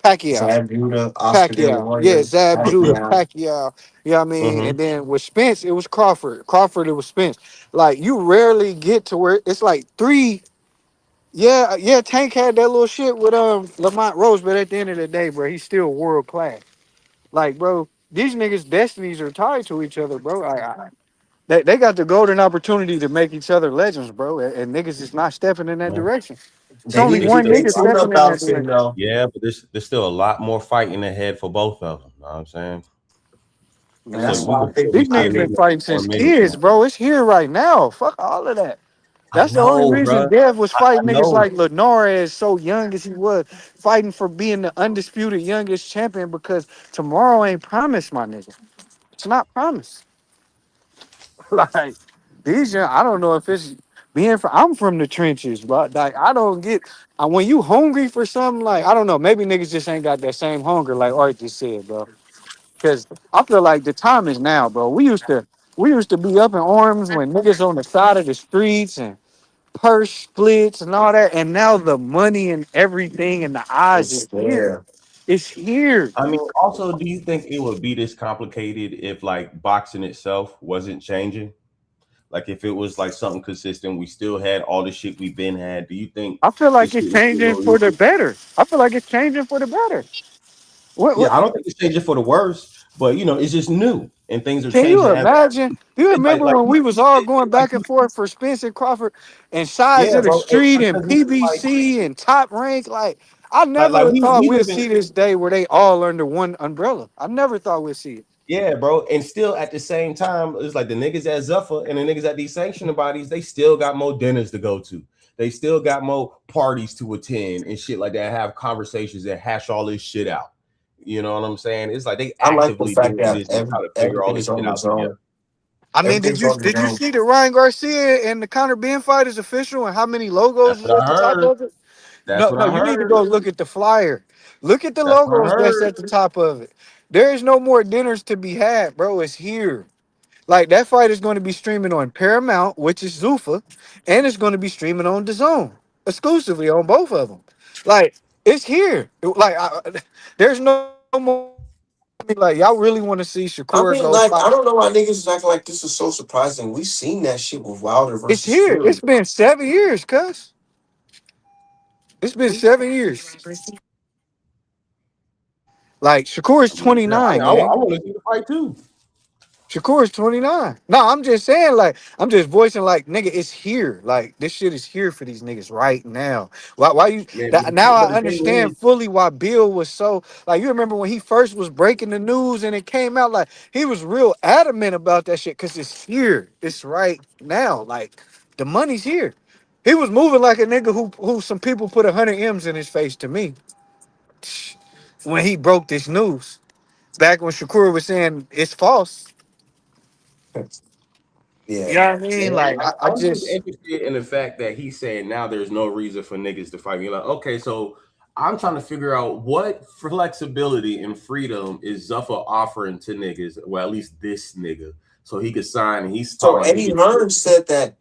Pacquiao. Zab Judah, Oscar De La Pacquiao. Yeah, Hoya, Zab Judah, Pacquiao. Pacquiao. You know what I mean? mm-hmm. And then with Spence, it was Crawford. Crawford, it was Spence. Like you rarely get to where it's like three. Yeah, yeah, Tank had that little shit with Lamont Rose, but at the end of the day, bro, he's still world class. Like, bro, these niggas' destinies are tied to each other, bro. They got the golden opportunity to make each other legends, bro, and niggas is not stepping in that direction. It's They only need to It's one get still their nigga tune stepping up in that out there, direction. though. yeah, but there's still a lot more fighting ahead for both of them. You know what I'm saying? And So that's Man, we why I could think still be these I seeing niggas this been think nigga fighting for a since minute, kids, man. bro. It's here right now. Fuck all of that. I That's the only know, reason bro. Dev was I fighting niggas know. like Lenore as so young as he was, fighting for being the undisputed youngest champion because tomorrow ain't promised, my nigga. It's not promised. Like these young, I don't know if it's being from I'm from the trenches, but like I don't get when you hungry for something, like I don't know, maybe niggas just ain't got that same hunger like Art just said, bro. Cause I feel like the time is now, bro. We used to be up in arms when niggas on the side of the streets and purse splits and all that, and now the money and everything and the eyes it's is here. there. It's here. I mean, also, do you think it would be this complicated if like boxing itself wasn't changing? Like if it was like something consistent, we still had all the shit we've been had. Do you think I feel this like shit it's would be a changing little for the easier? better. I feel like it's changing for the better. What Yeah, I don't think it's changing for the worse, but it's just new and things are can you changing as imagine? Do you it's like remember when we was all going it's like back and forth for Spence and Crawford and sides yeah, of the bro. street and Because it's like PBC and top rank? Like I like never thought we we'd live in see this day where they all under one umbrella. I never thought we'd see it. yeah, bro. And still at the same time, it's like the niggas at Zuffa and the niggas at these sanctioning bodies, they still got more dinners to go to. They still got more parties to attend and shit like that, have conversations and hash all this shit out. You know what I'm saying? It's like they I like the actively fact doing that this and try to figure all everything's this on shit the out together. zone. I mean, did Everything's you on the did you zone. see the Ryan Garcia and the Conor Ben fight is official and how many That's logos is what at I the top heard. of it? That's No, what no, I you need to heard. go look at the flyer. Look at the That's what I logos that's heard. at the top of it. There is no more dinners to be had, bro. It's here. Like that fight is going to be streaming on Paramount, which is Zuffa, and it's going to be streaming on DAZN exclusively on both of them. Like it's here. There's no more. Like y'all really want to see Shakur go I mean, fight? like, I don't know why niggas is acting like this is so surprising. We seen that shit with Wilder It's versus here. Fury. It's been 7 years, cuz. It's been 7 years. Like Shakur is I mean, yeah, I, 29, I, I gang. want to see the fight too. Shakur is 29. No, I'm just saying, like, I'm just voicing, like, nigga, it's here. Like, this shit is here for these niggas right now. Why you Man, that now but I the thing understand is, fully why Bill was so like you remember when he first was breaking the news and it came out like he was real adamant about that shit because it's here. It's right now. Like the money's here. He was moving like a nigga who some people put 100 M's in his face to me when he broke this news. Back when Shakur was saying it's false. You Yeah. know what I mean? man, Like I I'm just just interested in the fact that he's saying now there's no reason for niggas to fight. You're like, okay, so I'm trying to figure out what flexibility and freedom is Zuffa offering to niggas, well, at least this nigga, so he could sign and he's So talking like he Eddie could. Hearn said that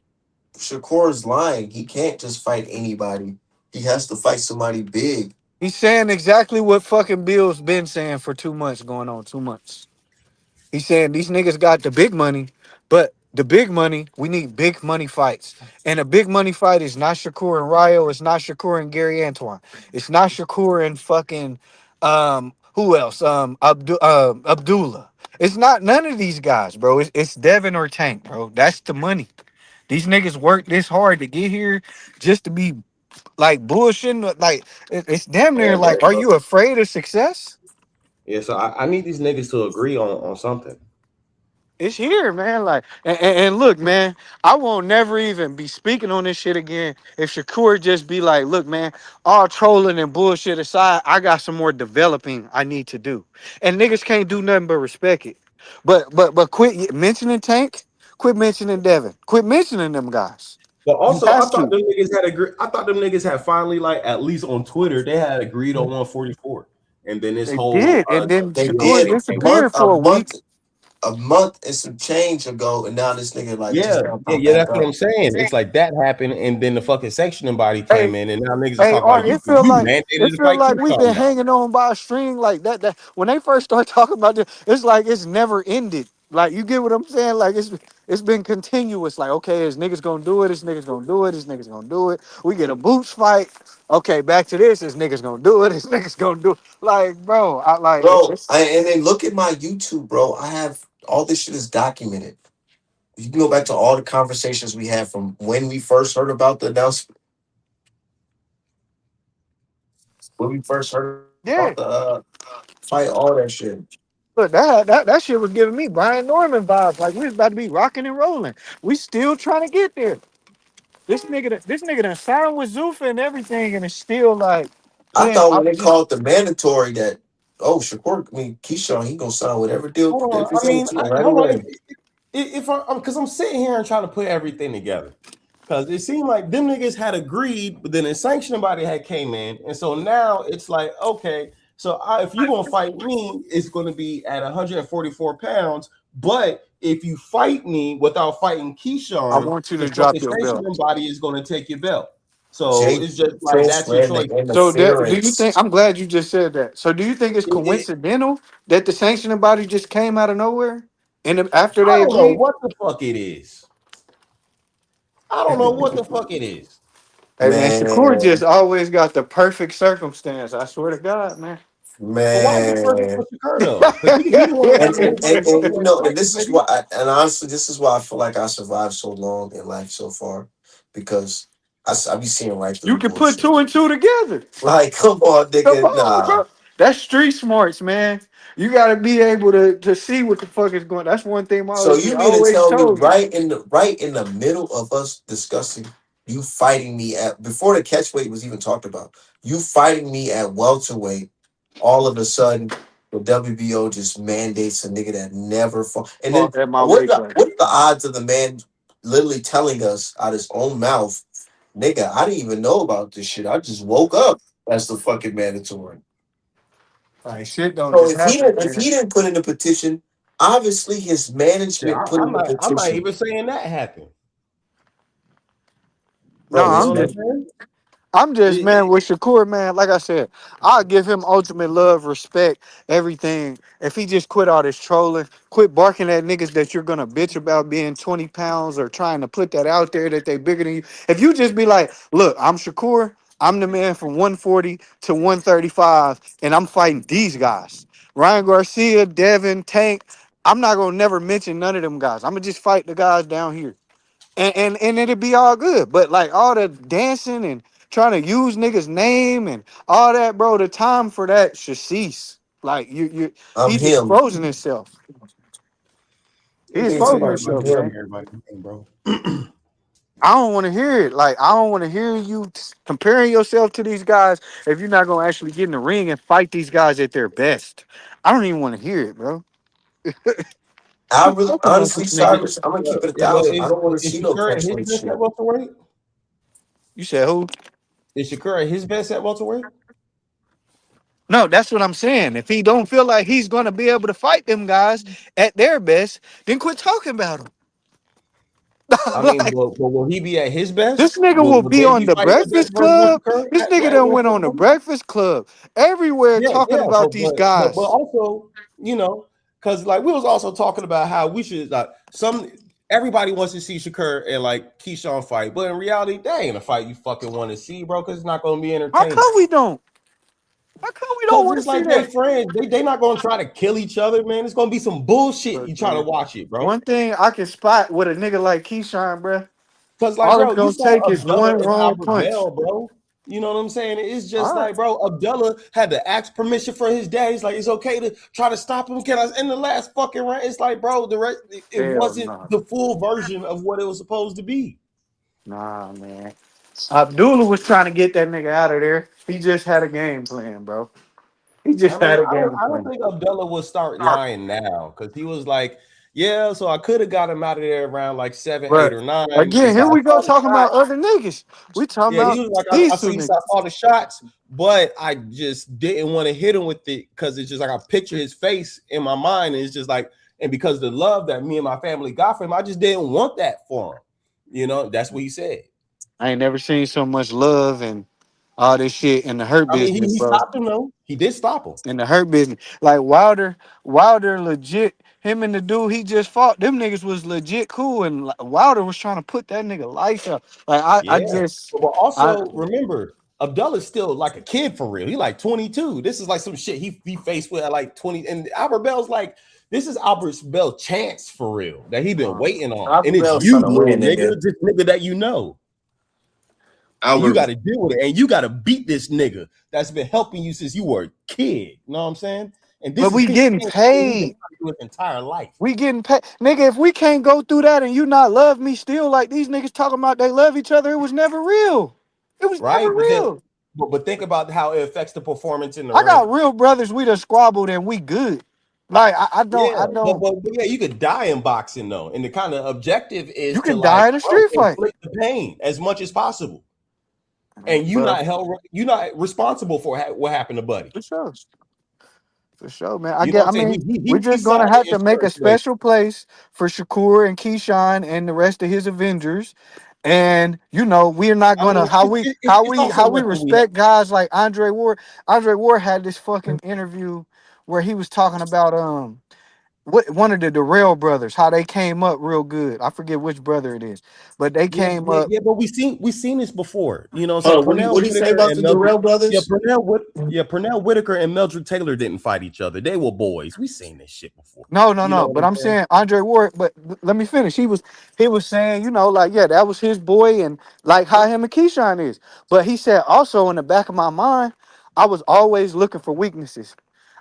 Shakur is lying. He can't just fight anybody. He has to fight somebody big. he's saying exactly what fucking Bill's been saying for 2 months, going on 2 months. He's saying these niggas got the big money, but The big money, we need big money fights. And a big money fight is not Shakur and Ryo, it's not Shakur and Gary Antoine. It's not Shakur and fucking who else? Abdullah. It's not none of these guys, bro. It's Devin or Tank, bro. That's the money. These niggas worked this hard to get here just to be like bullshitting. Like it's damn Yeah, near like, are you afraid of success? yeah. So I need these niggas to agree on something. It's here, man. Like, and look, man, I won't never even be speaking on this shit again if Shakur just be like, look, man, all trolling and bullshit aside, I got some more developing I need to do. And niggas can't do nothing but respect it. But quit mentioning Tank, quit mentioning Devin, quit mentioning them guys. But You also, I have thought to. them niggas had agreed. I thought them niggas had finally, like, at least on Twitter, they had agreed on 144. And then this They whole did, and then They Shakur did disappeared a for a week. month, a month and some change ago, and now this nigga like yeah, just now yeah, come yeah. back That's what up. I'm saying. It's like that happened, and then the fucking sectioning body Hey, came in, and now niggas is hey, talking about Art, you mandated to it feel fight like we've Keyshawn been now. hanging on by a string like that. That when they first start talking about this, it's like it's never ended. Like you get what I'm saying? Like it's been continuous. Like okay, this niggas gonna do it. This niggas gonna do it. This niggas gonna do it. We get a boots fight. Okay, back to this. This niggas gonna do it. This niggas gonna do it. Like bro, I like Bro, it's and then look at my YouTube, bro. I have all this shit is documented. You can go back to all the conversations we had from when we first heard about the announcement, when we first heard about the yeah. fight, all that shit. Look, that shit was giving me Brian Norman vibes. Like we was about to be rocking and rolling. We still trying to get there. This nigga done signed with Zuffa and everything, and it's still like, I man, thought I when they was just called the mandatory that, oh, Shakur, I mean, Keyshawn, he gonna sign whatever deal Hold they on. I present mean, to him right hold on. away. If I'm because I'm sitting here and trying to put everything together. Because it seemed like them niggas had agreed, but then the sanctioning body had came in. And so now it's like, okay, so if you're going to fight me, it's going to be at 144 pounds. But if you fight me without fighting I Keyshawn, want you the to drop fucking your belt. sanctioning body is going to take your belt. So Jake it's just like, Prince that's your ran the choice. So do you interference. think? I'm glad you just said that. So do you think it's It, coincidental that the sanctioning body just came out of nowhere and after I they don't know agreed? what the fuck it is. I don't know what the fuck it is. Hey man, Shakur just Man, always got the perfect circumstance. I swear to God, man. But why is it perfect for man. Shakur though? Because he the one that got everybody And fucking you ready to know, and fight this this is nigga. why, and honestly, this is why I feel like I survived so long in life so far, because I be seeing right through You the can put bullshit. two and two together. Like, come on, Come nigga, on, nah. bro. That's street smarts, man. You gotta be able to see what the fuck is going. That's one thing my So OG you mean to always tell me told me. right in the middle of us discussing you fighting me at before the catchweight was even talked about, you fighting me at welterweight, all of a sudden the WBO just mandates a nigga that never fought. And then Fought at my weight class. what are the odds of the man literally telling us out his own mouth, nigga, I didn't even know about this shit. I just woke up as the fucking mandatory. Like shit don't So just happen, if man. he didn't put in the petition, obviously his Yeah, management put in the I'm not petition. even saying that happened. No, Bro, You know his what I'm man, saying? I'm just It, man with Shakur, man. Like I said, I'll give him ultimate love, respect, everything. If he just quit all this trolling, quit barking at niggas that you're gonna bitch about being 20 pounds or trying to put that out there that they bigger than you. If you just be like, look, I'm Shakur, I'm the man from 140 to 135, and I'm fighting these guys. Ryan Garcia, Devin, Tank. I'm not gonna never mention none of them guys. I'm gonna just fight the guys down here and it'd be all good. But like all the dancing and trying to use niggas' name and all that, bro, the time for that should cease. Like I'm he's him. exposing himself. He's Nigga exposing talking about I'm himself, him. man. everybody, bro. I don't want to hear it. Like I don't want to hear you comparing yourself to these guys if you're not gonna actually get in the ring and fight these guys at their best. I don't even want to hear it, bro. I Quit really talking about honestly, these niggas. Cyrus, I'm gonna keep it a Yeah, but thousand. I don't want to is see no Shakur at his catchweight best at shit. welterweight? You said who? Is Shakur at his best at welterweight? No, that's what I'm saying. If he don't feel like he's gonna be able to fight them guys at their best, then quit talking about them. I mean, Like but will he be at his this best? nigga will Will be they on be the fighting the best Breakfast version of Club. Shakur This nigga at done went on the 144? Breakfast Club everywhere Yeah, talking yeah, about these but guys. also, you know, because like we was also talking about how we should like some. everybody wants to see Shakur and like Keyshawn fight, but in reality, that ain't a fight you fucking want to see, bro, because it's not gonna be How entertaining. come we don't? How come we don't Cause want to it's see like they that? friends, they not gonna try to kill each other, man. It's gonna be some bullshit. Look, You try to man. watch it, bro. One thing I can spot with a nigga like Keyshawn, bruh, Cause like, all bro, it's you gonna saw take is Abdullah one and wrong Albert punch. Bell, bro. You know what I'm saying? It's All just right. like, bro, Abdullah had to ask permission for his dad. He's like, it's okay to try to stop him. Can I? In the last fucking round, it's like, bro, the rest, it Hell wasn't no. the full version of what it was supposed to be. Nah, man. Abdullah was trying to get that nigga out of there. He just had a game plan, bro. He I just mean, had a I game don't plan. think Abdullah will start lying now because he was like, yeah, so I could have got him out of there around like 7, 8, But or 9. again, It's here like I we go saw the talking shot. about other niggas. We talking Yeah, he about was like, I these two see, I niggas. saw the shots, but I just didn't want to hit him with it because it's just like I picture his face in my mind. And it's just like, and because the love that me and my family got for him, I just didn't want that for him. You know, that's what he said. I ain't never seen so much love and all this shit in the hurt I mean, business, he bro. stopped him though. He did stop him. In the hurt business. Like Wilder legit, him and the dude he just fought, them niggas was legit cool. And like, Wilder was trying to put that nigga life up. Like I Yeah. just But I also remember, Abdullah's still like a kid for real. He like 22. This is like some shit he faced with at like 20. And Albert Bell's like, this is Albert Bell's chance for real that he been waiting on. Albert And it's Bell's you, trying to little win, nigga, nigga. this nigga that you know. And you got Albert, to deal with it. And you got to beat this nigga that's been helping you since you were a kid. You know what I'm saying? And but this is we his getting chance for what he's been paid. trying to do his entire life. We getting paid. Nigga, if we can't go through that and you not love me still like these niggas talking about they love each other, it was never real. It was never Right? But then, real. but think about how it affects the performance in the I got ring. real brothers, we done squabbled and we good. Like Yeah, I don't but yeah, you could die in boxing though, and the kind of objective is you to can like, die in a bro, street fight. inflict the pain as much as possible, and Bro, you not responsible for what happened to Buddy. for sure. For sure, man. You know what I I'm saying? mean, we're He just gonna signed the have to make a insurance later. special place for Shakur and Keyshawn and the rest of his Avengers. And you know, we're not I gonna mean, it's also how we nothing we have. respect guys like Andre Ward. Andre Ward had this fucking interview where he was talking about what one of the Darrell brothers, how they came up real good. I forget which brother it is, but they came up. Yeah, but we seen this before. You know what I'm saying? hold on, Pernell what do you say Whitaker about and the Mildred. Durrell brothers? Pernell Whitaker and Mildred Taylor didn't fight each other. They were boys. We seen this shit before. No, You know what But I'm I'm saying? saying Andre Ward. But let me finish. He was saying, you know, like yeah, that was his boy, and like how him and Keyshawn is. But he said also in the back of my mind, I was always looking for weaknesses.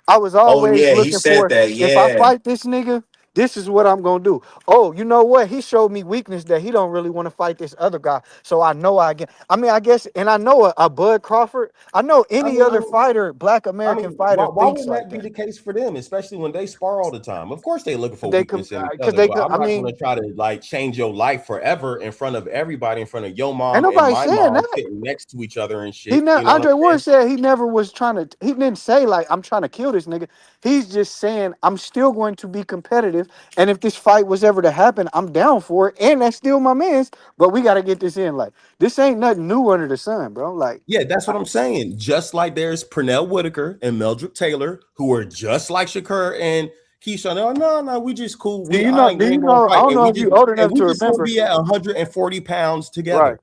I was Oh always yeah, he looking said for that. if I Yeah. fight this nigga, this is what I'm gonna do. Oh, you know what? He showed me weakness that he don't really want to fight this other guy. So I know I get. I mean, I guess, and I know a Bud Crawford. I know I any other mean, fighter, Black American fighter, why thinks wouldn't like that be that. the case for them, especially when they spar all the time? Of course, they looking for They could, weakness in each because other, they but could. I'm I not going mean, to try to like change your life forever in front of everybody, in front of your ain't mom and nobody my saying mom that. sitting next to each other and He shit. never. You know what I'm Andre Ward saying? said he never was trying to. He didn't say like I'm trying to kill this nigga. He's just saying I'm still going to be competitive, and if this fight was ever to happen, I'm down for it, and that's still my man's. But we got to get this in. Like this ain't nothing new under the sun, bro. Like, Yeah, that's what I'm saying. Just like there's Pernell Whitaker and Mildred Taylor, who are just like Shakur and Keyshawn. No, we just cool. do you know? We Do you ain't gonna know? I fight, don't know if you old and enough we to just gonna remember. be at 140 pounds Right. together.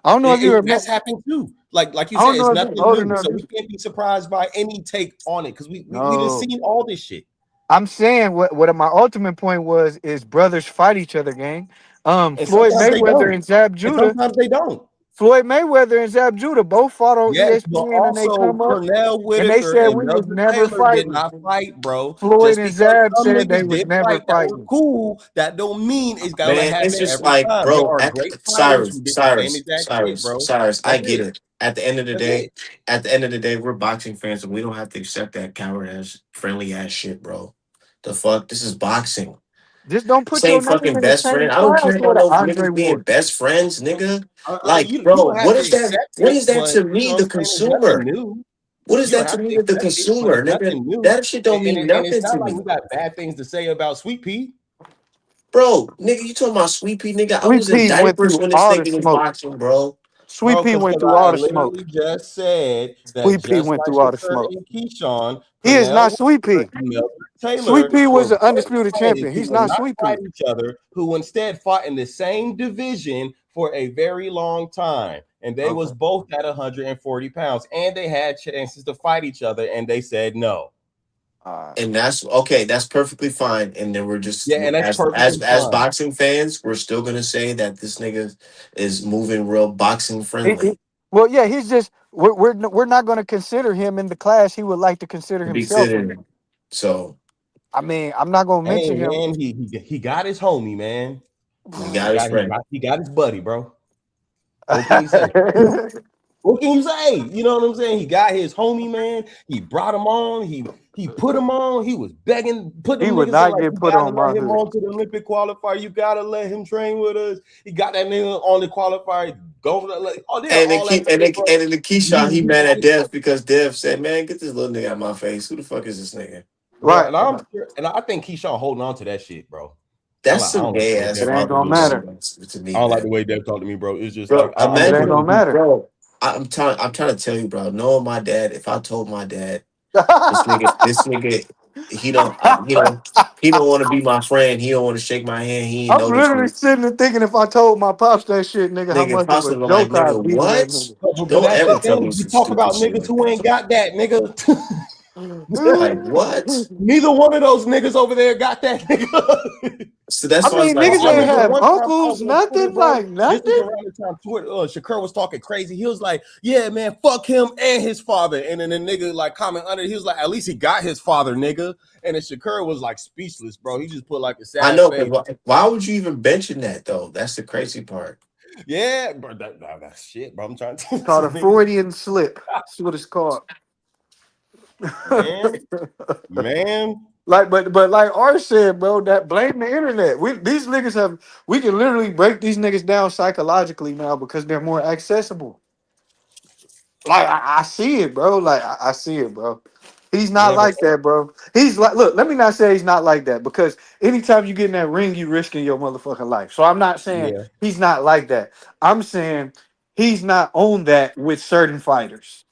I don't know if you remember. That's happened too. Like you I said, don't it's know if you nothing old new. enough. So we can't be surprised by any take on it because we just No. seen all this shit. I'm saying what my ultimate point was is brothers fight each other, gang. And Floyd sometimes they Mayweather don't. and Zab And Judah. sometimes they don't. Floyd Mayweather and Zab Judah both fought on Yes, but ESPN and they also come up Pernell and they Whitaker said and we was Mildred never Taylor did fighting. not fight, bro. Floyd Just and because Zab some said they niggas was did never fight that were fighting. cool, that don't mean it's gonna Man, it's happen just every like, time. There bro, are at great fighters Cyrus, who did the same Cyrus, exact shit, Cyrus, bro. Cyrus, I That's get it. it. That's it. At the end of the day, we're boxing fans and we don't have to accept that coward ass, friendly ass shit, bro. The fuck? This is boxing. Just don't put your Same name fucking in the best friend. same I don't care class about with an no Andre niggas being Ward. best friends, nigga. Like, You bro, don't have what to is that? accept What it, is that but to you me, know what the I'm saying? It's nothing consumer? new. What is You don't that to have me, to the accept it, but consumer, it's nigga? nothing new. That shit don't mean And it's nothing to not like me. we got bad things to say about Sweet Pea. Bro, nigga, you talking about Sweet Pea, nigga? I Sweet was in Pea went diapers through when this all the nigga was smoke. boxing, bro. Sweet Bro, Pea because went through I all the smoke. literally just said that Sweet Pea just went like through all the Shakur smoke. and Keyshawn, He is not Pernell Sweet Whitaker Pea. and Mildred Taylor Sweet Pea was for the both undisputed fighters champion. who He's would not not Sweet fight Pea. each other, who instead fought in the same division for a very long time. And they was Okay. both at 140 pounds. And they had chances to fight each other, and they said no. And that's okay. That's perfectly fine. And then we're just Yeah, and that's perfectly as fine. boxing fans, we're still gonna say that this nigga is moving real boxing friendly Well, yeah, he's just we're not going to consider him in the class he would like to consider to be himself in. considered. So I mean, I'm not going to Hey mention him. man, he got his homie, man. he He got his got he friend. got he got his buddy, bro. What can you say? What can you say? You know what I'm saying? He got his homie, man. He brought him on. He put him on. He was begging, put He them would niggas in not like, get you put gotta on let my him hood. on to the Olympic qualifier. You gotta let him train with us. He got that nigga on the qualifier. Go like, oh, they're And then all that keep and nigga, then, bro. and then the Keyshawn, he He mad got at his, Dev because Dev said, "Man, get this little nigga out of my face. Who the fuck is this nigga?" bro. Right. And I'm sure, and I think Keyshawn holding on to that shit, bro. That's I some don't like the gay way ass It Dev ain't talked to gonna me, fatherly bro. shit matter. to I me, don't like the man. way Dev talked to me, bro. It's just like Bro, It ain't imagine, gonna matter. bro. I'm trying to tell you, bro. Knowing my dad, if I told my dad this nigga, he don't, he don't want to be my friend. He don't want to shake my hand. He ain't I'm noticed literally me. sitting there thinking if I told my pops that shit, nigga, how Nigga, much of a possibly like, joke nigga, I'd be to that what? nigga. but Don't that's the ever tell thing. me We some talk stupid about shit niggas like who that. ain't got that, nigga. Like what? Neither one of those niggas over there got that nigga. So I that's why I was mean, like, Bro, niggas I ain't yo, remember have one time I uncles, was on Twitter, nothing bro. like This was nothing. around the time Twitter, Shakur was talking crazy. He was like, "Yeah, man, fuck him and his father." And then the nigga like comment under. He was like, "At least he got his father, nigga." And then Shakur was like speechless, bro. He just put like a I sad know, but face. why would you even mention that though? That's the crazy part. Yeah, bro, that shit, bro. I'm trying to Called see a niggas, Freudian slip. That's what it's called. man, man. but like R said, bro, that blame the internet. These niggas have we can literally break these niggas down psychologically now because they're more accessible. Like I see it, bro. Like I see it, bro. He's not Yeah, but like that, bro. He's like, look, let me not say he's not like that because anytime you get in that ring, you risking your motherfucking life. So I'm not saying yeah, he's not like that. I'm saying he's not on that with certain fighters.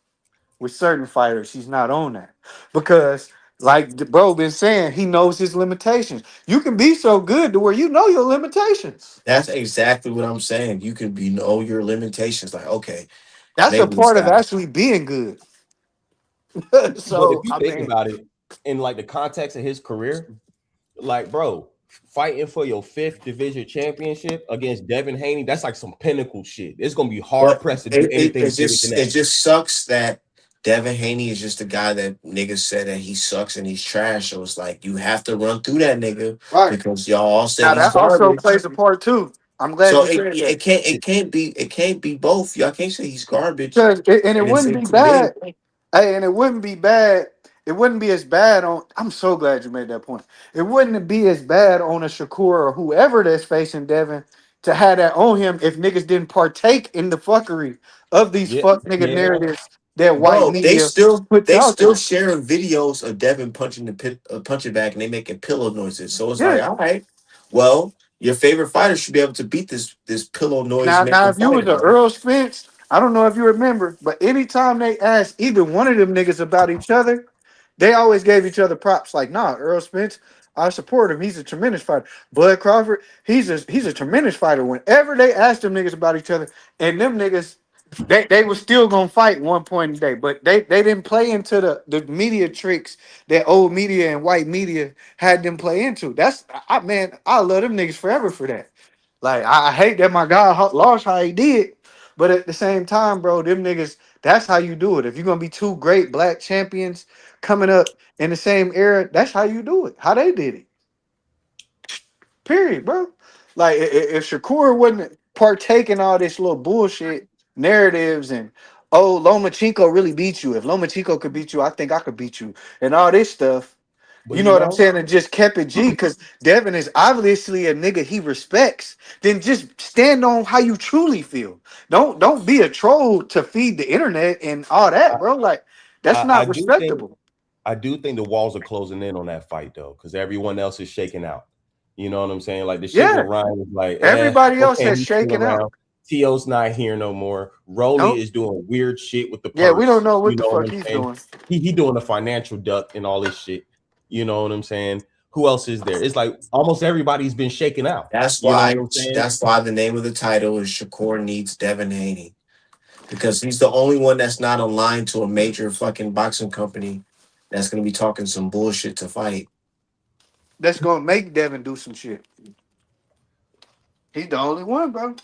With certain fighters, he's not on that because, like the bro been saying, he knows his limitations. You can be so good to where you know your limitations. That's exactly what I'm saying. You can be know your limitations. Like, okay, That's a maybe this part of guy. actually being good. but if So you I think mean, about it in like the context of his career, like, bro, fighting for your fifth division championship against Devin Haney, that's like some pinnacle shit. It's gonna be hard But pressed to do anything bigger than it that. just sucks that Devin Haney is just a guy that niggas said that he sucks and he's trash. So it's like you have to run through that nigga right. because y'all all said Now he's that also garbage. plays a part too. I'm glad So you said that it can't be both. Y'all can't say he's garbage because and it and it's wouldn't be too big. bad. Hey, and it wouldn't be bad. It wouldn't be as bad on. I'm so glad you made that point. It wouldn't be as bad on a Shakur or whoever that's facing Devin to have that on him if niggas didn't partake in the fuckery of these Yeah, fuck nigga yeah. narratives that white Bro, media puts they out still there. sharing videos of Devin punching punching back and they making pillow noises. So it's like, Yeah. all right, well, your favorite fighter should be able to beat this pillow noise Now, making if you was fighter, a bro. Earl Spence, I don't know if you remember, but anytime they asked either one of them niggas about each other, they always gave each other props. Like, nah, Earl Spence, I support him. He's a tremendous fighter. Bud Crawford, he's a tremendous fighter. Whenever they asked them niggas about each other, and them niggas, they were still gonna fight one point in the day, but they didn't play into the media tricks that old media and white media had them play into. That's man, I love them niggas forever for that. Like I hate that my guy lost how he did, but at the same time, bro, them niggas, that's how you do it. If you're gonna be two great black champions coming up in the same era, that's how you do it. How they did it. Period, bro. Like if Shakur wouldn't partake in all this little bullshit narratives and oh Lomachenko really beat you. If Lomachenko could beat you, I think I could beat you, and all this stuff. But You you know what I'm know, saying? And just kept it G because Devin is obviously a nigga he respects. Then just stand on how you truly feel. Don't be a troll to feed the internet and all I, that, bro. Like that's I not do think respectable. the walls are closing in on that fight though, because everyone else is shaking out. You know what I'm saying? Like the shit with Yeah, Ryan was like, everybody else okay, has he's still shaken out. around. T.O.'s not here no more. Rolly Nope. is doing weird shit with the Yeah, we don't purse. know You what the know what fuck I'm he's saying? doing. He doing a financial duck and all this shit. You know what I'm saying? Who else is there? It's like almost everybody's been shaken out. That's You know why what I'm saying? that's why the name of the title is Shakur Needs Devin Haney. Because he's the only one that's not aligned to a major fucking boxing company that's gonna be talking some bullshit to fight. That's gonna make Devin do some shit. He's the only one, bro.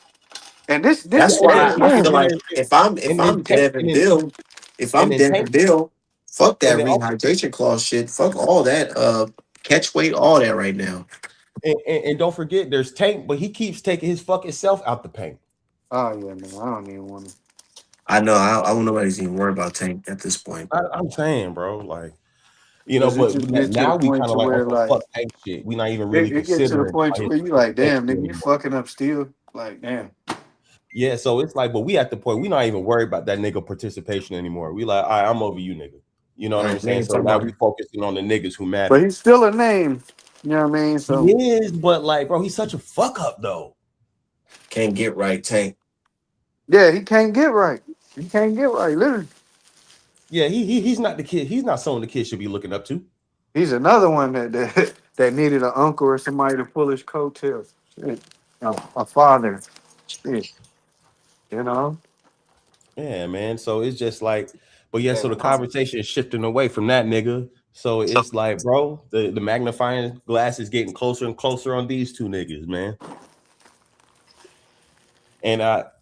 And this Yeah, That's why I feel like if and then I'm Tank Devin Bill, if and I'm then Devin Tank Bill, fuck and that then also rehydration clause shit. Fuck all that catch weight, all that right now. and don't forget there's Tank, but he keeps taking his fucking self out the paint. oh yeah, man. I don't even want to. I know I don't nobody's even worried about Tank at this point. I'm saying, bro, like Because it but just get to the now we point kind to of like on where some like fuck Tank shit. We not even really it get to the considering point to like, his where you like, damn, participation nigga, you anymore. fucking up still. Like, damn. Yeah, so it's like, but we at the point we not even worried about that nigga participation anymore. We like, all right, I'm over you, nigga. You know what I'm Right. We saying? ain't So talking now about we focusing on the niggas who But matter. he's still a name. You know what I mean? He So is, but like, bro, he's such a fuck up though. can't get right Tank. yeah, he can't get right. He can't get right, literally. Yeah, he's not the kid. He's not someone the kid should be looking up to. He's another one that needed an uncle or somebody to pull his coattails. Shit. A father. Shit. You know? Yeah, man. So it's just like, but yeah, so Yeah. the conversation is shifting away from that nigga. So it's like, bro, the magnifying glass is getting closer and closer on these two niggas, man. And at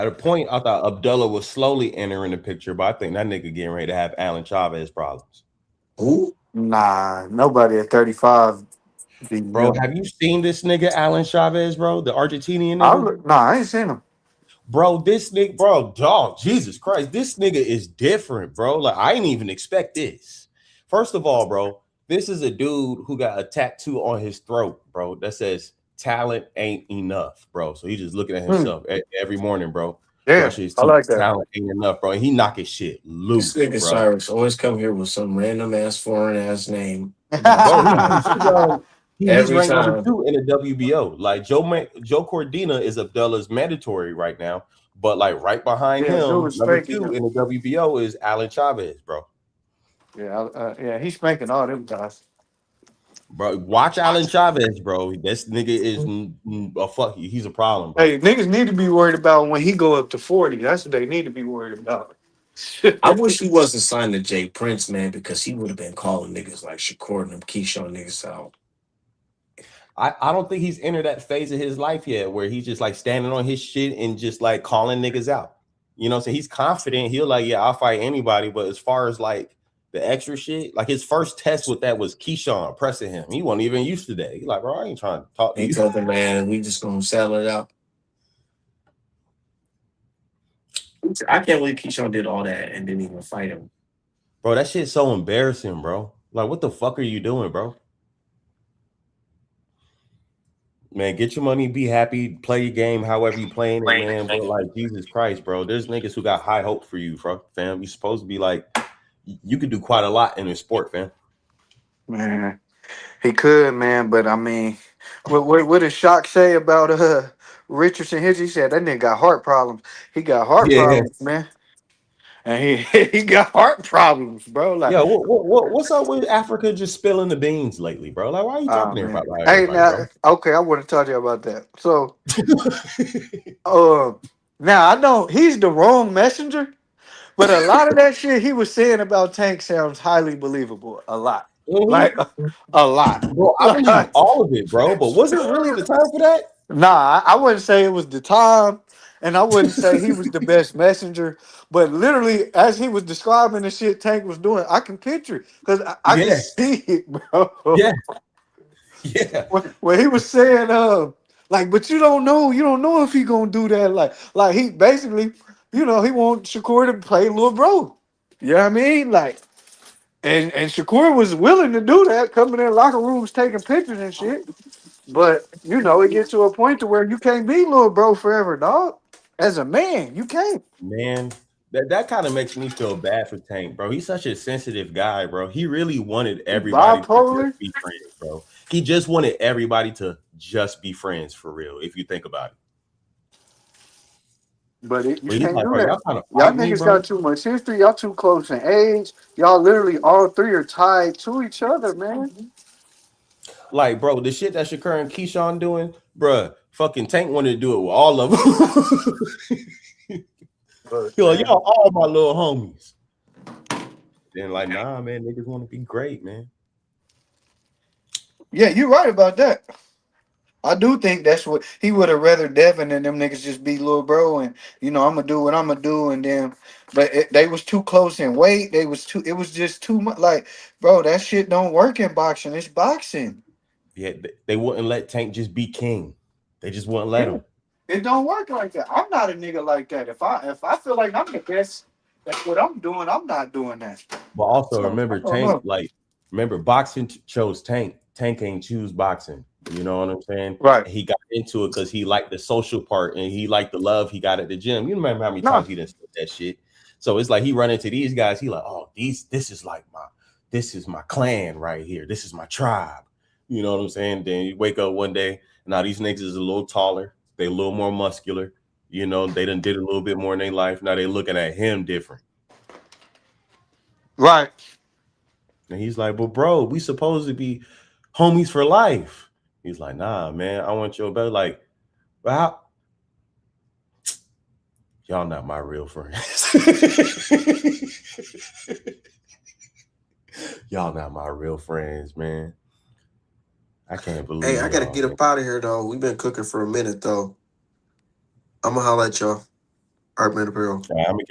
a point, I thought Abdullah was slowly entering the picture, but I think that nigga getting ready to have Alan Chavez problems. Who? Nah, nobody at 35 be Bro, him. have you seen this nigga Alan Chavez, bro? The Argentinian nigga? I ain't seen him. Bro, this nigga, bro, dog, Jesus Christ, this nigga is different, bro. Like, I didn't even expect this. First of all, bro, this is a dude who got a tattoo on his throat, bro, that says talent ain't enough, bro. So he's just looking at Hmm. himself every morning, bro, Damn, brushing his I teeth. like that. Talent ain't enough, bro. And he knocking shit This loose, nigga bro. Cyrus always come here with some random ass foreign ass name about Bro, somebody. he's Every ranked number time. 2 in the WBO. Like Joe Cordina is Abdullah's mandatory right now, but like right behind yeah, dude him, was number spanking 2 him. in the WBO is Alan Chavez, bro. Yeah, yeah, he's spanking all them guys. Bro, watch Alan Chavez, bro. This nigga is a fuck. He's a problem, bro. Hey, niggas need to be worried about when he go up to 40. That's what they need to be worried about. I wish he wasn't signed to Jay Prince, man, because he would have been calling niggas like Shakur and them Keyshawn niggas out. I don't think he's entered that phase of his life yet where he's just like standing on his shit and just like calling niggas out. You know what I'm saying? He's confident. He'll like, yeah, I'll fight anybody. But as far as like the extra shit, like his first test with that was Keyshawn pressing him. He wasn't even used to that. He's like, bro, I ain't trying to talk to He you. told the man, we just gonna settle it out. I can't believe Keyshawn did all that and didn't even fight him. Bro, that shit's so embarrassing, bro. Like, what the fuck are you doing, bro? Man, get your money, be happy, play your game however you playing it, man. But like Jesus Christ, bro, there's niggas who got high hopes for you, bro, fam. You supposed to be like, you could do quite a lot in this sport, fam. Man, he could, man, but I mean, what did Shock say about Richardson Hitch? He said that nigga got heart problems. He got heart Yeah, problems, man. And he got heart problems, bro. Like, yeah. What's up with Africa just spilling the beans lately, bro? Like, why are you oh talking to man. everybody about Hey, everybody, now, bro? okay, I want to talk to you about that. So, uh, now I know he's the wrong messenger, but a lot of that shit he was saying about Tank sounds highly believable. A lot, Mhm. like a lot. Bro, I believe Like, all of it, bro. But was it really the time for that? nah, I wouldn't say it was the time, and I wouldn't say he was the best messenger. But literally, as he was describing the shit Tank was doing, I can picture it because I can Yeah, see it, bro. yeah, yeah. When he was saying, like, but you don't know if he gonna do that. Like he basically, he want Shakur to play little bro. You know what I mean? Like, and Shakur was willing to do that, coming in locker rooms, taking pictures and shit. But it gets to a point to where you can't be little bro forever, dog. As a man, you can't. Man, that kind of makes me feel bad for Tank, bro. He's such a sensitive guy, bro. He really wanted everybody to Bipolar. just be friends, bro. He just wanted everybody to just be friends for real, if you think about it. But you But he's can't like, do bro, that. y'all trying to Y'all fight me, niggas bro? got too much history. Y'all too close in age. Y'all literally all three are tied to each other, man. Like, bro, the shit that Shakur and Keyshawn doing, bro, fucking Tank wanted to do it with all of them. Look, Yo, man. y'all all my little homies. Then like, nah, man, niggas want to be great, man. Yeah, you're right about that. I do think that's what he would have rather Devin and them niggas just be little bro and I'm gonna do what I'm gonna do and then but they was too close in weight. It was just too much. Like, bro, that shit don't work in boxing. It's boxing. Yeah, they wouldn't let Tank just be king. They just wouldn't let Yeah. him. It don't work like that. I'm not a nigga like that. If I feel like I'm the best, that's what I'm doing. I'm not doing that. But also So I remember don't Tank, know. like remember boxing chose Tank. Tank ain't choose boxing. You know what I'm saying? Right. And he got into it because he liked the social part and he liked the love he got at the gym. You remember how many No. times he didn't say that shit? So it's like he run into these guys. He like, oh, this is my clan right here. This is my tribe. You know what I'm saying? Then you wake up one day, now these niggas is a little taller, they a little more muscular. You know, they done did a little bit more in their life. Now they looking at him different. Right. And he's like, but bro, we supposed to be homies for life. He's like, nah, man, I want your better. Like, well, y'all not my real friends. Y'all not my real friends, man. I can't Hey, believe I gotta y'all, get man. up out of here though. We've been cooking for a minute though. I'm gonna holler at y'all. All right, man, apparel. I'm gonna give